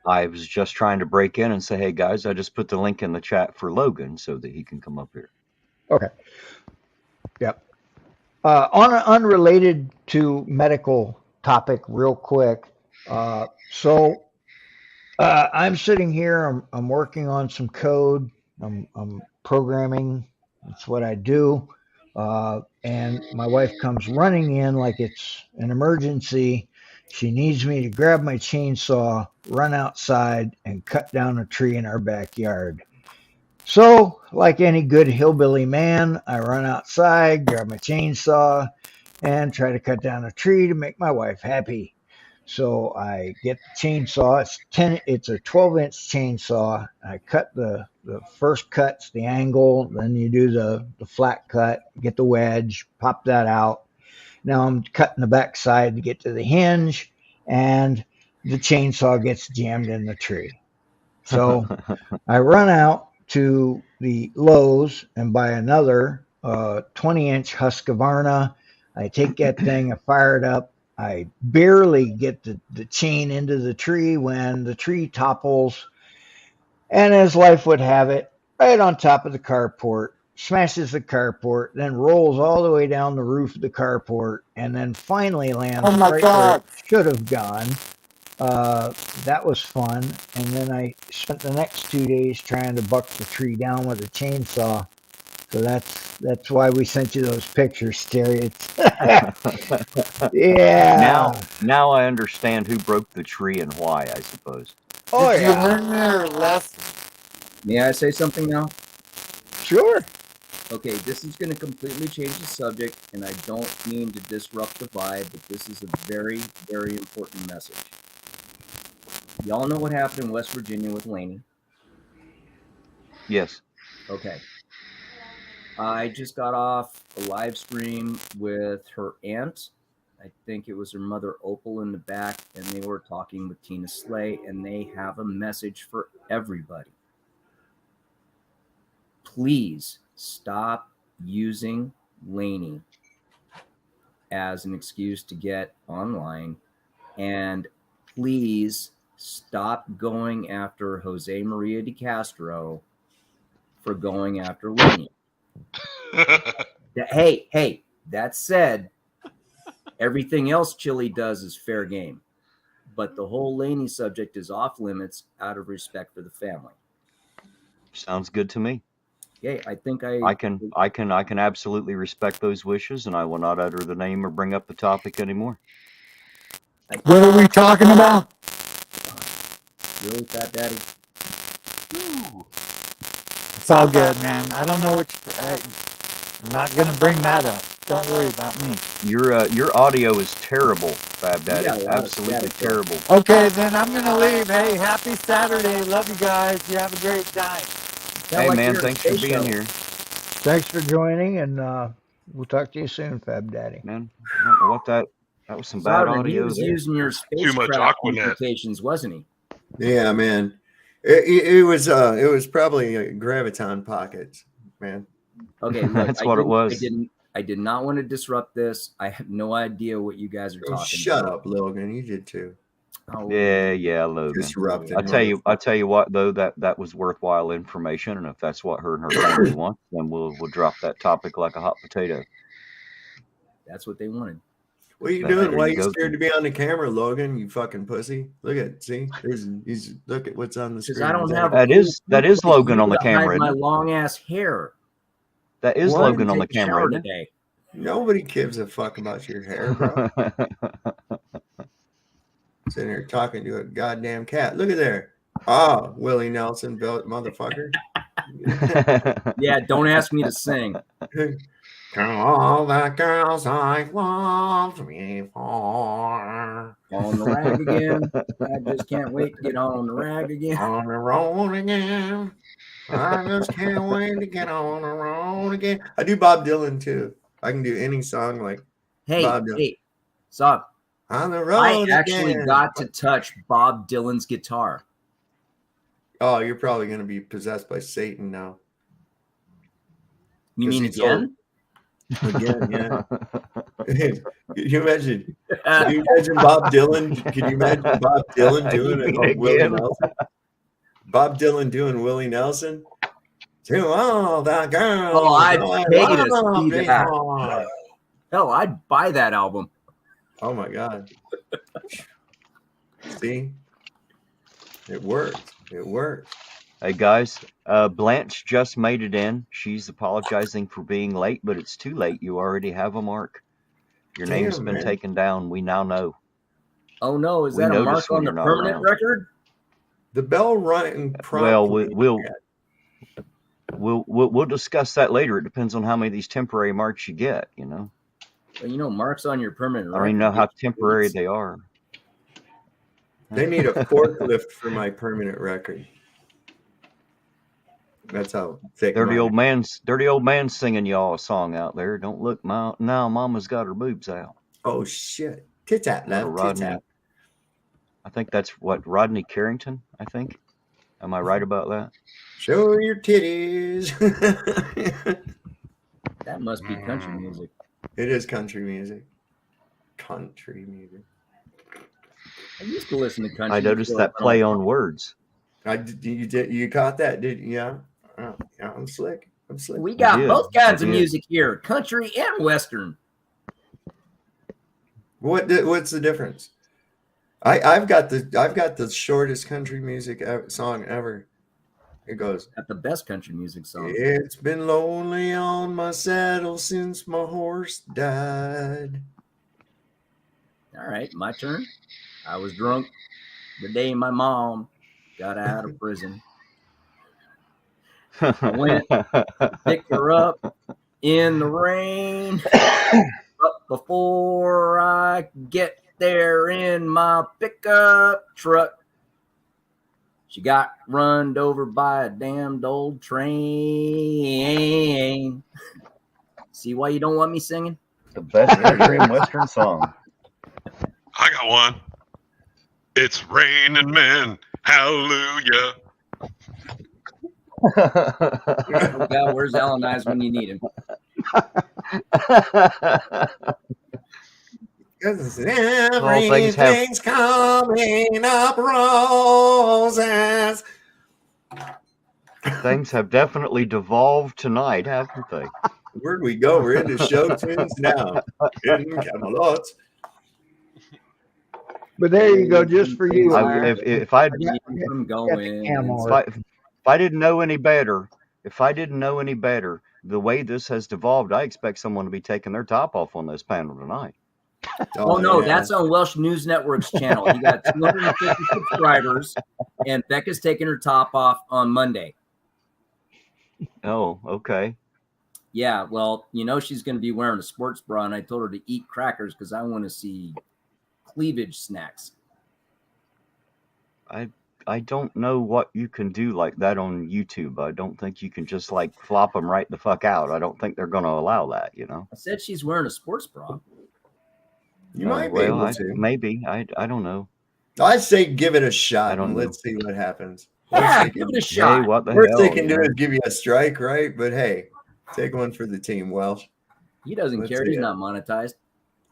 I was just trying to break in and say, hey guys, I just put the link in the chat for Logan so that he can come up here. Okay. Yep. On an unrelated to medical topic, real quick. So I'm sitting here. I'm working on some code. I'm programming. That's what I do. And my wife comes running in like it's an emergency. She needs me to grab my chainsaw, run outside, and cut down a tree in our backyard. So, like any good hillbilly man, I run outside, grab my chainsaw, and try to cut down a tree to make my wife happy. So I get the chainsaw. It's a 12-inch chainsaw. I cut the first cut's the angle, then you do the flat cut, get the wedge, pop that out. Now I'm cutting the back side to get to the hinge, and the chainsaw gets jammed in the tree. So I run out to the Lowe's and buy another 20-inch Husqvarna. I take that thing, I fire it up. I barely get the chain into the tree when the tree topples, and as life would have it, right on top of the carport, smashes the carport, then rolls all the way down the roof of the carport, and then finally lands Oh my right where it God. should have gone. That was fun. And then I spent the next 2 days trying to buck the tree down with a chainsaw. So that's why we sent you those pictures, Terry. Yeah. Now I understand who broke the tree and why, I suppose. Oh Did you yeah. learn your lesson? May I say something now? Sure. Okay, this is going to completely change the subject, and I don't mean to disrupt the vibe, but this is a very, very important message. Y'all know what happened in West Virginia with Lainey? Yes. Okay. I just got off a live stream with her aunt. I think it was her mother Opal in the back, and they were talking with Tina Slay, and they have a message for everybody. Please stop using Lainey as an excuse to get online, and please stop going after Jose Maria de Castro for going after Lainey. Hey, that said, everything else Chili does is fair game, but the whole Lainey subject is off limits out of respect for the family. Sounds good to me. Yeah, I think I can absolutely respect those wishes, and I will not utter the name or bring up the topic anymore. What are we talking about? Really, Fat Daddy? Ooh. It's all good, man. I don't know I'm not going to bring that up. Don't worry about me. Your audio is terrible, Fab Daddy. got a lot of Absolutely static, though. terrible. Okay, then I'm going to leave. Hey, happy Saturday. Love you guys. You have a great time. Sound Hey like man, you're in a thanks for space being shuttle. here. Thanks for joining, and we'll talk to you soon, Fab Daddy. Man, I don't know what that was some bad Solomon, he audio was there. using your Too much spacecraft Aquanet. communications, wasn't he? Yeah, man. It was probably graviton pockets, man. Okay, look, That's what it was. I did not want to disrupt this. I have no idea what you guys are Oh, talking shut about. up, Logan. You did too. Oh, Yeah, Logan. Disrupted. I tell you what though, that was worthwhile information, and if that's what her and her family want, then we'll drop that topic like a hot potato. That's what they wanted. What are you There doing? Why are you you go. scared to be on the camera, Logan? You fucking pussy. Look at look at what's on the Because screen. I don't have That is Logan on the camera, my isn't it? long ass hair. That is What? Logan on the Take a camera, shower isn't it? today. Nobody gives a fuck about your hair, bro. Sitting here talking to a goddamn cat. Look at there. Oh, Willie Nelson, motherfucker. Yeah, don't ask me to sing. To all the girls I loved before. On the rag again. I just can't wait to get on the rag again. On the road again. I just can't wait to get on the road again. I do Bob Dylan too. I can do any song like Bob Dylan. Hey, stop. On the road I actually again. got to touch Bob Dylan's guitar. Oh, you're probably going to be possessed by Satan now. You mean he's again? Again, yeah. Can you imagine? Can you imagine Bob Dylan? Can you imagine Bob Dylan doing it on Willie Nelson? Bob Dylan doing Willie Nelson? To all the girls. Oh, I'd pay to loved see that. before. Hell, I'd buy that album. Oh my God. See? It worked. It worked. Hey guys, Blanche just made it in. She's apologizing for being late, but it's too late. You already have a mark. Your name's been taken down. We now know. Oh no, is that a mark on the permanent record? The bell rang. Well, we'll discuss that later. It depends on how many of these temporary marks you get. You know. Well, you know, marks on your permanent record. I don't even know how temporary they are. They need a forklift for my permanent record. That's how thick. Dirty old man singing y'all a song out there. Don't look now, Mama's got her boobs out. Oh shit! Tit tap, love. Tit tap. I think that's what, Rodney Carrington, I think. Am I right about that? Show your titties. That must be country music. It is country music. Country music. I used to listen to country. I noticed before that I went play on. on words. You caught that, did you? Yeah. Yeah, I'm slick. I'm slick. We got did. both kinds I of did. music here, country and western. What's the difference? I've got the shortest country music song ever. It goes, Got the best country music song. it's been lonely on my saddle since my horse died. All right, my turn. I was drunk the day my mom got out of prison. I went to pick her up in the rain. But before I get there in my pickup truck, she got run over by a damned old train. See why you don't want me singing? The best country and western song. I got one. It's raining men. Hallelujah. Oh God, where's Alan Eyes when you need him? Because things have- everything's coming up roses. Things have definitely devolved tonight, haven't they? Where'd we go? We're into show tunes now. In Camelot. But there you go, just for you. If I didn't know any better, the way this has devolved, I expect someone to be taking their top off on this panel tonight. Oh no, that's on Welsh News Network's channel. He got 250 subscribers, and Becca's taking her top off on Monday. Oh, okay. Yeah, well, you know she's going to be wearing a sports bra, and I told her to eat crackers because I want to see cleavage snacks. I don't know what you can do like that on YouTube. I don't think you can just like flop them right the fuck out. I don't think they're going to allow that, you know. I said she's wearing a sports bra. You might be able to. Maybe. I don't know. I say give it a shot. Let's see what happens. Yeah, give it a shot. Hey, what the Worst hell, they can do is give you a strike, right? But hey, take one for the team, Welsh. He doesn't care. He's not monetized.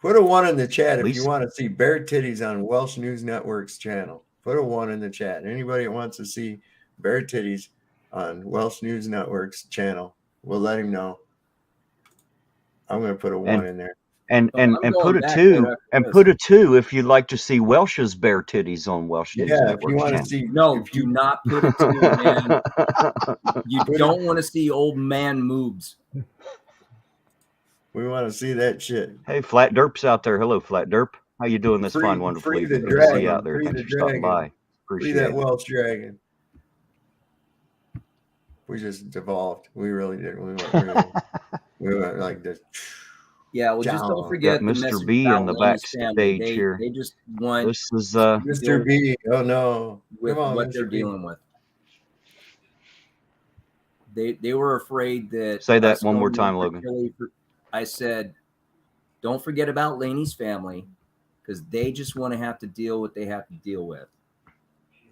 Put a 1 in the chat if you want to see bare titties on Welsh News Network's channel. Put a 1 in the chat. Anybody that wants to see bare titties on Welsh News Network's channel, we'll let him know. I'm going to put a 1 in there. And put a 2 if you'd like to see Welsh's bare titties on Welsh News Network. If you want to see. No, do not put a 2, man. You don't want to see old man moobs. We want to see that shit. Hey, Flat Derp's out there. Hello, Flat Derp. How you doing this fine, wonderful evening? Good to see you out there. Thanks for stopping by. Appreciate that Welsh dragon. We just devolved. We really did. We went like this. Yeah, well, just don't forget Mr. B in the backstage here. They just want this is Mr. B. Oh no, with what they're dealing with. They were afraid that. Say that one more time, Logan. I said, don't forget about Laney's family, because they just want to have to deal what they have to deal with.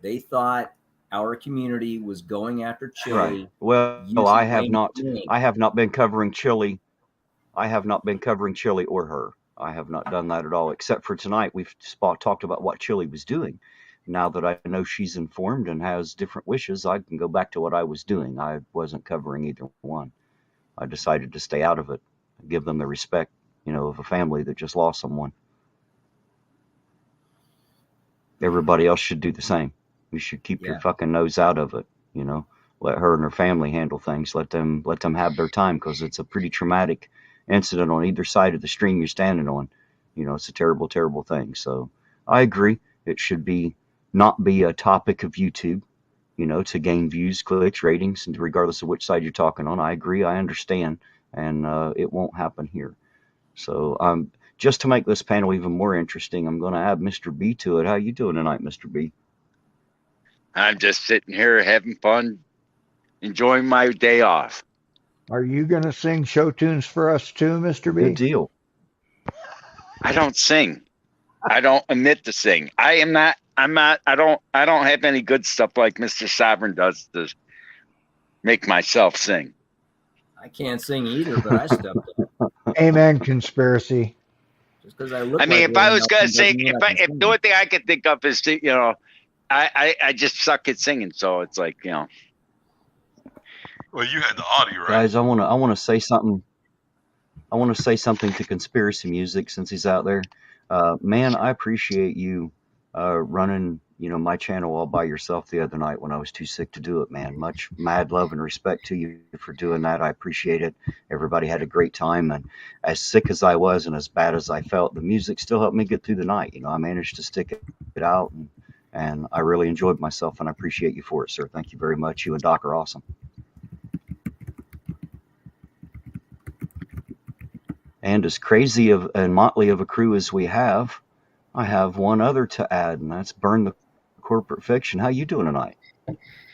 They thought our community was going after Chili. Right. Well, I have not been covering Chili. I have not been covering Chili or her. I have not done that at all, except for tonight. We've talked about what Chili was doing. Now that I know she's informed and has different wishes, I can go back to what I was doing. I wasn't covering either one. I decided to stay out of it, give them the respect, of a family that just lost someone. Everybody else should do the same. You should keep your fucking nose out of it. Let her and her family handle things. Let them have their time, because it's a pretty traumatic incident on either side of the stream you're standing on. It's a terrible, terrible thing. So I agree. It should not be a topic of YouTube, to gain views, clicks, ratings, and regardless of which side you're talking on. I agree. I understand. And it won't happen here. So just to make this panel even more interesting, I'm going to add Mr. B to it. How you doing tonight, Mr. B? I'm just sitting here having fun, enjoying my day off. Are you going to sing show tunes for us too, Mr. B? Good deal. I don't sing. I don't admit to sing. I am not not. I don't have any good stuff like Mr. Sovereign does to make myself sing. I can't sing either, but I stepped up. Amen, conspiracy. Just because I look. I mean, like if I was gonna Nelson sing, doesn't mean if I can the sing. only thing I could think of is to, I just suck at singing, so it's like, Well, you had the Audi, right? Guys, I want to say something. I want to say something to Conspiracy Music since he's out there. Man, I appreciate you running, my channel all by yourself the other night when I was too sick to do it, man. Much mad love and respect to you for doing that. I appreciate it. Everybody had a great time, and as sick as I was and as bad as I felt, the music still helped me get through the night. I managed to stick it out, and I really enjoyed myself, and I appreciate you for it, sir. Thank you very much. You and Doc are awesome. And as crazy and motley of a crew as we have, I have one other to add, and that's Burn the Corporate Fiction. How you doing tonight?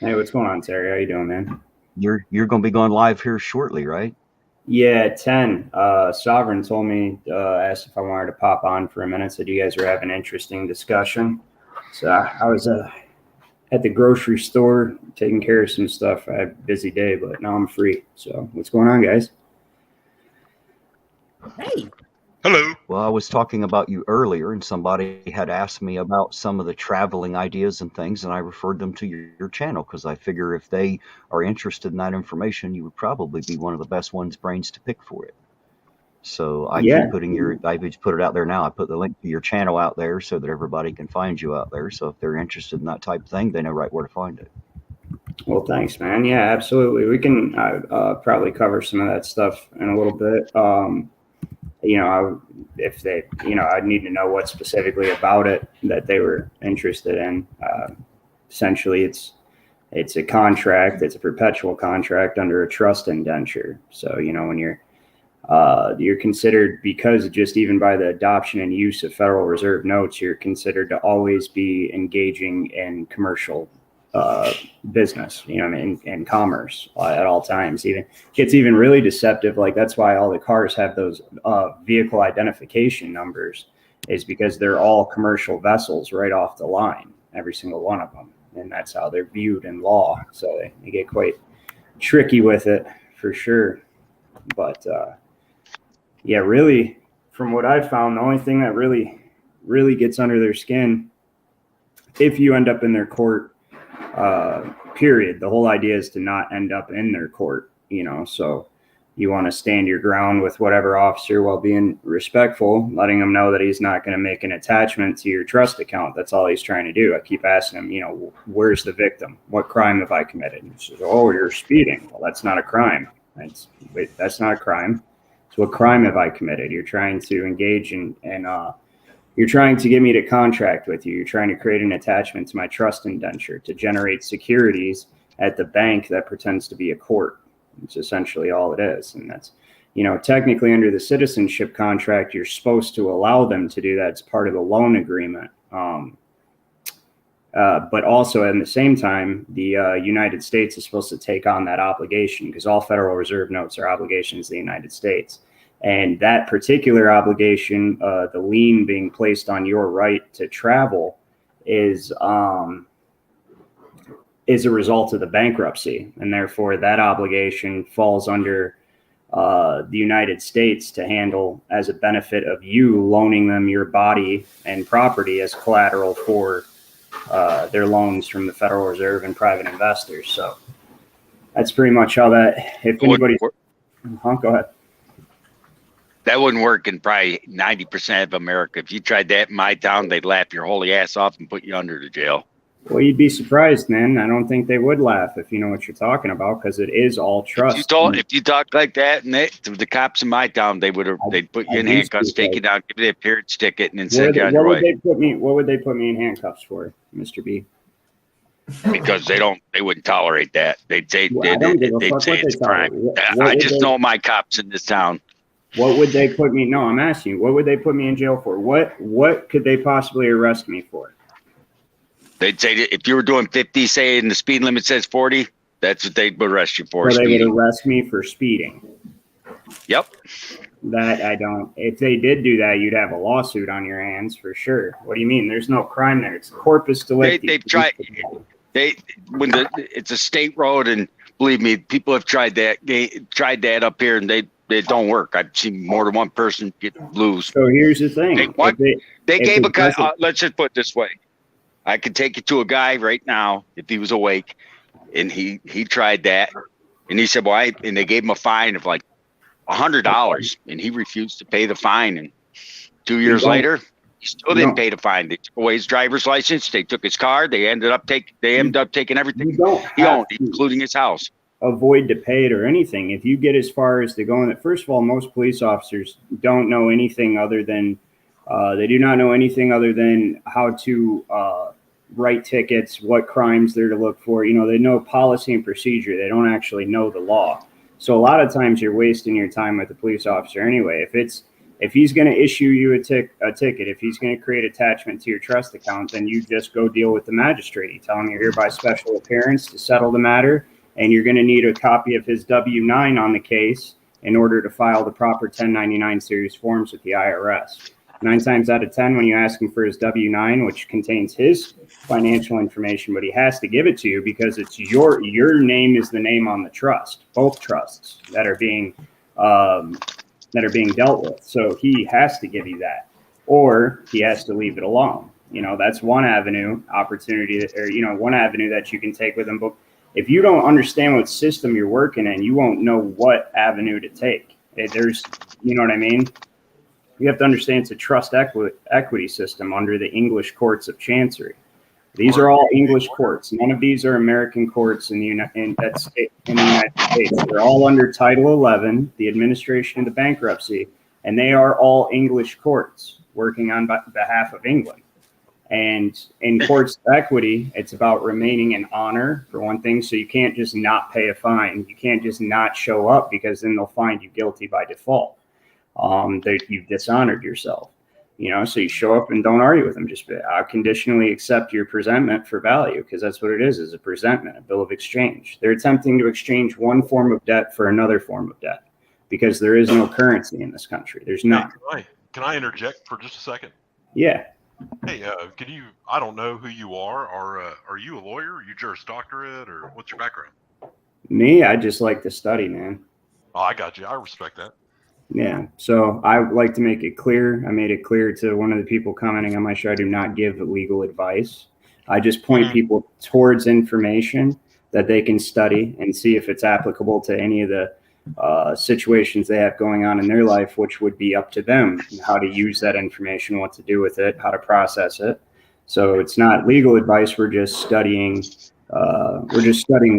Hey, what's going on, Terry? How you doing, man? You're going to be going live here shortly, right? Yeah, at 10. Sovereign told me, asked if I wanted to pop on for a minute, said you guys were having an interesting discussion. So I was at the grocery store taking care of some stuff. I had a busy day, but now I'm free. So what's going on, guys? Hey. Hello. Well, I was talking about you earlier, and somebody had asked me about some of the traveling ideas and things, and I referred them to your channel because I figure if they are interested in that information, you would probably be one of the best brains to pick for it. So I keep putting I just put it out there now. I put the link to your channel out there so that everybody can find you out there. So if they're interested in that type of thing, they know right where to find it. Well, thanks, man. Yeah, absolutely. We can probably cover some of that stuff in a little bit. If they, I'd need to know what specifically about it that they were interested in. Essentially, it's a contract. It's a perpetual contract under a trust indenture. So, when you're considered, because just even by the adoption and use of Federal Reserve notes, you're considered to always be engaging in commercial business, in commerce at all times. Even gets even really deceptive. Like that's why all the cars have those vehicle identification numbers, is because they're all commercial vessels right off the line, every single one of them, and that's how they're viewed in law. So they get quite tricky with it for sure. But yeah, really, from what I've found, the only thing that really gets under their skin, if you end up in their court, period, the whole idea is to not end up in their court, so you want to stand your ground with whatever officer while being respectful, letting them know that he's not going to make an attachment to your trust account. That's all he's trying to do. I keep asking him, where's the victim? What crime have I committed? And he says, oh, you're speeding. Well, that's not a crime. That's not a crime. So what crime have I committed? You're trying to engage in you're trying to get me to contract with you. You're trying to create an attachment to my trust indenture to generate securities at the bank that pretends to be a court. It's essentially all it is. And that's, technically under the citizenship contract, you're supposed to allow them to do that. It's part of the loan agreement. But also at the same time, the United States is supposed to take on that obligation, because all Federal Reserve notes are obligations of the United States. And that particular obligation, the lien being placed on your right to travel, is a result of the bankruptcy. And therefore, that obligation falls under the United States to handle as a benefit of you loaning them your body and property as collateral for their loans from the Federal Reserve and private investors. So that's pretty much how that, if anybody, go ahead. That wouldn't work in probably 90% of America. If you tried that in my town, they'd laugh your holy ass off and put you under the jail. Well, you'd be surprised, man. I don't think they would laugh if you know what you're talking about, because it is all trust. If you talk like that, and the cops in my town, they'd put you in handcuffs, take you down, give you a appearance ticket, and then send you on your way. What would they put me in handcuffs for, Mr. B? Because they wouldn't tolerate that. They'd say it's a crime. I just know my cops in this town. What would they put me? No, I'm asking you. What would they put me in jail for? What could they possibly arrest me for? They'd say that if you were doing 50, say, and the speed limit says 40, that's what they'd arrest you for. So they would arrest me for speeding. Yep. That I don't. If they did do that, you'd have a lawsuit on your hands for sure. What do you mean? There's no crime there. It's corpus delicti. They've tried. It's a state road, and believe me, people have tried that. They tried that up here, and they don't work. I've seen more than one person get lose. So here's the thing. They gave a guy. Let's just put it this way. I could take it to a guy right now if he was awake, and he tried that, and he said, "Well," and they gave him a fine of like $100, and he refused to pay the fine. And 2 years later, he still didn't pay the fine. They took away his driver's license. They took his car. They ended up taking everything he owned, including his house. Avoid to pay it or anything. If you get as far as to going, first of all, most police officers don't know anything other than they do not know anything other than how to write tickets, what crimes they're to look for. You know, they know policy and procedure. They don't actually know the law. So a lot of times you're wasting your time with the police officer anyway. If he's going to issue you a ticket, if he's going to create attachment to your trust account, then you just go deal with the magistrate. You tell him you're here by special appearance to settle the matter, and you're going to need a copy of his W-9 on the case in order to file the proper 1099 series forms with the IRS. 9 times out of 10, when you ask him for his W-9, which contains his financial information, but he has to give it to you because it's your name is the name on the trust, both trusts that are being dealt with. So he has to give you that, or he has to leave it alone. You know, that's one avenue one avenue that you can take with him. But if you don't understand what system you're working in, you won't know what avenue to take. You know what I mean? You have to understand it's a trust equity system under the English courts of chancery. These are all English courts. None of these are American courts in the United States. They're all under Title 11, the administration of the bankruptcy, and they are all English courts working on behalf of England. And in courts of equity, it's about remaining in honor, for one thing. So you can't just not pay a fine. You can't just not show up because then they'll find you guilty by default. That you've dishonored yourself, you know, so you show up and don't argue with them. Just I'll conditionally accept your presentment for value, because that's what it is a presentment, a bill of exchange. They're attempting to exchange one form of debt for another form of debt because there is no currency in this country. There's none. Can I interject for just a second? Yeah. Hey, I don't know who you are you a lawyer? Are you Juris Doctorate, or what's your background? Me, I just like to study, man. Oh, I got you. I respect that. Yeah. So I like to make it clear. I made it clear to one of the people commenting on my show, I do not give legal advice. I just point people towards information that they can study and see if it's applicable to any of the situations they have going on in their life, which would be up to them, how to use that information, what to do with it, how to process it. So it's not legal advice. We're just studying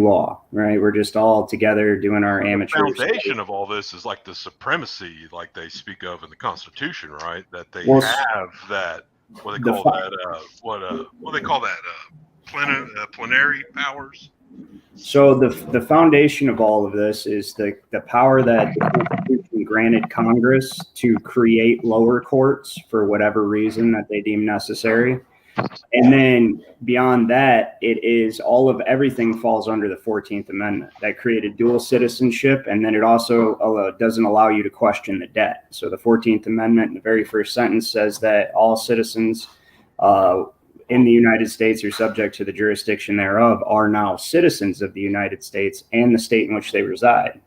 law, right? We're just all together doing our amateur. The foundation of all this is like the supremacy, like they speak of in the Constitution, right? That they have that what they call that plenary powers. So the foundation of all of this is the power that the Constitution granted Congress to create lower courts for whatever reason that they deem necessary. And then beyond that, it is everything falls under the 14th Amendment that created dual citizenship. And then it also doesn't allow you to question the debt. So the 14th Amendment in the very first sentence says that all citizens in the United States are subject to the jurisdiction thereof are now citizens of the United States and the state in which they reside.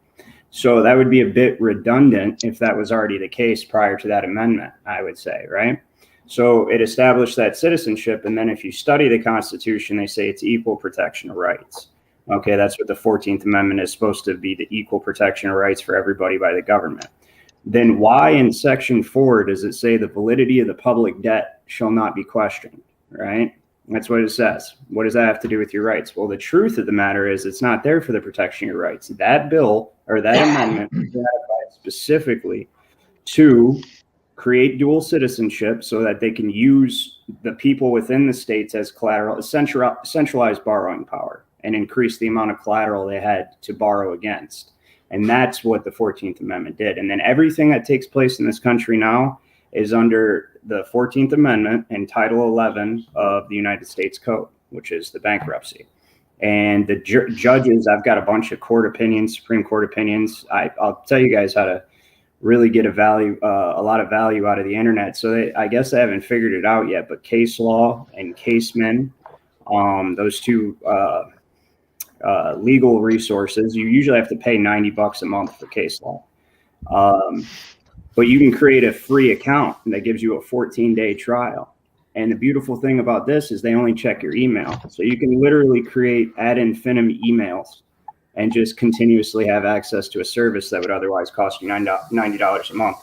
So that would be a bit redundant if that was already the case prior to that amendment, I would say, right? So it established that citizenship. And then if you study the Constitution, they say it's equal protection of rights. Okay, that's what the 14th Amendment is supposed to be, the equal protection of rights for everybody by the government. Then why in Section 4 does it say the validity of the public debt shall not be questioned, right? That's what it says. What does that have to do with your rights? Well, the truth of the matter is it's not there for the protection of your rights. That bill or that amendment was ratified specifically to create dual citizenship so that they can use the people within the states as collateral, centralized borrowing power, and increase the amount of collateral they had to borrow against. And that's what the 14th Amendment did. And then everything that takes place in this country now is under the 14th Amendment and Title 11 of the United States Code, which is the bankruptcy. And the judges, I've got a bunch of court opinions, Supreme Court opinions. I'll tell you guys how to really get a lot of value out of the internet. So I guess they haven't figured it out yet, but case law and casemen, those two legal resources, you usually have to pay $90 a month for case law. But you can create a free account that gives you a 14-day trial. And the beautiful thing about this is they only check your email. So you can literally create ad infinitum emails and just continuously have access to a service that would otherwise cost you $90 a month.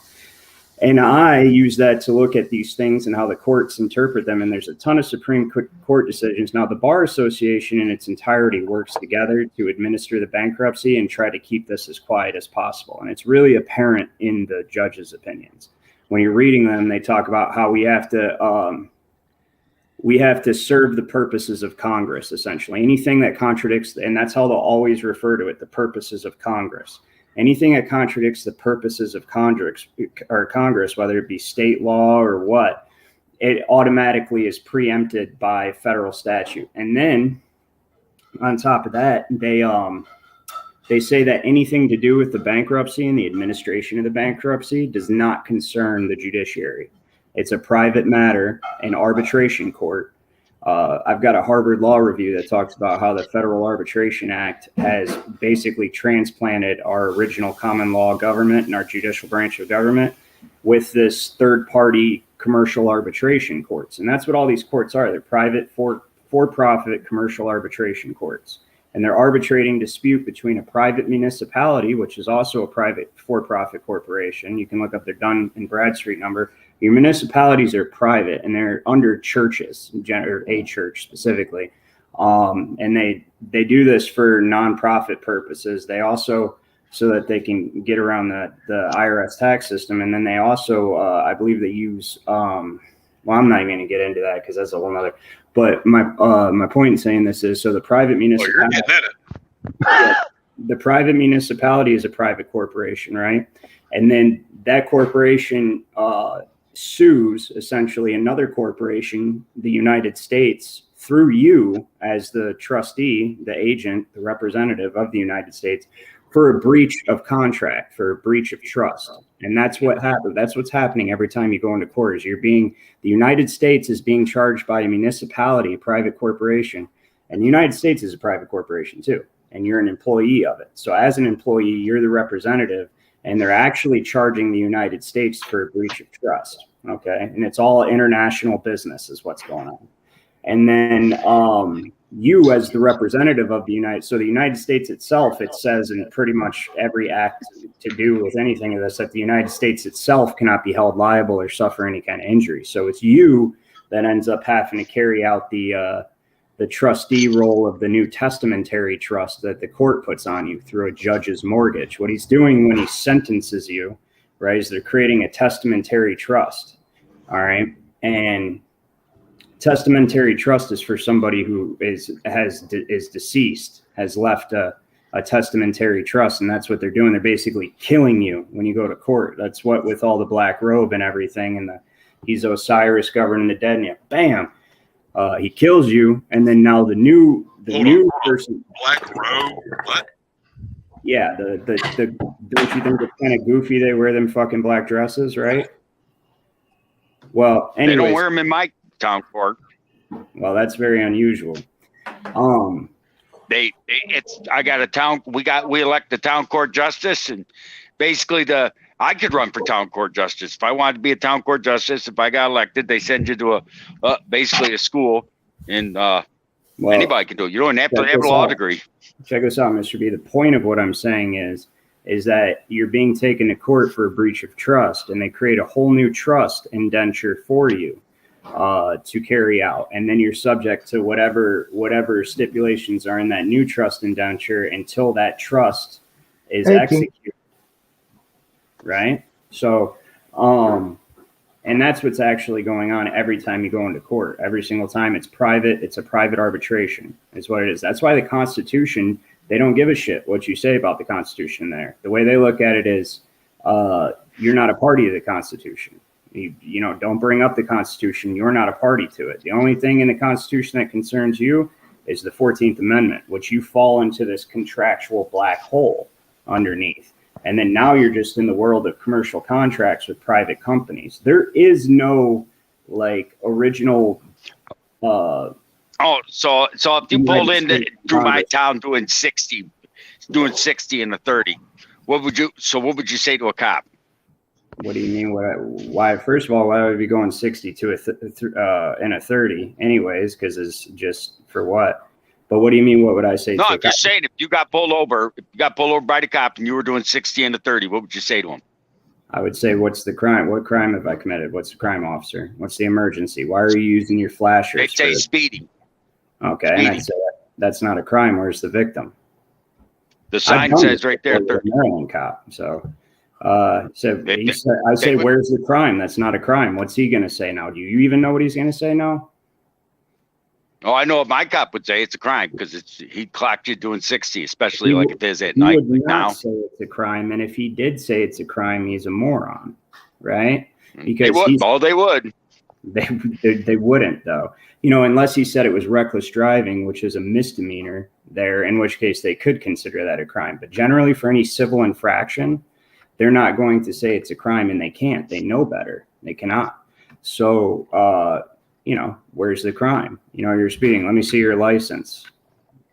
And I use that to look at these things and how the courts interpret them. And there's a ton of Supreme Court decisions. Now, the Bar Association in its entirety works together to administer the bankruptcy and try to keep this as quiet as possible. And it's really apparent in the judges' opinions. When you're reading them, they talk about how we have to serve the purposes of Congress, essentially. Anything that contradicts, and that's how they'll always refer to it, the purposes of Congress. Anything that contradicts the purposes of Congress, whether it be state law or what, it automatically is preempted by federal statute. And then on top of that, they say that anything to do with the bankruptcy and the administration of the bankruptcy does not concern the judiciary. It's a private matter, an arbitration court. I've got a Harvard Law Review that talks about how the Federal Arbitration Act has basically transplanted our original common law government and our judicial branch of government with this third-party commercial arbitration courts. And that's what all these courts are. They're private, for-profit commercial arbitration courts. And they're arbitrating dispute between a private municipality, which is also a private for-profit corporation. You can look up their Dun and Bradstreet number. Your municipalities are private and they're under churches, or a church specifically. And they do this for nonprofit purposes. They also, so that they can get around the IRS tax system. And then they also, I believe they use, well, I'm not even going to get into that because that's a whole nother. But my point in saying this is, so the private municipality, the private municipality is a private corporation, right? And then that corporation sues essentially another corporation, the United States, through you as the trustee, the agent, the representative of the United States, for a breach of contract, for a breach of trust. And that's what happened. That's what's happening every time you go into court. Is the United States is being charged by a municipality, a private corporation, and the United States is a private corporation too. And you're an employee of it. So as an employee, you're the representative, and they're actually charging the United States for a breach of trust. Okay. And it's all international business is what's going on. And then you as the representative of the United States itself, it says in pretty much every act to do with anything of this, that the United States itself cannot be held liable or suffer any kind of injury. So it's you that ends up having to carry out the trustee role of the new testamentary trust that the court puts on you through a judge's mortgage. What he's doing when he sentences you, right, is they're creating a testamentary trust. All right. And testamentary trust is for somebody who is deceased, has left a testamentary trust. And that's what they're doing. They're basically killing you when you go to court. That's what, with all the black robe and everything, and he's Osiris governing the dead, and you, bam, he kills you. And then now the new person, black robe, what? Yeah, the don't you think it's kind of goofy they wear them fucking black dresses, right? Well, anyways, they don't wear them in my town court. Well, that's very unusual. We elect the town court justice, and basically I could run for town court justice if I wanted to be a town court justice. If I got elected, they send you to basically a school, and anybody can do it. You don't have to have a law degree. Check this out, Mr. B. The point of what I'm saying is that you're being taken to court for a breach of trust, and they create a whole new trust indenture for you to carry out, and then you're subject to whatever stipulations are in that new trust indenture until that trust is executed. Right? So, and that's what's actually going on every time you go into court. Every single time it's private. It's a private arbitration is what it is. That's why the Constitution, they don't give a shit what you say about the Constitution there. The way they look at it is you're not a party to the Constitution. You know, don't bring up the Constitution. You're not a party to it. The only thing in the Constitution that concerns you is the 14th Amendment, which you fall into this contractual black hole underneath. And then now you're just in the world of commercial contracts with private companies. There is no like original. So if you pulled in through my town doing 60 and a 30, what would you say to a cop? What do you mean? Why? First of all, why would I be going 60 to and a 30 anyways? Because it's just for what? But what do you mean? What would I say? No, I'm just saying, if you got pulled over by the cop and you were doing 60 and a 30, what would you say to him? I would say, what's the crime? What crime have I committed? What's the crime, officer? What's the emergency? Why are you using your flashers? They'd say speeding. Okay, speeding. And I'd say that's not a crime. Where's the victim? The sign says right there. Maryland cop. So. I say, where's the crime? That's not a crime. What's he going to say now? Do you even know what he's going to say now? Oh, I know what my cop would say. It's a crime because he clocked you doing 60, especially like if it is at night. He would not say it's a crime, and if he did say it's a crime, he's a moron, right? Because they would. They wouldn't though. You know, unless he said it was reckless driving, which is a misdemeanor there, in which case they could consider that a crime. But generally, for any civil infraction, they're not going to say it's a crime, and they can't. They know better. They cannot. So, where's the crime? You're speeding. Let me see your license.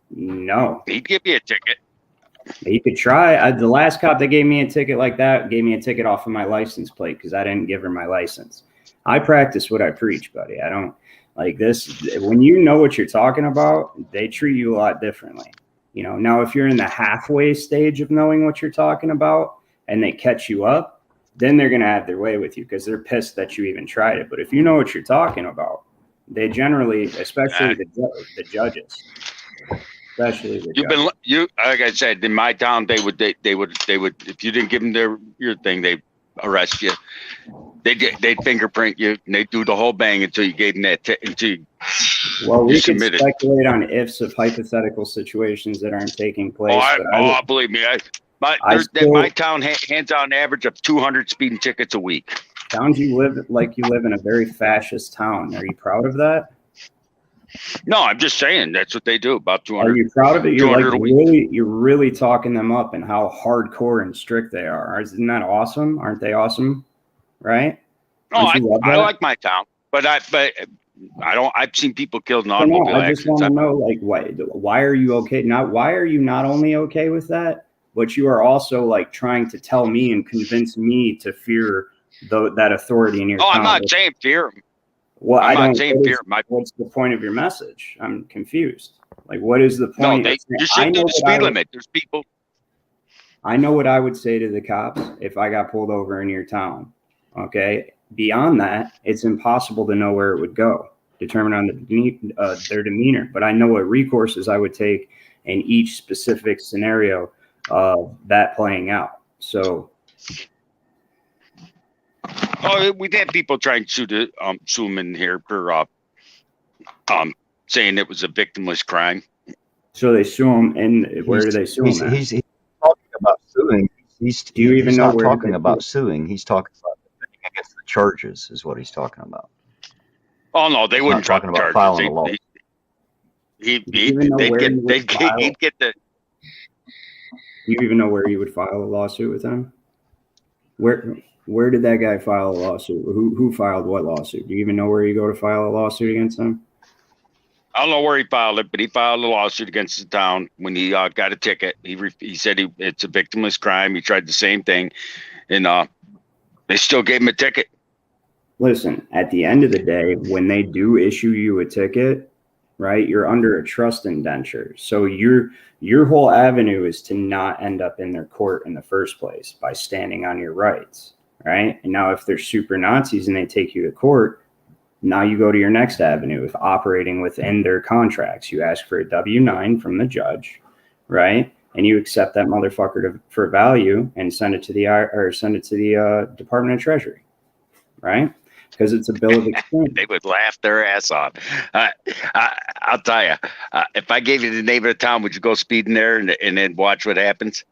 No. He'd give you a ticket. He could try. The last cop that gave me a ticket like that gave me a ticket off of my license plate because I didn't give her my license. I practice what I preach, buddy. I don't like this. When you know what you're talking about, they treat you a lot differently. Now if you're in the halfway stage of knowing what you're talking about, and they catch you up, then they're going to have their way with you because they're pissed that you even tried it. But if you know what you're talking about, they generally, especially the judges, like I said, in my town, they would, if you didn't give them your thing, they arrest you. They'd fingerprint you, and they'd do the whole bang until you gave them Well, we can speculate on ifs of hypothetical situations that aren't taking place. Believe me, my town hands out an average of 200 speeding tickets a week. Sounds you live in a very fascist town. Are you proud of that? No, I'm just saying that's what they do. About 200. Are you proud of it? You're really talking them up and how hardcore and strict they are. Isn't that awesome? Aren't they awesome? Right? No, I like my town, but I've seen people killed in automobile accidents. I just want to know, why are you okay? Why are you not only okay with that, but you are also trying to tell me and convince me to fear that authority in your town. I'm not saying fear. Well, I'm not saying fear. What's the point of your message? I'm confused. What is the point? No, you should do the speed limit. There's people. I know what I would say to the cops if I got pulled over in your town. Okay. Beyond that, it's impossible to know where it would go, determined on their demeanor. But I know what recourses I would take in each specific scenario of that playing out. So we've had people try and sue them in here for saying it was a victimless crime. So they sue him, and where do they sue him? He's talking about suing. Do you even know where talking about suing? He's talking about defending against the charges, is what he's talking about. Oh no, they wouldn't talking about filing a lawsuit. He'd get the. Do you even know where you would file a lawsuit with them? Where did that guy file a lawsuit? Who filed what lawsuit? Do you even know where you go to file a lawsuit against them? I don't know where he filed it, but he filed a lawsuit against the town when he got a ticket. He said it's a victimless crime. He tried the same thing, and they still gave him a ticket. Listen, at the end of the day, when they do issue you a ticket, right, you're under a trust indenture. So your whole avenue is to not end up in their court in the first place by standing on your rights, right? And now if they're super Nazis and they take you to court, now you go to your next avenue of operating within their contracts. You ask for a W-9 from the judge, right? And you accept that motherfucker for value and send it to the Department of Treasury, right? Because it's a bill of exchange. They would laugh their ass off. I'll tell you, if I gave you the name of the town, would you go speeding there and then watch what happens?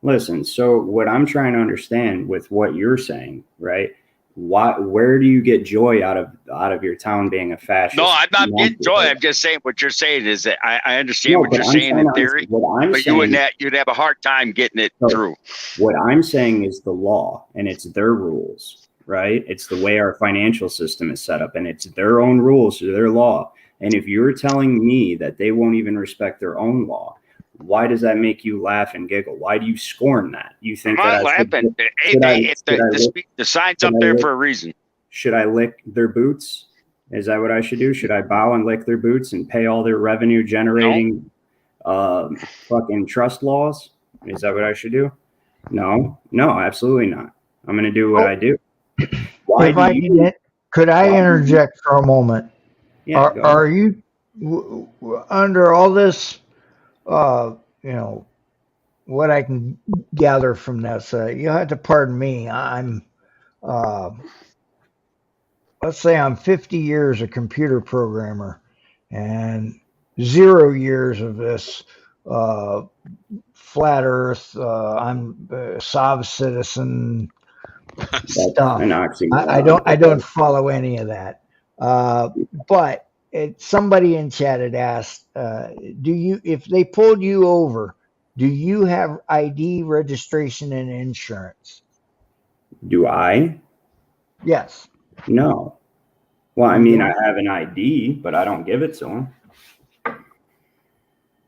Listen, so what I'm trying to understand with what you're saying, right, Where do you get joy out of your town being a fascist? No, I'm not getting joy. I'm just saying what you're saying is that I understand what you're saying in theory, but you'd have a hard time getting it through. What I'm saying is the law, and it's their rules, right? It's the way our financial system is set up, and it's their own rules, their law. And if you're telling me that they won't even respect their own law, why does that make you laugh and giggle? Why do you scorn that? You think I'm not laughing. The sign's up there for a reason. Should I lick their boots? Is that what I should do? Should I bow and lick their boots and pay all their revenue generating fucking trust laws? Is that what I should do? No, absolutely not. I'm going to do what I do. Could I interject for a moment? Yeah, are you under all this? What I can gather from this, you have to pardon me. I'm, let's say I'm 50 years a computer programmer and 0 years of this flat earth. I'm a sovereign citizen stuff. I don't follow any of that. But somebody in chat had asked, if they pulled you over, do you have ID, registration, and insurance? Do I? Yes. No. Well, I mean, I have an ID, but I don't give it to them.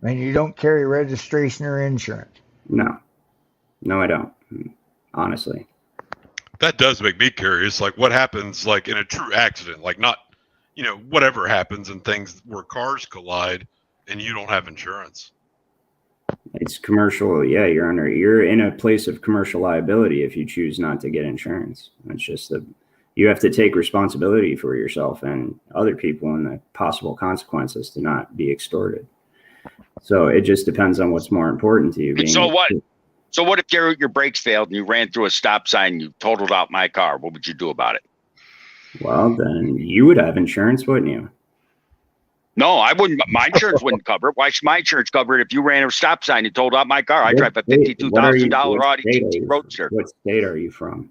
And you don't carry registration or insurance? No, I don't. Honestly. That does make me curious. Like, what happens, like, in a true accident? Like, not, whatever happens in things where cars collide and you don't have insurance. It's commercial. Yeah, you're in a place of commercial liability if you choose not to get insurance. It's just you have to take responsibility for yourself and other people and the possible consequences to not be extorted. So it just depends on what's more important to you. So what? So what if your brakes failed and you ran through a stop sign and you totaled out my car? What would you do about it? Well, then you would have insurance, wouldn't you? No, I wouldn't. My insurance wouldn't cover it. Why should my insurance cover it if you ran a stop sign and totaled out my car? I drive a $52,000 Audi TT Roadster. What state are you from?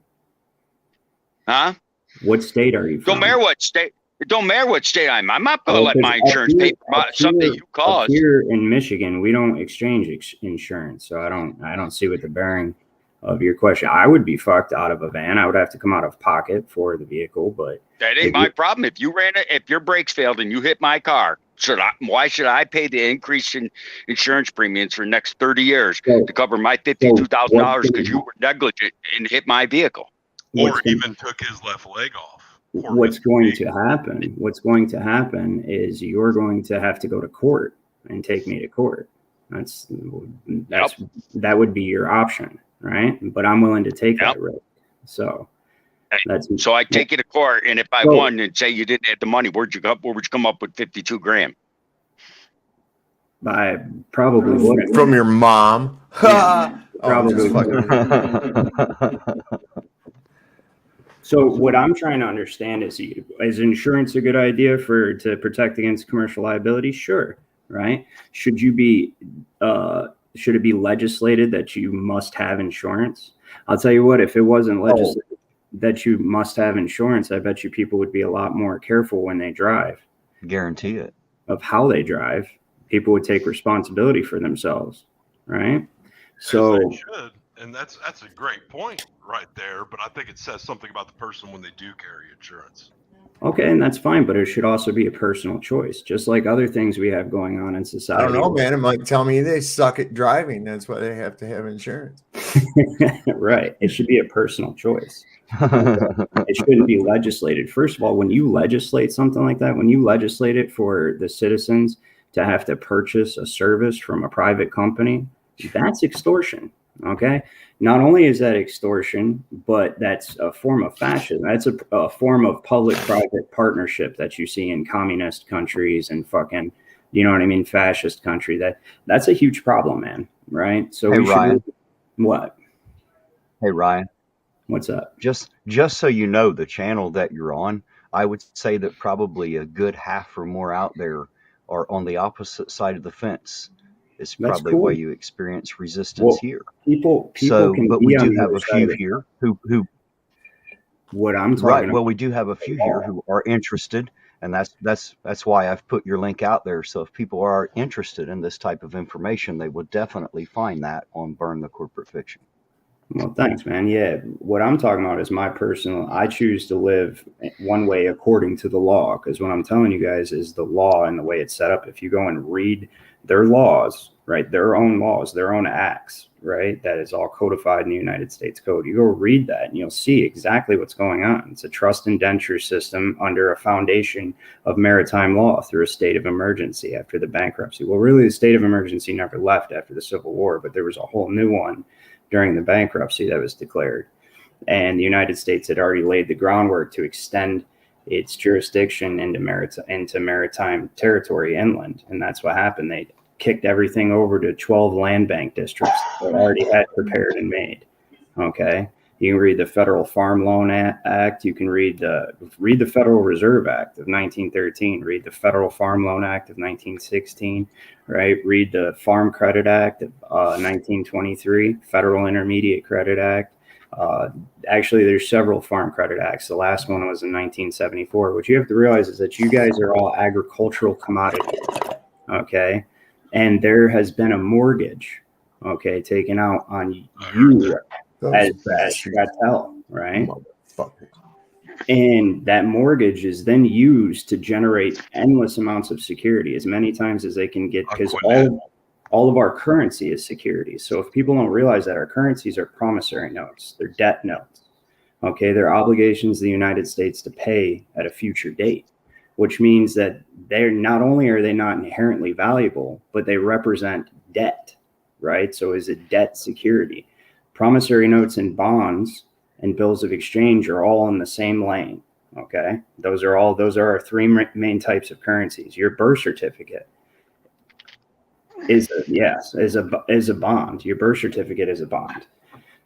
Huh? What state are you from? Don't matter what state. It don't matter what state I'm. I'm not going to let my insurance pay for something you caused. Here in Michigan, we don't exchange insurance, so I don't see what the bearing of your question. I would be fucked out of a van. I would have to come out of pocket for the vehicle, but that ain't my problem. If you ran it, if your brakes failed and you hit my car, why should I pay the increase in insurance premiums for the next 30 years to cover my $52,000 because you were negligent and hit my vehicle? Or even took his left leg off. What's going to happen is you're going to have to go to court and take me to court. That would be your option, right? But I'm willing to take that risk. So I take you to court, and if I won and say you didn't have the money, where would you come up with $52,000? I probably wouldn't. From your mom. Yeah, probably. So what I'm trying to understand is insurance a good idea to protect against commercial liability? Sure, right? Should it be legislated that you must have insurance? I'll tell you what, if it wasn't legislated that you must have insurance, I bet you people would be a lot more careful when they drive. Guarantee it. Of how they drive. People would take responsibility for themselves, right? So they should. And that's a great point right there, but I think it says something about the person when they do carry insurance. Okay, and that's fine, but it should also be a personal choice, just like other things we have going on in society. I don't know, man. It might tell me they suck at driving. That's why they have to have insurance. Right. It should be a personal choice. It shouldn't be legislated. First of all, when you legislate something like that, when you legislate it for the citizens to have to purchase a service from a private company, that's extortion. Okay. Not only is that extortion, but that's a form of fascism. That's a form of public-private partnership that you see in communist countries and fucking, you know what I mean, fascist country. That's a huge problem, man. Right. So hey, Ryan. What? Hey, Ryan. What's up? Just so you know, the channel that you're on, I would say that probably a good half or more out there are on the opposite side of the fence. It's probably why you experience resistance here. People but we do have a few here who What I'm talking Right. about. Well, we do have a few here who are interested, and that's why I've put your link out there. So if people are interested in this type of information, they will definitely find that on Burn the Corporate Fiction. Well, thanks, man. Yeah, what I'm talking about is my personal. I choose to live one way according to the law, because what I'm telling you guys is the law and the way it's set up. If you go and read their laws, right, their own laws, their own acts, right, that is all codified in the United States Code. You go read that and you'll see exactly what's going on. It's a trust indenture system under a foundation of maritime law through a state of emergency after the bankruptcy. Well, really, the state of emergency never left after the Civil War, but there was a whole new one during the bankruptcy that was declared. And the United States had already laid the groundwork to extend its jurisdiction into maritime territory inland. And that's what happened. They kicked everything over to 12 land bank districts that already had prepared and made. Okay. You can read the Federal Farm Loan Act. You can read the Federal Reserve Act of 1913. Read the Federal Farm Loan Act of 1916. Right. Read the Farm Credit Act of 1923. Federal Intermediate Credit Act. Actually, there's several Farm Credit Acts. The last one was in 1974. What you have to realize is that you guys are all agricultural commodities. Okay. And there has been a mortgage, okay, taken out on you as cartel, right? And that mortgage is then used to generate endless amounts of security, as many times as they can get, because all of our currency is securities. So if people don't realize that, our currencies are promissory notes, they're debt notes, okay? They're obligations to the United States to pay at a future date, which means that they're not only are they not inherently valuable, but they represent debt, right? So is it debt security? Promissory notes and bonds and bills of exchange are all in the same lane, okay? Those are our three main types of currencies. Your birth certificate is a bond. Your birth certificate is a bond.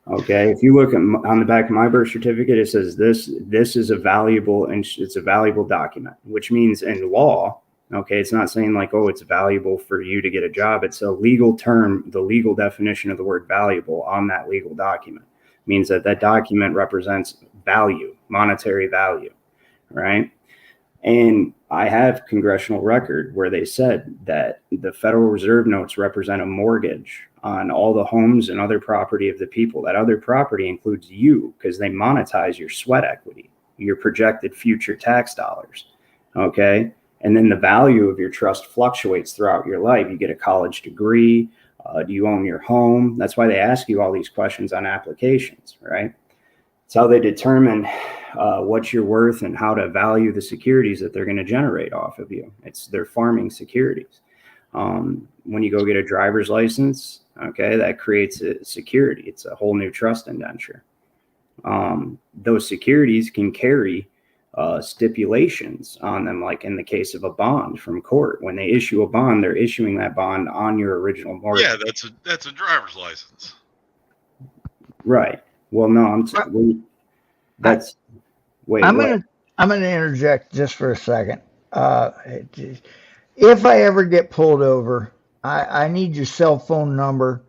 Okay, if you look on the back of my birth certificate, it says this is a valuable, and it's a valuable document, which means in law, okay, it's not saying like, oh, it's valuable for you to get a job. It's a legal term. The legal definition of the word valuable on that legal document means that that document represents value, monetary value, right? And I have congressional record where they said that the Federal Reserve notes represent a mortgage on all the homes and other property of the people. That other property includes you, because they monetize your sweat equity, your projected future tax dollars. Okay. And then the value of your trust fluctuates throughout your life. You get a college degree. Do you own your home? That's why they ask you all these questions on applications, right? It's how they determine what you're worth and how to value the securities that they're going to generate off of you. It's their farming securities. When you go get a driver's license, okay, that creates a security. It's a whole new trust indenture. Those securities can carry stipulations on them, like in the case of a bond from court. When they issue a bond, they're issuing that bond on your original mortgage. Yeah, that's a driver's license. Right. Well, no, I'm gonna interject just for a second. If I ever get pulled over, I need your cell phone number,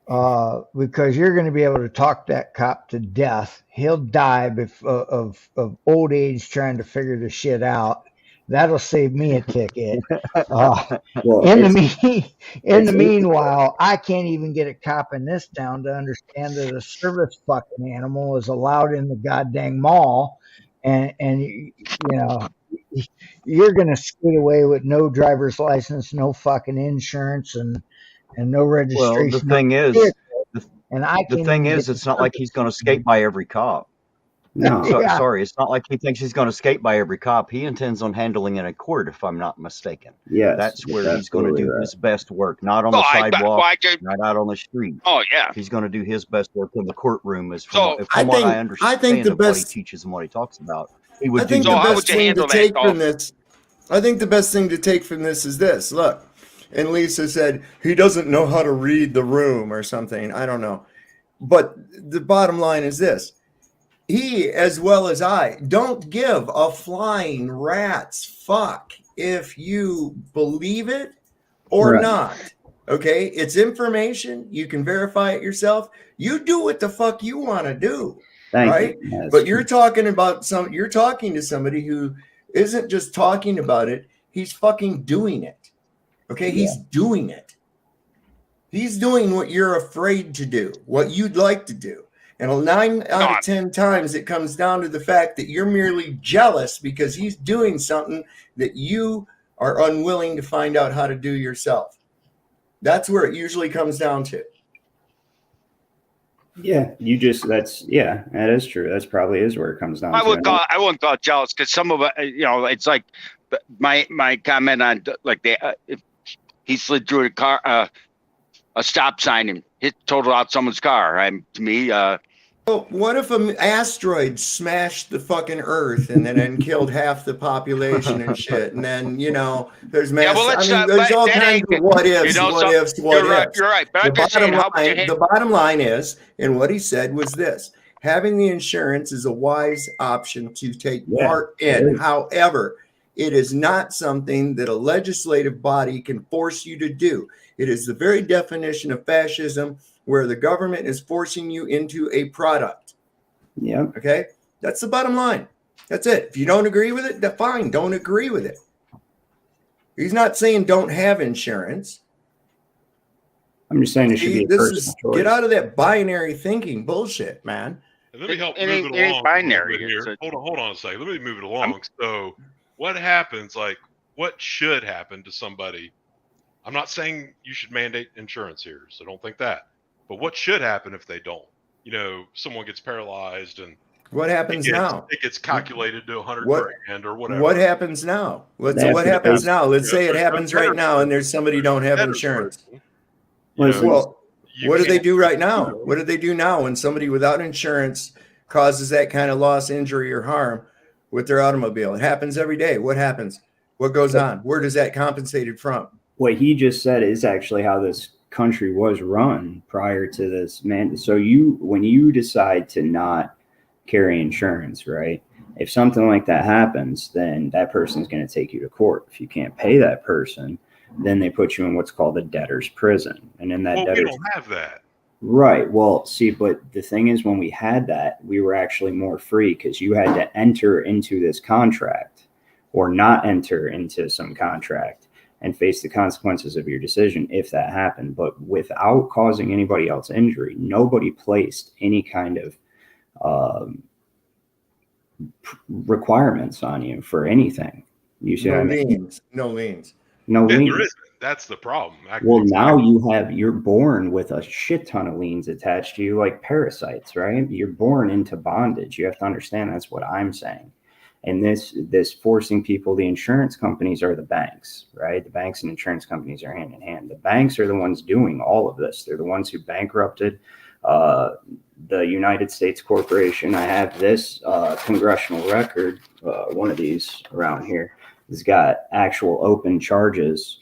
because you're going to be able to talk that cop to death. He'll die of old age trying to figure the shit out. That'll save me a ticket. In the meanwhile, I can't even get a cop in this town to understand that a service fucking animal is allowed in the goddamn mall, and you know, you're gonna skid away with no driver's license, no fucking insurance, and no registration. Well, the thing is, it's not like he's going to skate by every cop. No, sorry, it's not like he thinks he's going to skate by every cop. He intends on handling it in court, if I'm not mistaken. Yes, that's where he's going to do his best work, not on the sidewalk, not out on the street. Oh yeah, he's going to do his best work in the courtroom. From what I understand, I think the best what he teaches and what he talks about, he would I think do. the best thing to take from this. I think the best thing to take from this is this. Look, and Lisa said he doesn't know how to read the room or something. I don't know, but the bottom line is this. He, as well as I, don't give a flying rat's fuck if you believe it or not. Okay? It's information. You can verify it yourself. You do what the fuck you want to do. right? But you're talking to somebody who isn't just talking about it, he's fucking doing it. Okay, he's doing it. He's doing what you're afraid to do, what you'd like to do. And 9 out of 10 times it comes down to the fact that you're merely jealous because he's doing something that you are unwilling to find out how to do yourself. That's where it usually comes down to. Yeah, that is true. That's probably is where it comes down to. I wouldn't call it jealous because some of it, it's like my comment on like if he slid through a stop sign and totaled out someone's car. To me, well, what if an asteroid smashed the fucking Earth and then killed half the population and shit? And then, there's mass. There's all kinds of what ifs. You're right. But the bottom line is, and what he said was this: having the insurance is a wise option to take part in. However, it is not something that a legislative body can force you to do. It is the very definition of fascism, where the government is forcing you into a product. Yeah. Okay. That's the bottom line. That's it. If you don't agree with it, then fine. Don't agree with it. He's not saying don't have insurance. I'm just saying it should be a personal choice. Get out of that binary thinking bullshit, man. And let me help move it along. Binary here. Hold on a second. Let me move it along. So what happens, what should happen to somebody? I'm not saying you should mandate insurance here, so don't think that. But what should happen if they don't? Someone gets paralyzed and what happens now? It gets calculated to 100 grand or whatever. What happens now? Let's say it happens right now and there's somebody who don't have insurance. Well, what do they do right now? What do they do now when somebody without insurance causes that kind of loss, injury, or harm with their automobile? It happens every day. What happens? What goes on? Where does that compensated from? What he just said is actually how this country was run prior to this, man. So when you decide to not carry insurance, right? If something like that happens, then that person's going to take you to court. If you can't pay that person, then they put you in what's called a debtor's prison. And in that we don't have that. Right. Well, see, but the thing is, when we had that, we were actually more free because you had to enter into this contract or not enter into some contract and face the consequences of your decision if that happened. But without causing anybody else injury, nobody placed any kind of requirements on you for anything. You see what I mean? No liens. There isn't. That's the problem. Well, now you're born with a shit ton of liens attached to you, like parasites, right? You're born into bondage. You have to understand that's what I'm saying. And this forcing people, the insurance companies are the banks, right? The banks and insurance companies are hand in hand. The banks are the ones doing all of this. They're the ones who bankrupted the United States Corporation. I have this congressional record, one of these around here. Has got actual open charges,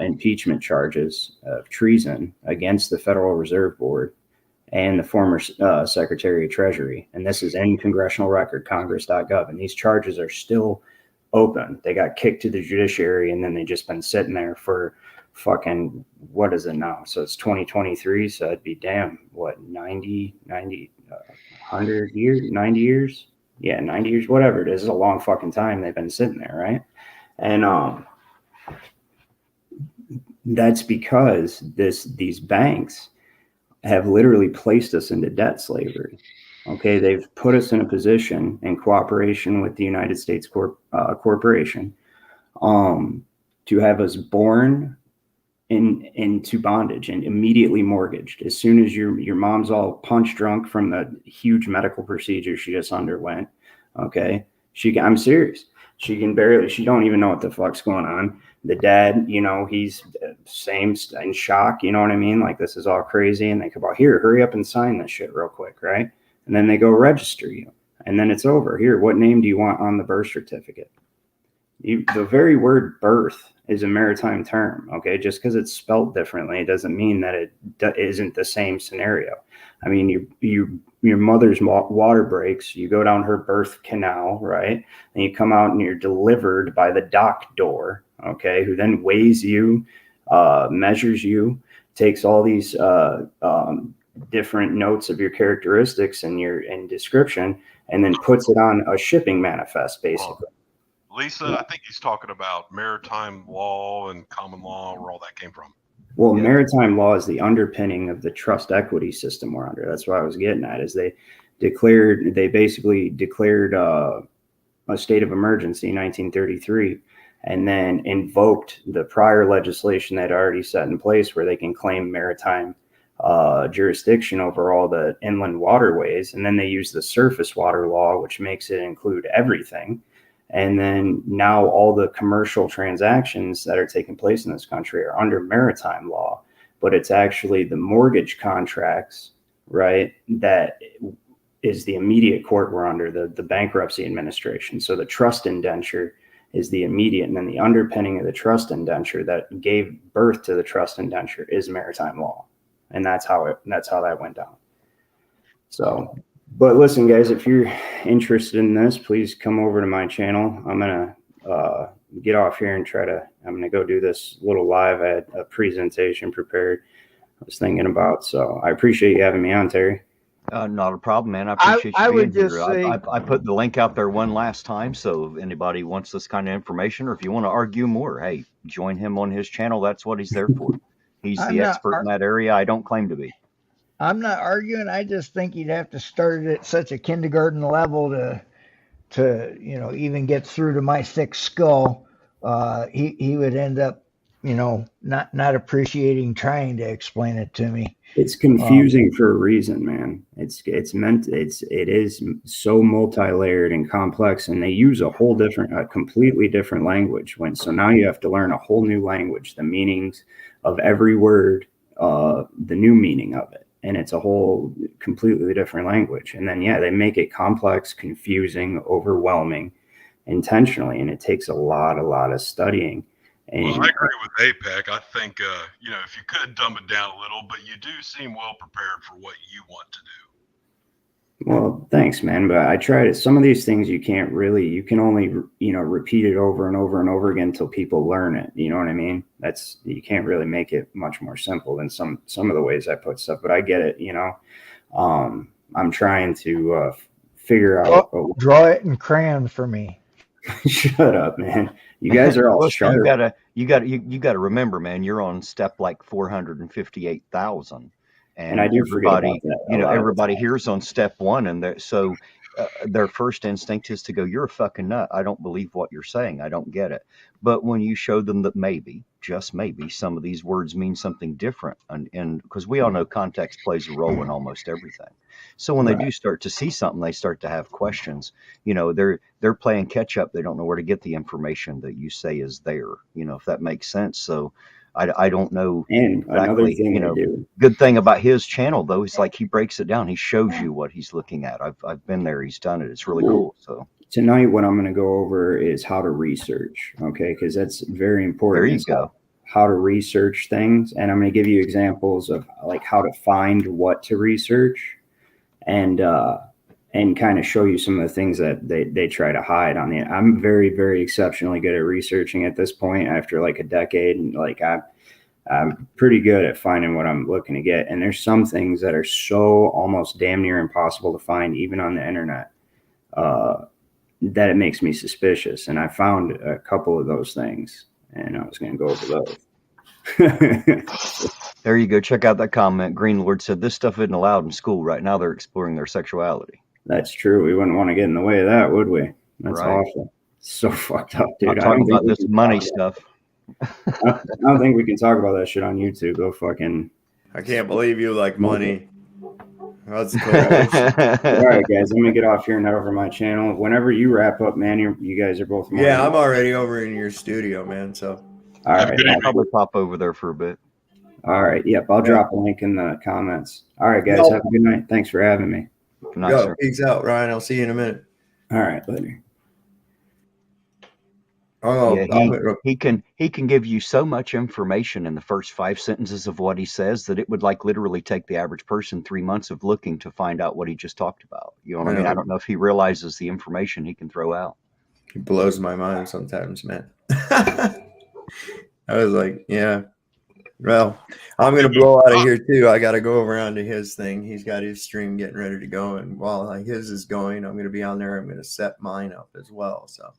impeachment charges of treason against the Federal Reserve Board and the former Secretary of Treasury. And this is in congressional record, congress.gov. And these charges are still open. They got kicked to the judiciary and then they just been sitting there for fucking, what is it now? So it's 2023. So it'd be 100 years, 90 years. Yeah, 90 years, whatever it is. It's a long fucking time they've been sitting there, right? And that's because these banks have literally placed us into debt slavery. Okay, they've put us in a position in cooperation with the United States Corporation to have us born into bondage and immediately mortgaged. As soon as your mom's all punch drunk from the huge medical procedure she just underwent, okay, I'm serious. She don't even know what the fuck's going on. The dad, he's same in shock. You know what I mean? Like, this is all crazy. And they come out, here, hurry up and sign this shit real quick, right? And then they go register you. And then it's over. Here, what name do you want on the birth certificate? The very word birth is a maritime term, okay? Just because it's spelled differently, it doesn't mean that it isn't the same scenario. I mean, your mother's water breaks, you go down her birth canal, right? And you come out and you're delivered by the doctor, okay, who then weighs you, measures you, takes all these different notes of your characteristics and your description, and then puts it on a shipping manifest, basically. Lisa, I think he's talking about maritime law and common law, where all that came from. Well, maritime law is the underpinning of the trust equity system we're under. That's what I was getting at, is they basically declared a state of emergency in 1933, and then invoked the prior legislation that already set in place where they can claim maritime jurisdiction over all the inland waterways. And then they use the surface water law, which makes it include everything. And then now all the commercial transactions that are taking place in this country are under maritime law, but it's actually the mortgage contracts, right, that is the immediate court we're under, the bankruptcy administration. So the trust indenture is the immediate, and then the underpinning of the trust indenture that gave birth to the trust indenture is maritime law. And that's how that went down. So, but listen, guys, if you're interested in this, please come over to my channel. I'm going to get off here and I'm going to go do this little live. I had a presentation prepared I was thinking about. So I appreciate you having me on, Terry. Not a problem, man. I appreciate I you would being just here. say- I put the link out there one last time, so if anybody wants this kind of information, or if you want to argue more, hey, join him on his channel. That's what he's there for. He's the expert in that area. I don't claim to be. I'm not arguing. I just think you'd have to start at such a kindergarten level to even get through to my thick skull. He would end up, not appreciating trying to explain it to me. It's confusing for a reason, man. It is so multi-layered and complex, and they use a completely different language. So now you have to learn a whole new language, the meanings of every word, the new meaning of it. And it's a whole completely different language. And then, they make it complex, confusing, overwhelming intentionally. And it takes a lot of studying. And well, I agree with APEC. I think, if you could dumb it down a little, but you do seem well prepared for what you want to do. Well, thanks, man. But I tried it. Some of these things you can only, repeat it over and over and over again until people learn it. You know what I mean? You can't really make it much more simple than some of the ways I put stuff, but I get it. I'm trying to figure out. Draw it in crayon for me. Shut up, man. You guys are all sharp. You got to remember, man, you're on step like 458,000. And I do forget about that. Everybody here is on step one, and their first instinct is to go, "You're a fucking nut. I don't believe what you're saying. I don't get it." But when you show them that maybe, just maybe, some of these words mean something different, and because we all know context plays a role in almost everything. So when they do start to see something, they start to have questions. They're playing catch up. They don't know where to get the information that you say is there. If that makes sense. So. I don't know exactly. Good thing about his channel though is like he breaks it down. He shows you what he's looking at. I've been there. He's done it. It's really cool. So tonight, what I'm going to go over is how to research. Okay, because that's very important. There you go. How to research things, and I'm going to give you examples of like how to find what to research, and kind of show you some of the things that they try to hide on the. I'm very, very exceptionally good at researching at this point after like a decade, and like I'm pretty good at finding what I'm looking to get. And there's some things that are so almost damn near impossible to find even on the internet that it makes me suspicious. And I found a couple of those things, and I was going to go over those. There you go. Check out that comment. Green Lord said this stuff isn't allowed in school right now. They're exploring their sexuality. That's true. We wouldn't want to get in the way of that, would we? That's awful. So fucked up, dude. I'm talking about this money stuff. I don't think we can talk about that shit on YouTube. Go fucking. I can't believe you like money. That's cool. All right, guys. Let me get off here and head over my channel. Whenever you wrap up, man, you guys are both. Yeah, I'm already over in your studio, man. So. All right. I'll probably pop over there for a bit. All right. Yep. I'll drop a link in the comments. All right, guys. Have a good night. Thanks for having me. Go. Peace out, Ryan. I'll see you in a minute. All right, later. He can give you so much information in the first 5 sentences of what he says that it would like literally take the average person 3 months of looking to find out what he just talked about. You know what I mean? I don't know if he realizes the information he can throw out. He blows my mind sometimes, man. I was like, yeah. Well, I'm going to blow out of here too. I got to go around to his thing. He's got his stream getting ready to go. And while his is going, I'm going to be on there. I'm going to set mine up as well. So,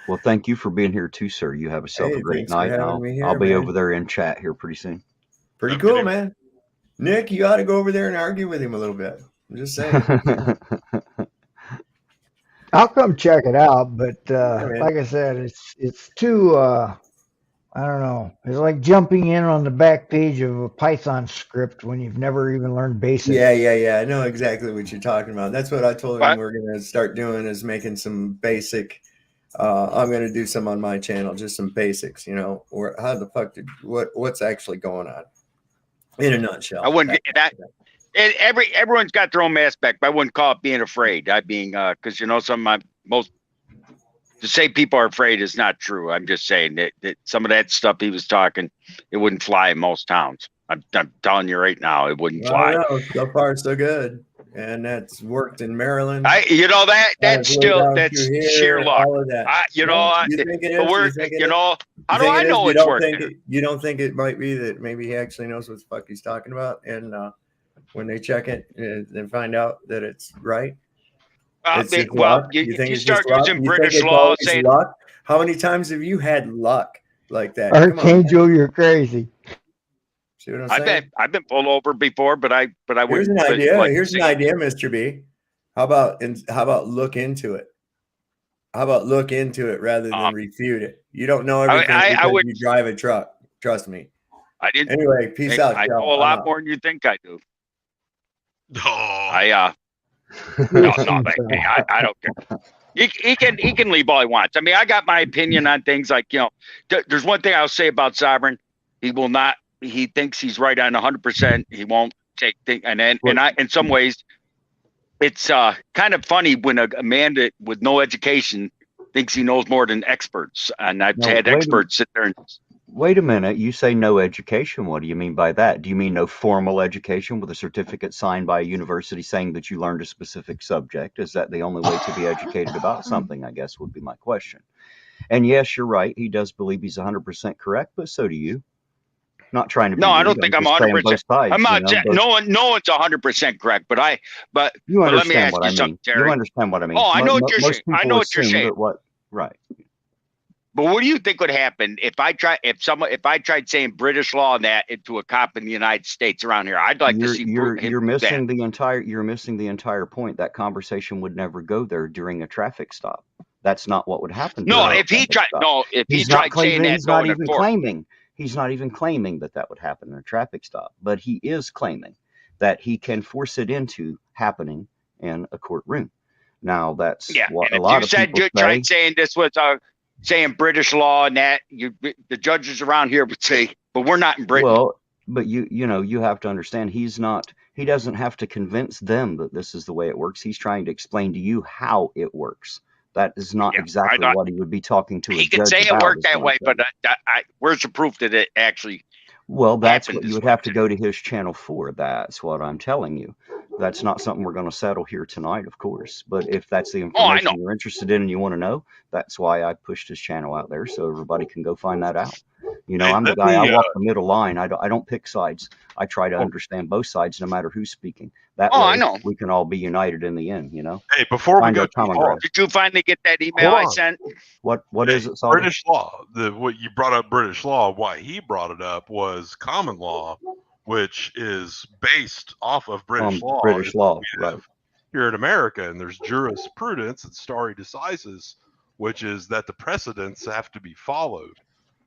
well, thank you for being here too, sir. You have yourself a great night. I'll be man. over there in chat here pretty soon. Pretty cool, man. Nick, you ought to go over there and argue with him a little bit. I'm just saying. I'll come check it out, but like I said, it's too I don't know. It's like jumping in on the back page of a Python script when you've never even learned basics. Yeah. I know exactly what you're talking about. That's what I told him we're going to start doing, is making some basic. I'm going to do some on my channel, just some basics, or how the fuck what's actually going on in a nutshell. I wouldn't everyone's got their own aspect, but I wouldn't call it being afraid. Because some of my most, to say people are afraid is not true. I'm just saying that some of that stuff he was talking, it wouldn't fly in most towns. I'm telling you right now, it wouldn't fly. So far, so good, and that's worked in Maryland. That's sheer luck. All of that. How do I know it's working? You don't think it might be that maybe he actually knows what the fuck he's talking about, and when they check it and find out that it's right? You start using British law saying luck. How many times have you had luck like that? Archangel, you're crazy. See what I'm saying? I've been pulled over before, but I wouldn't. Here's an idea. Here's an idea, Mr. B. How about look into it? How about look into it rather than refute it? You don't know everything because you drive a truck. Trust me. I didn't. Anyway, peace out. I know a lot more than you think I do. Oh. No, I don't care. He can leave all he wants. I mean, I got my opinion on things like, there's one thing I'll say about Sovereign. He will not. He thinks he's right on 100%. He won't take things. And in some ways, it's kind of funny when a man with no education thinks he knows more than experts. And I've had experts sit there and. Wait a minute. You say no education. What do you mean by that? Do you mean no formal education with a certificate signed by a university saying that you learned a specific subject? Is that the only way to be educated about something, I guess, would be my question. And yes, you're right. He does believe he's 100% correct, but so do you. Not trying to be. No, I don't think I'm 100%. I'm not. No one's 100% correct, but you let me ask what you I mean. something, Terry. You understand what I mean. Oh, I know what you're saying. I know what you're saying. Right. But what do you think would happen if I tried saying British law and that into a cop in the United States around here? I'd like to see. You're missing the entire point. That conversation would never go there during a traffic stop. That's not what would happen. No, if he tried saying that, he's not even claiming. He's not even claiming that would happen in a traffic stop. But he is claiming that he can force it into happening in a courtroom. Now that's what a lot of people say. You tried saying this was saying British law and that the judges around here would say, but we're not in Britain. Well, but you have to understand he doesn't have to convince them that this is the way it works. He's trying to explain to you how it works. That is not exactly what he would be talking to. He can say it worked that way, but where's the proof that it actually? Well, that's what you would have to go to his channel for. That's what I'm telling you. That's not something we're going to settle here tonight, of course. But if that's the information you're interested in and you want to know, that's why I pushed his channel out there so everybody can go find that out. I'm the guy. I walk the middle line. I don't pick sides. I try to understand both sides, no matter who's speaking. That way, I know. We can all be united in the end. Hey, before we go, did you finally get that email I sent? What is it? British law. What you brought up, British law. Why he brought it up was common law, which is based off of British law. British law, right? Here in America, and there's jurisprudence and stare decisis, which is that the precedents have to be followed.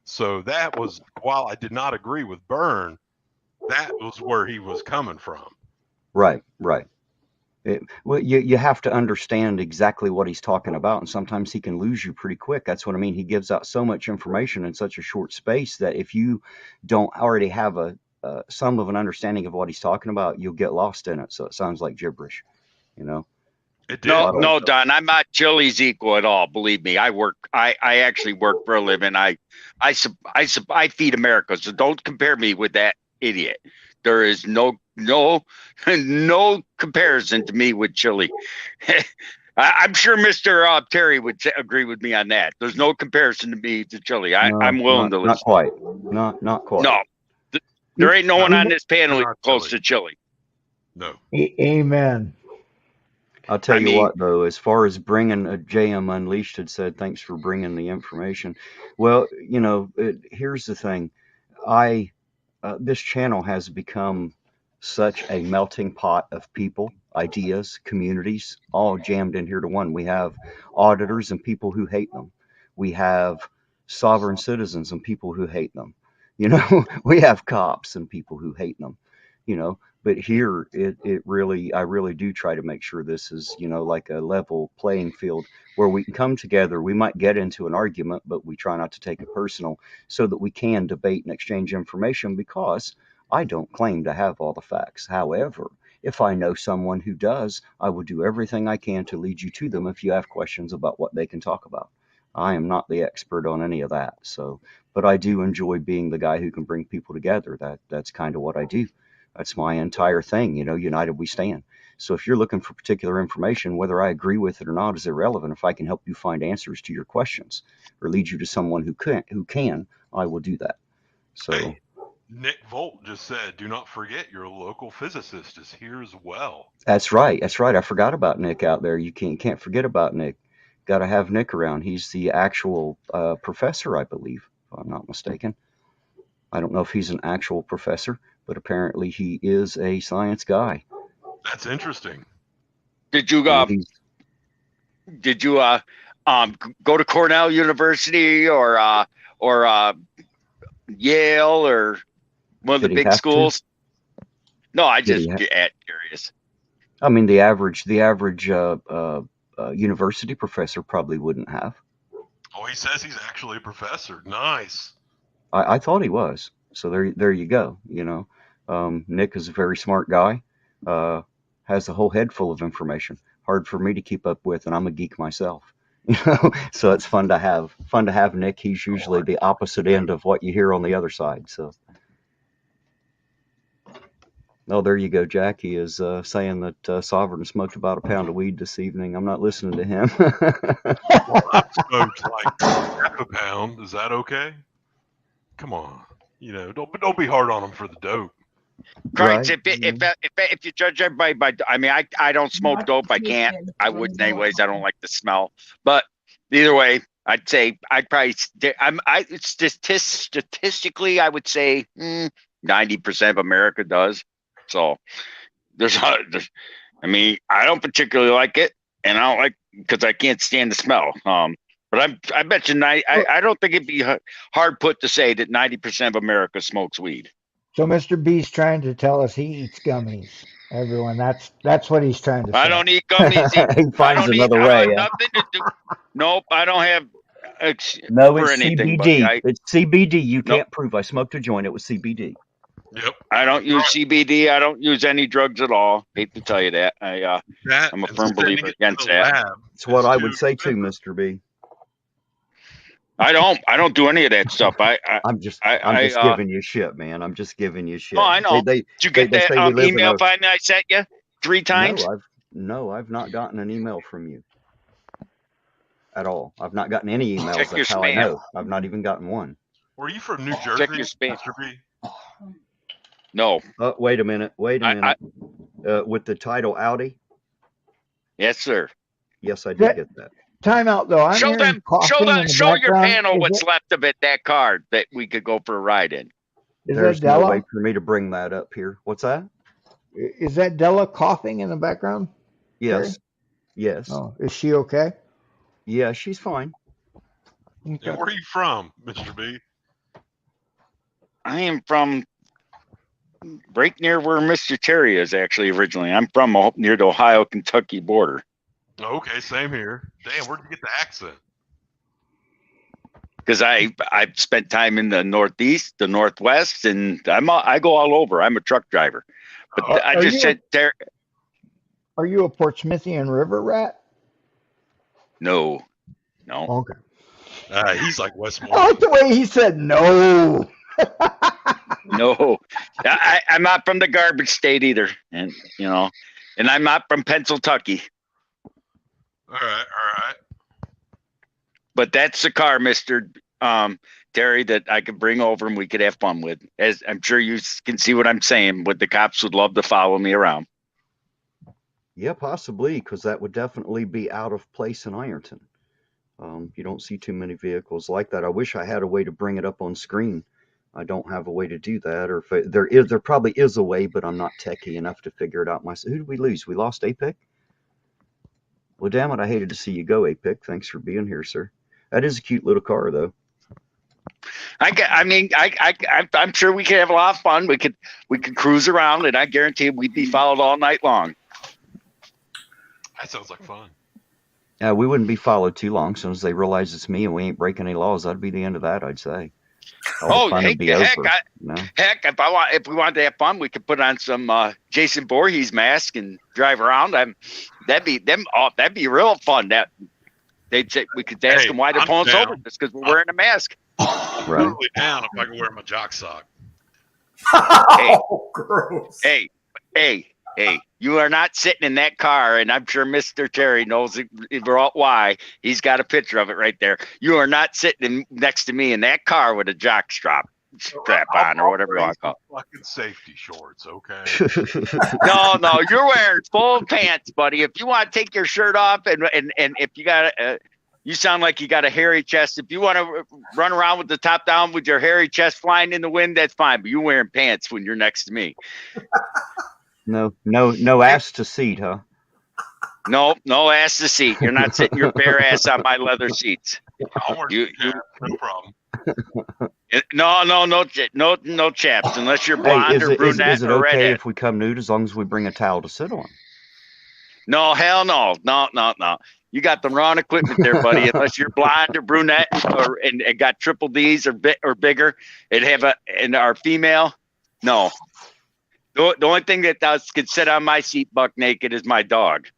So that was, while I did not agree with Byrne, that was where he was coming from. Right. You have to understand exactly what he's talking about, and sometimes he can lose you pretty quick. That's what I mean. He gives out so much information in such a short space that if you don't already have some of an understanding of what he's talking about, you'll get lost in it. So it sounds like gibberish, No, Don, I'm not Chili's equal at all. Believe me, I actually work for a living. I feed America. So don't compare me with that idiot. There is no comparison to me with Chili. I'm sure Mr. Terry would agree with me on that. There's no comparison to me to Chili. I'm willing to listen. Not quite. Not quite. No, there ain't no one on this panel close to Chili. No. Amen. I'll tell you what, though, as far as bringing JM Unleashed had said, thanks for bringing the information. Well, here's the thing. This channel has become such a melting pot of people, ideas, communities, all jammed in here to one. We have auditors and people who hate them. We have sovereign citizens and people who hate them. We have cops and people who hate them. But here I really do try to make sure this is, like a level playing field where we can come together. We might get into an argument, but we try not to take it personal so that we can debate and exchange information, because I don't claim to have all the facts. However, if I know someone who does, I will do everything I can to lead you to them if you have questions about what they can talk about. I am not the expert on any of that. But I do enjoy being the guy who can bring people together. That's kind of what I do. That's my entire thing, united we stand. So if you're looking for particular information, whether I agree with it or not is irrelevant. If I can help you find answers to your questions or lead you to someone who can, I will do that. So hey, Nick Volt just said, do not forget your local physicist is here as well. That's right. I forgot about Nick out there. You can't forget about Nick. Got to have Nick around. He's the actual professor, I believe, if I'm not mistaken. I don't know if he's an actual professor, but apparently he is a science guy. That's interesting. Did you go to Cornell University or Yale or one of the big schools? No, I just get curious. I mean, the average university professor probably wouldn't have. Oh, he says he's actually a professor. Nice. I thought he was. So there you go. Nick is a very smart guy. Has a whole head full of information. Hard for me to keep up with, and I'm a geek myself. So it's fun to have Nick. He's usually the opposite end of what you hear on the other side. So. Oh, there you go. Jackie is saying that Sovereign smoked about a pound of weed this evening. I'm not listening to him. Well, I smoked like half a pound. Is that okay? Come on. Don't be hard on him for the dope. Christ, right. If you judge everybody by, I don't smoke dope. I can't. I wouldn't anyways. I don't like the smell. But either way, I'd say statistically, I would say 90% of America does. So I don't particularly like it, and I don't like because I can't stand the smell. But I bet you I don't think it'd be hard put to say that 90% of America smokes weed. So Mr. B's trying to tell us he eats gummies. Everyone, that's what he's trying to say. I don't eat gummies. He finds another way. I have nothing to do. Nope, I don't have. No, it's CBD. It's CBD. You can't prove I smoked a joint. It was CBD. Yep. I don't use CBD. I don't use any drugs at all. Hate to tell you that. I'm a firm believer against that. It's what I would say too, Mr. B. I don't do any of that stuff. I'm just giving you shit, man. I'm just giving you shit. Oh, I know. Did you get that email finally I sent you 3 times? No, I've not gotten an email from you at all. I've not gotten any emails. Check That's how I know. I've not even gotten one. Were you from New Jersey, Check your spam. Mr. B? No. Wait a minute. With the title Audi? Yes, sir. Yes, I did get that. Time out though. Show your panel what's left of it, that card that we could go for a ride in. There's no way for me to bring that up here. What's that? Is that Della coughing in the background? Yes. Terry? Yes. Oh, is she okay? Yeah, she's fine. Okay. Yeah, where are you from, Mr. B? I am from right near where Mr. Terry is actually originally. I'm from near the Ohio-Kentucky border. Okay, same here. Damn, where'd you get the accent? Because I've spent time in the Northeast, the Northwest, and I go all over. I'm a truck driver. But I just said there. Are you a Portsmouthian river rat? No. Okay. He's like Westmore. I like the way he said no. No, I'm not from the garbage state either, and I'm not from Pennsylvania. All right. But that's the car, Mr. Terry, that I could bring over and we could have fun with. As I'm sure you can see what I'm saying, but the cops would love to follow me around. Yeah, possibly, because that would definitely be out of place in Ironton. You don't see too many vehicles like that. I wish I had a way to bring it up on screen. I don't have a way to do that, or if there probably is a way, but I'm not techie enough to figure it out myself. Who did we lose? We lost APIC? Well, damn it, I hated to see you go, APIC. Thanks for being here, sir. That is a cute little car, though. I'm sure we could have a lot of fun. We could cruise around, and I guarantee we'd be followed all night long. That sounds like fun. Yeah, we wouldn't be followed too long. As soon as they realize it's me and we ain't breaking any laws, that'd be the end of that, I'd say. Heck, if we wanted to have fun, we could put on some Jason Voorhees mask and drive around. That'd be real fun. We could ask them why they're pulling us over just because we're wearing a mask. I'm totally down if I can wear my jock sock. Gross. Hey, you are not sitting in that car, and I'm sure Mr. Terry knows why. He's got a picture of it right there. You are not sitting next to me in that car with a jock strap on or whatever you want to call it. Fucking safety shorts, okay? No, you're wearing full pants, buddy. If you want to take your shirt off and if you got you sound like you got a hairy chest. If you want to run around with the top down with your hairy chest flying in the wind, that's fine. But you're wearing pants when you're next to me. No ass to seat, huh? No ass to seat. You're not sitting your bare ass on my leather seats. No problem. No chaps unless you're blonde or brunette. Is it or okay redhead. if we come nude as long as we bring a towel to sit on? No, hell no. You got the wrong equipment there, buddy. Unless you're blonde or brunette and got triple D's or bigger, and are female. No. The only thing that could sit on my seat buck naked is my dog.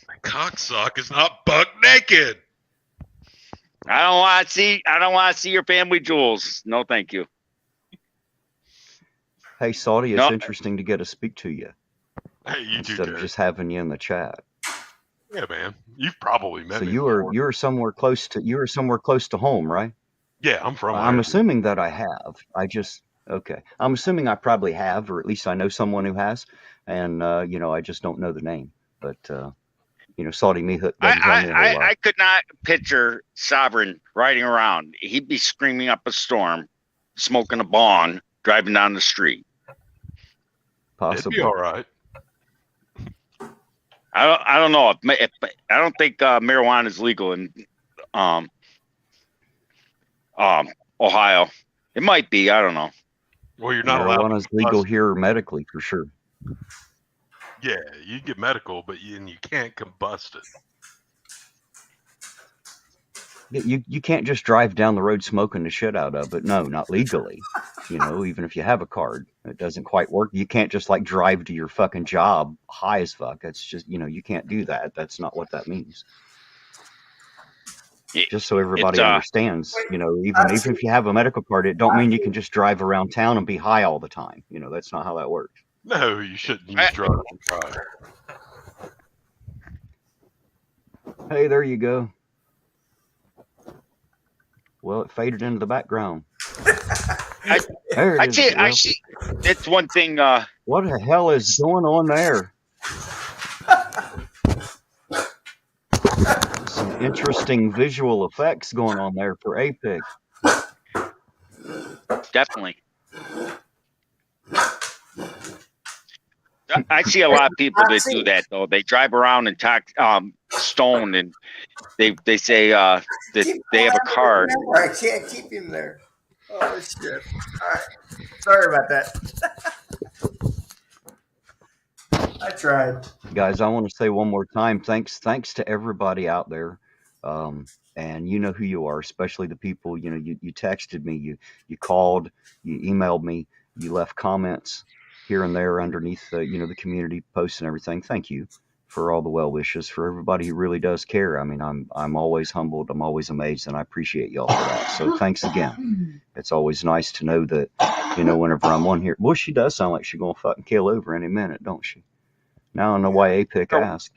My cocksock is not buck naked. I don't want to see your family jewels. No, thank you. Hey, Saudi, it's interesting to get to speak to you. Hey, you instead of just having you in the chat. Yeah, man. You've probably met me. So you were somewhere close to home, right? Yeah, I'm from. I'm assuming that I have. Okay. I'm assuming I probably have, or at least I know someone who has, and I just don't know the name. But Saudi Mehut doesn't tell me a whole lot. I could not picture Sovereign riding around. He'd be screaming up a storm, smoking a bong, driving down the street. Possibly. It'd be all right. I don't know. I don't think marijuana is legal in Ohio. It might be. I don't know. Well, you're not allowed. Marijuana's legal here medically for sure. Yeah, you get medical, but you can't combust it. You can't just drive down the road smoking the shit out of it. No, not legally. Even if you have a card, it doesn't quite work. You can't just like drive to your fucking job high as fuck. That's just, you can't do that. That's not what that means. Just so everybody understands, even if you have a medical card, it don't mean you can just drive around town and be high all the time. That's not how that works. No, you shouldn't use drugs and drive. Hey, there you go. Well, it faded into the background. I see. That's one thing. What the hell is going on there? Some interesting visual effects going on there for APIC. Definitely. I see a lot of people that do that though. They drive around and talk stone, and they say that they have a card. I can't keep him there. Oh shit! All right, sorry about that. I tried. Guys, I want to say one more time, thanks to everybody out there. And you know who you are, especially the people, you texted me, you called, you emailed me, you left comments here and there underneath the community posts and everything. Thank you for all the well wishes, for everybody who really does care. I mean, I'm always humbled, I'm always amazed, and I appreciate y'all for that. So thanks again. It's always nice to know that, whenever I'm on here. Well, she does sound like she's gonna fucking kill over any minute, don't she? Now I know why APIC asked.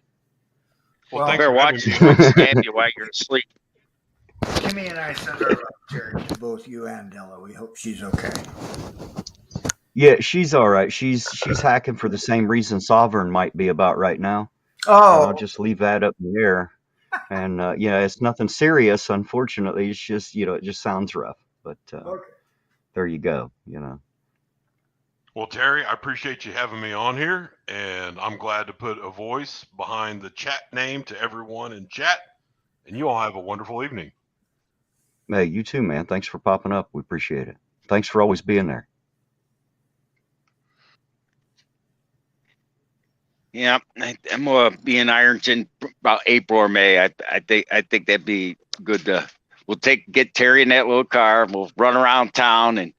Well, Well, thanks Better for watch having you. me. Might stab you while you're asleep. Kimmy and I send our love, Terry, to both you and Della. We hope she's okay. Yeah, she's all right. She's hacking for the same reason Sovereign might be about right now. But I'll Oh, just leave that up in the air. And yeah, it's nothing serious, unfortunately. It's just, it just sounds rough. But okay. there you go, Well, Terry, I appreciate you having me on here, and I'm glad to put a voice behind the chat name to everyone in chat. And you all have a wonderful evening. Hey, you too, man. Thanks for popping up. We appreciate it. Thanks for always being there. Yeah, I'm gonna be in Ironton about April or May. I think that'd be good to. We'll get Terry in that little car. We'll run around town and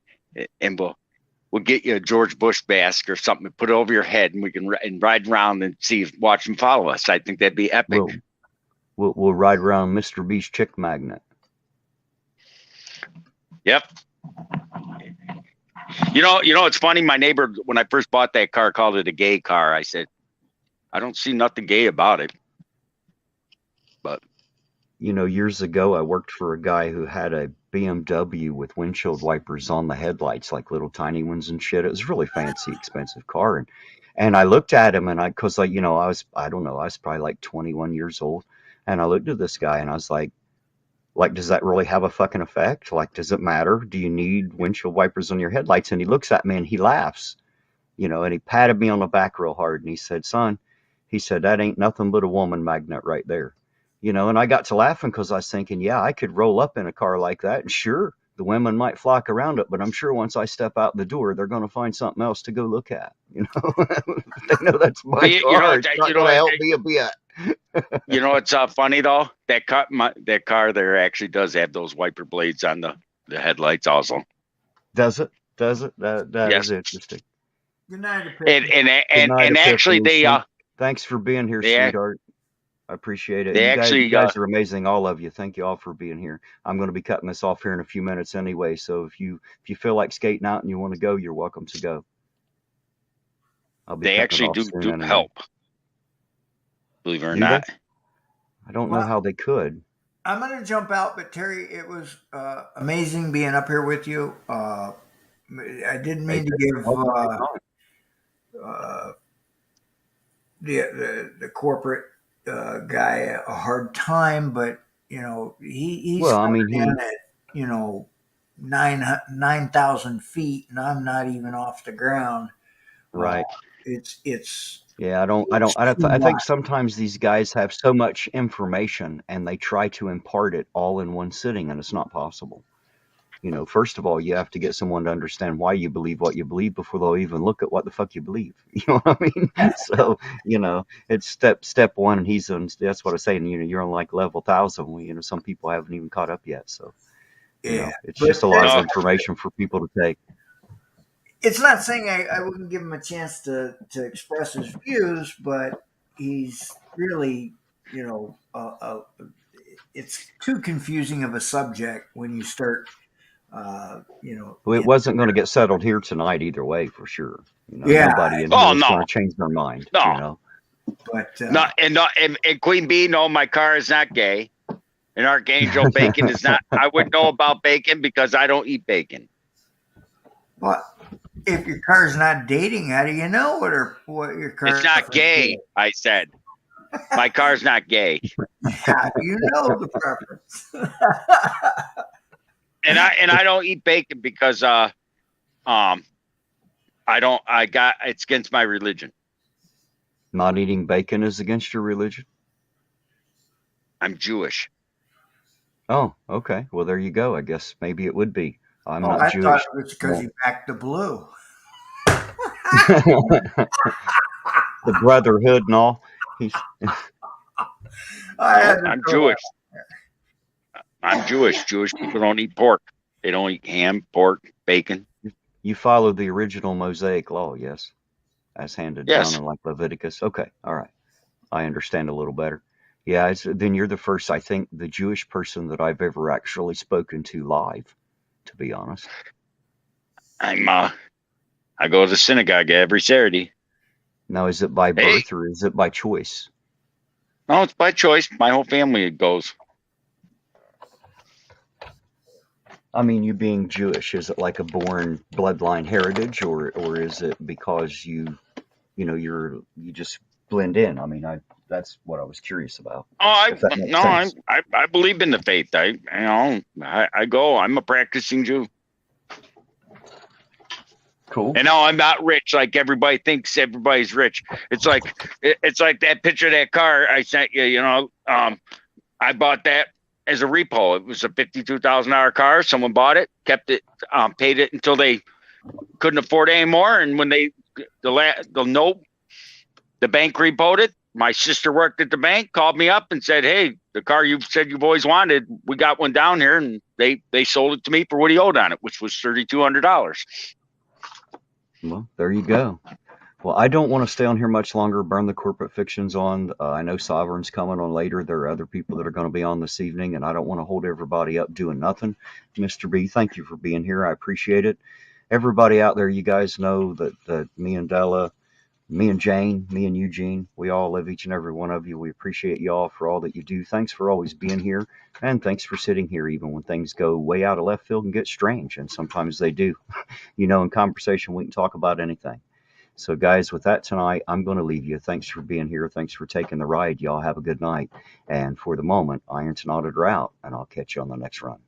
we'll get you a George Bush mask or something. Put it over your head, and we can ride around and watch them follow us. I think that'd be epic. We'll ride around Mr. B's chick magnet. Yep. You know, it's funny. My neighbor, when I first bought that car, called it a gay car. I said, I don't see nothing gay about it. But years ago, I worked for a guy who had a BMW with windshield wipers on the headlights, like little tiny ones and shit. It was a really fancy, expensive car. And I looked at him, and I was probably like 21 years old. And I looked at this guy, and I was like, does that really have a fucking effect? Like, does it matter? Do you need windshield wipers on your headlights? And he looks at me and he laughs, and he patted me on the back real hard. And he said, son, he said, that ain't nothing but a woman magnet right there. And I got to laughing because I was thinking, yeah, I could roll up in a car like that. And sure, the women might flock around it, but I'm sure once I step out the door, they're going to find something else to go look at. They know that's my car. It's not going to help me a bit. It's funny though. That car there actually does have those wiper blades on the headlights also. Does it? That yes. is interesting. Good night, and actually they thanks for being here, sweetheart. I appreciate it. You guys are amazing, all of you. Thank you all for being here. I'm going to be cutting this off here in a few minutes anyway. So if you feel like skating out and you want to go, you're welcome to go. They actually do help. Believe it or not. I don't know how they could. I'm going to jump out, but Terry, it was amazing being up here with you. I didn't mean to give the corporate guy a hard time, but he's at 9,000 feet, and I'm not even off the ground. Right. It's yeah. I think sometimes these guys have so much information and they try to impart it all in one sitting, and it's not possible. First of all, you have to get someone to understand why you believe what you believe before they'll even look at what the fuck you believe. You know what I mean? So, it's step one, and that's what I say. And, you're on like level 1,000. Some people haven't even caught up yet. So, it's just a lot of information for people to take. It's not saying I wouldn't give him a chance to express his views, but he's really, it's too confusing of a subject when you start, it wasn't going to get settled here tonight either way, for sure. Nobody in here is going to change their mind. No. But and Queen Bee, no, my car is not gay, and Archangel Bacon is not. I wouldn't know about bacon because I don't eat bacon. What? If your car's not dating, how do you know what your car? It's not gay. Is? I said, my car's not gay. Yeah, you know the preference. and I don't eat bacon because it's against my religion. Not eating bacon is against your religion? I'm Jewish. Oh, okay. Well, there you go. I guess maybe it would be. I'm not I Jewish. thought it was because you backed the blue. The brotherhood and all. I'm Jewish. I'm Jewish. Jewish people don't eat pork. They don't eat ham, pork, bacon. You follow the original Mosaic law, yes? As handed down in like Leviticus. Okay, all right. I understand a little better. Yeah, then you're the first, I think, the Jewish person that I've ever actually spoken to live, to be honest. I go to synagogue every Saturday. Now, is it by birth or is it by choice? No, it's by choice. My whole family goes. I mean, you being Jewish, is it like a born bloodline heritage, or is it because you just blend in? I mean, that's what I was curious about. Oh, If that makes sense. I believe in the faith. I go. I'm a practicing Jew. Cool. And no, I'm not rich like everybody thinks. Everybody's rich. It's like that picture of that car I sent you. You know, I bought that as a repo. It was a $52,000 car. Someone bought it, kept it, paid it until they couldn't afford it anymore. And when the bank repoed it, my sister worked at the bank, called me up and said, "Hey, the car you said you've always wanted, we got one down here," and they sold it to me for what he owed on it, which was $3,200. Well, there you go. Well, I don't want to stay on here much longer. Burn the corporate fictions on. I know Sovereign's coming on later. There are other people that are going to be on this evening, and I don't want to hold everybody up doing nothing. Mr. B, thank you for being here. I appreciate it. Everybody out there, you guys know that me and Della, me and Jane, me and Eugene, we all love each and every one of you. We appreciate y'all for all that you do. Thanks for always being here, and thanks for sitting here even when things go way out of left field and get strange, and sometimes they do. In conversation, we can talk about anything. So, guys, with that tonight, I'm going to leave you. Thanks for being here. Thanks for taking the ride. Y'all have a good night. And for the moment, Ironton Auditor out, and I'll catch you on the next run.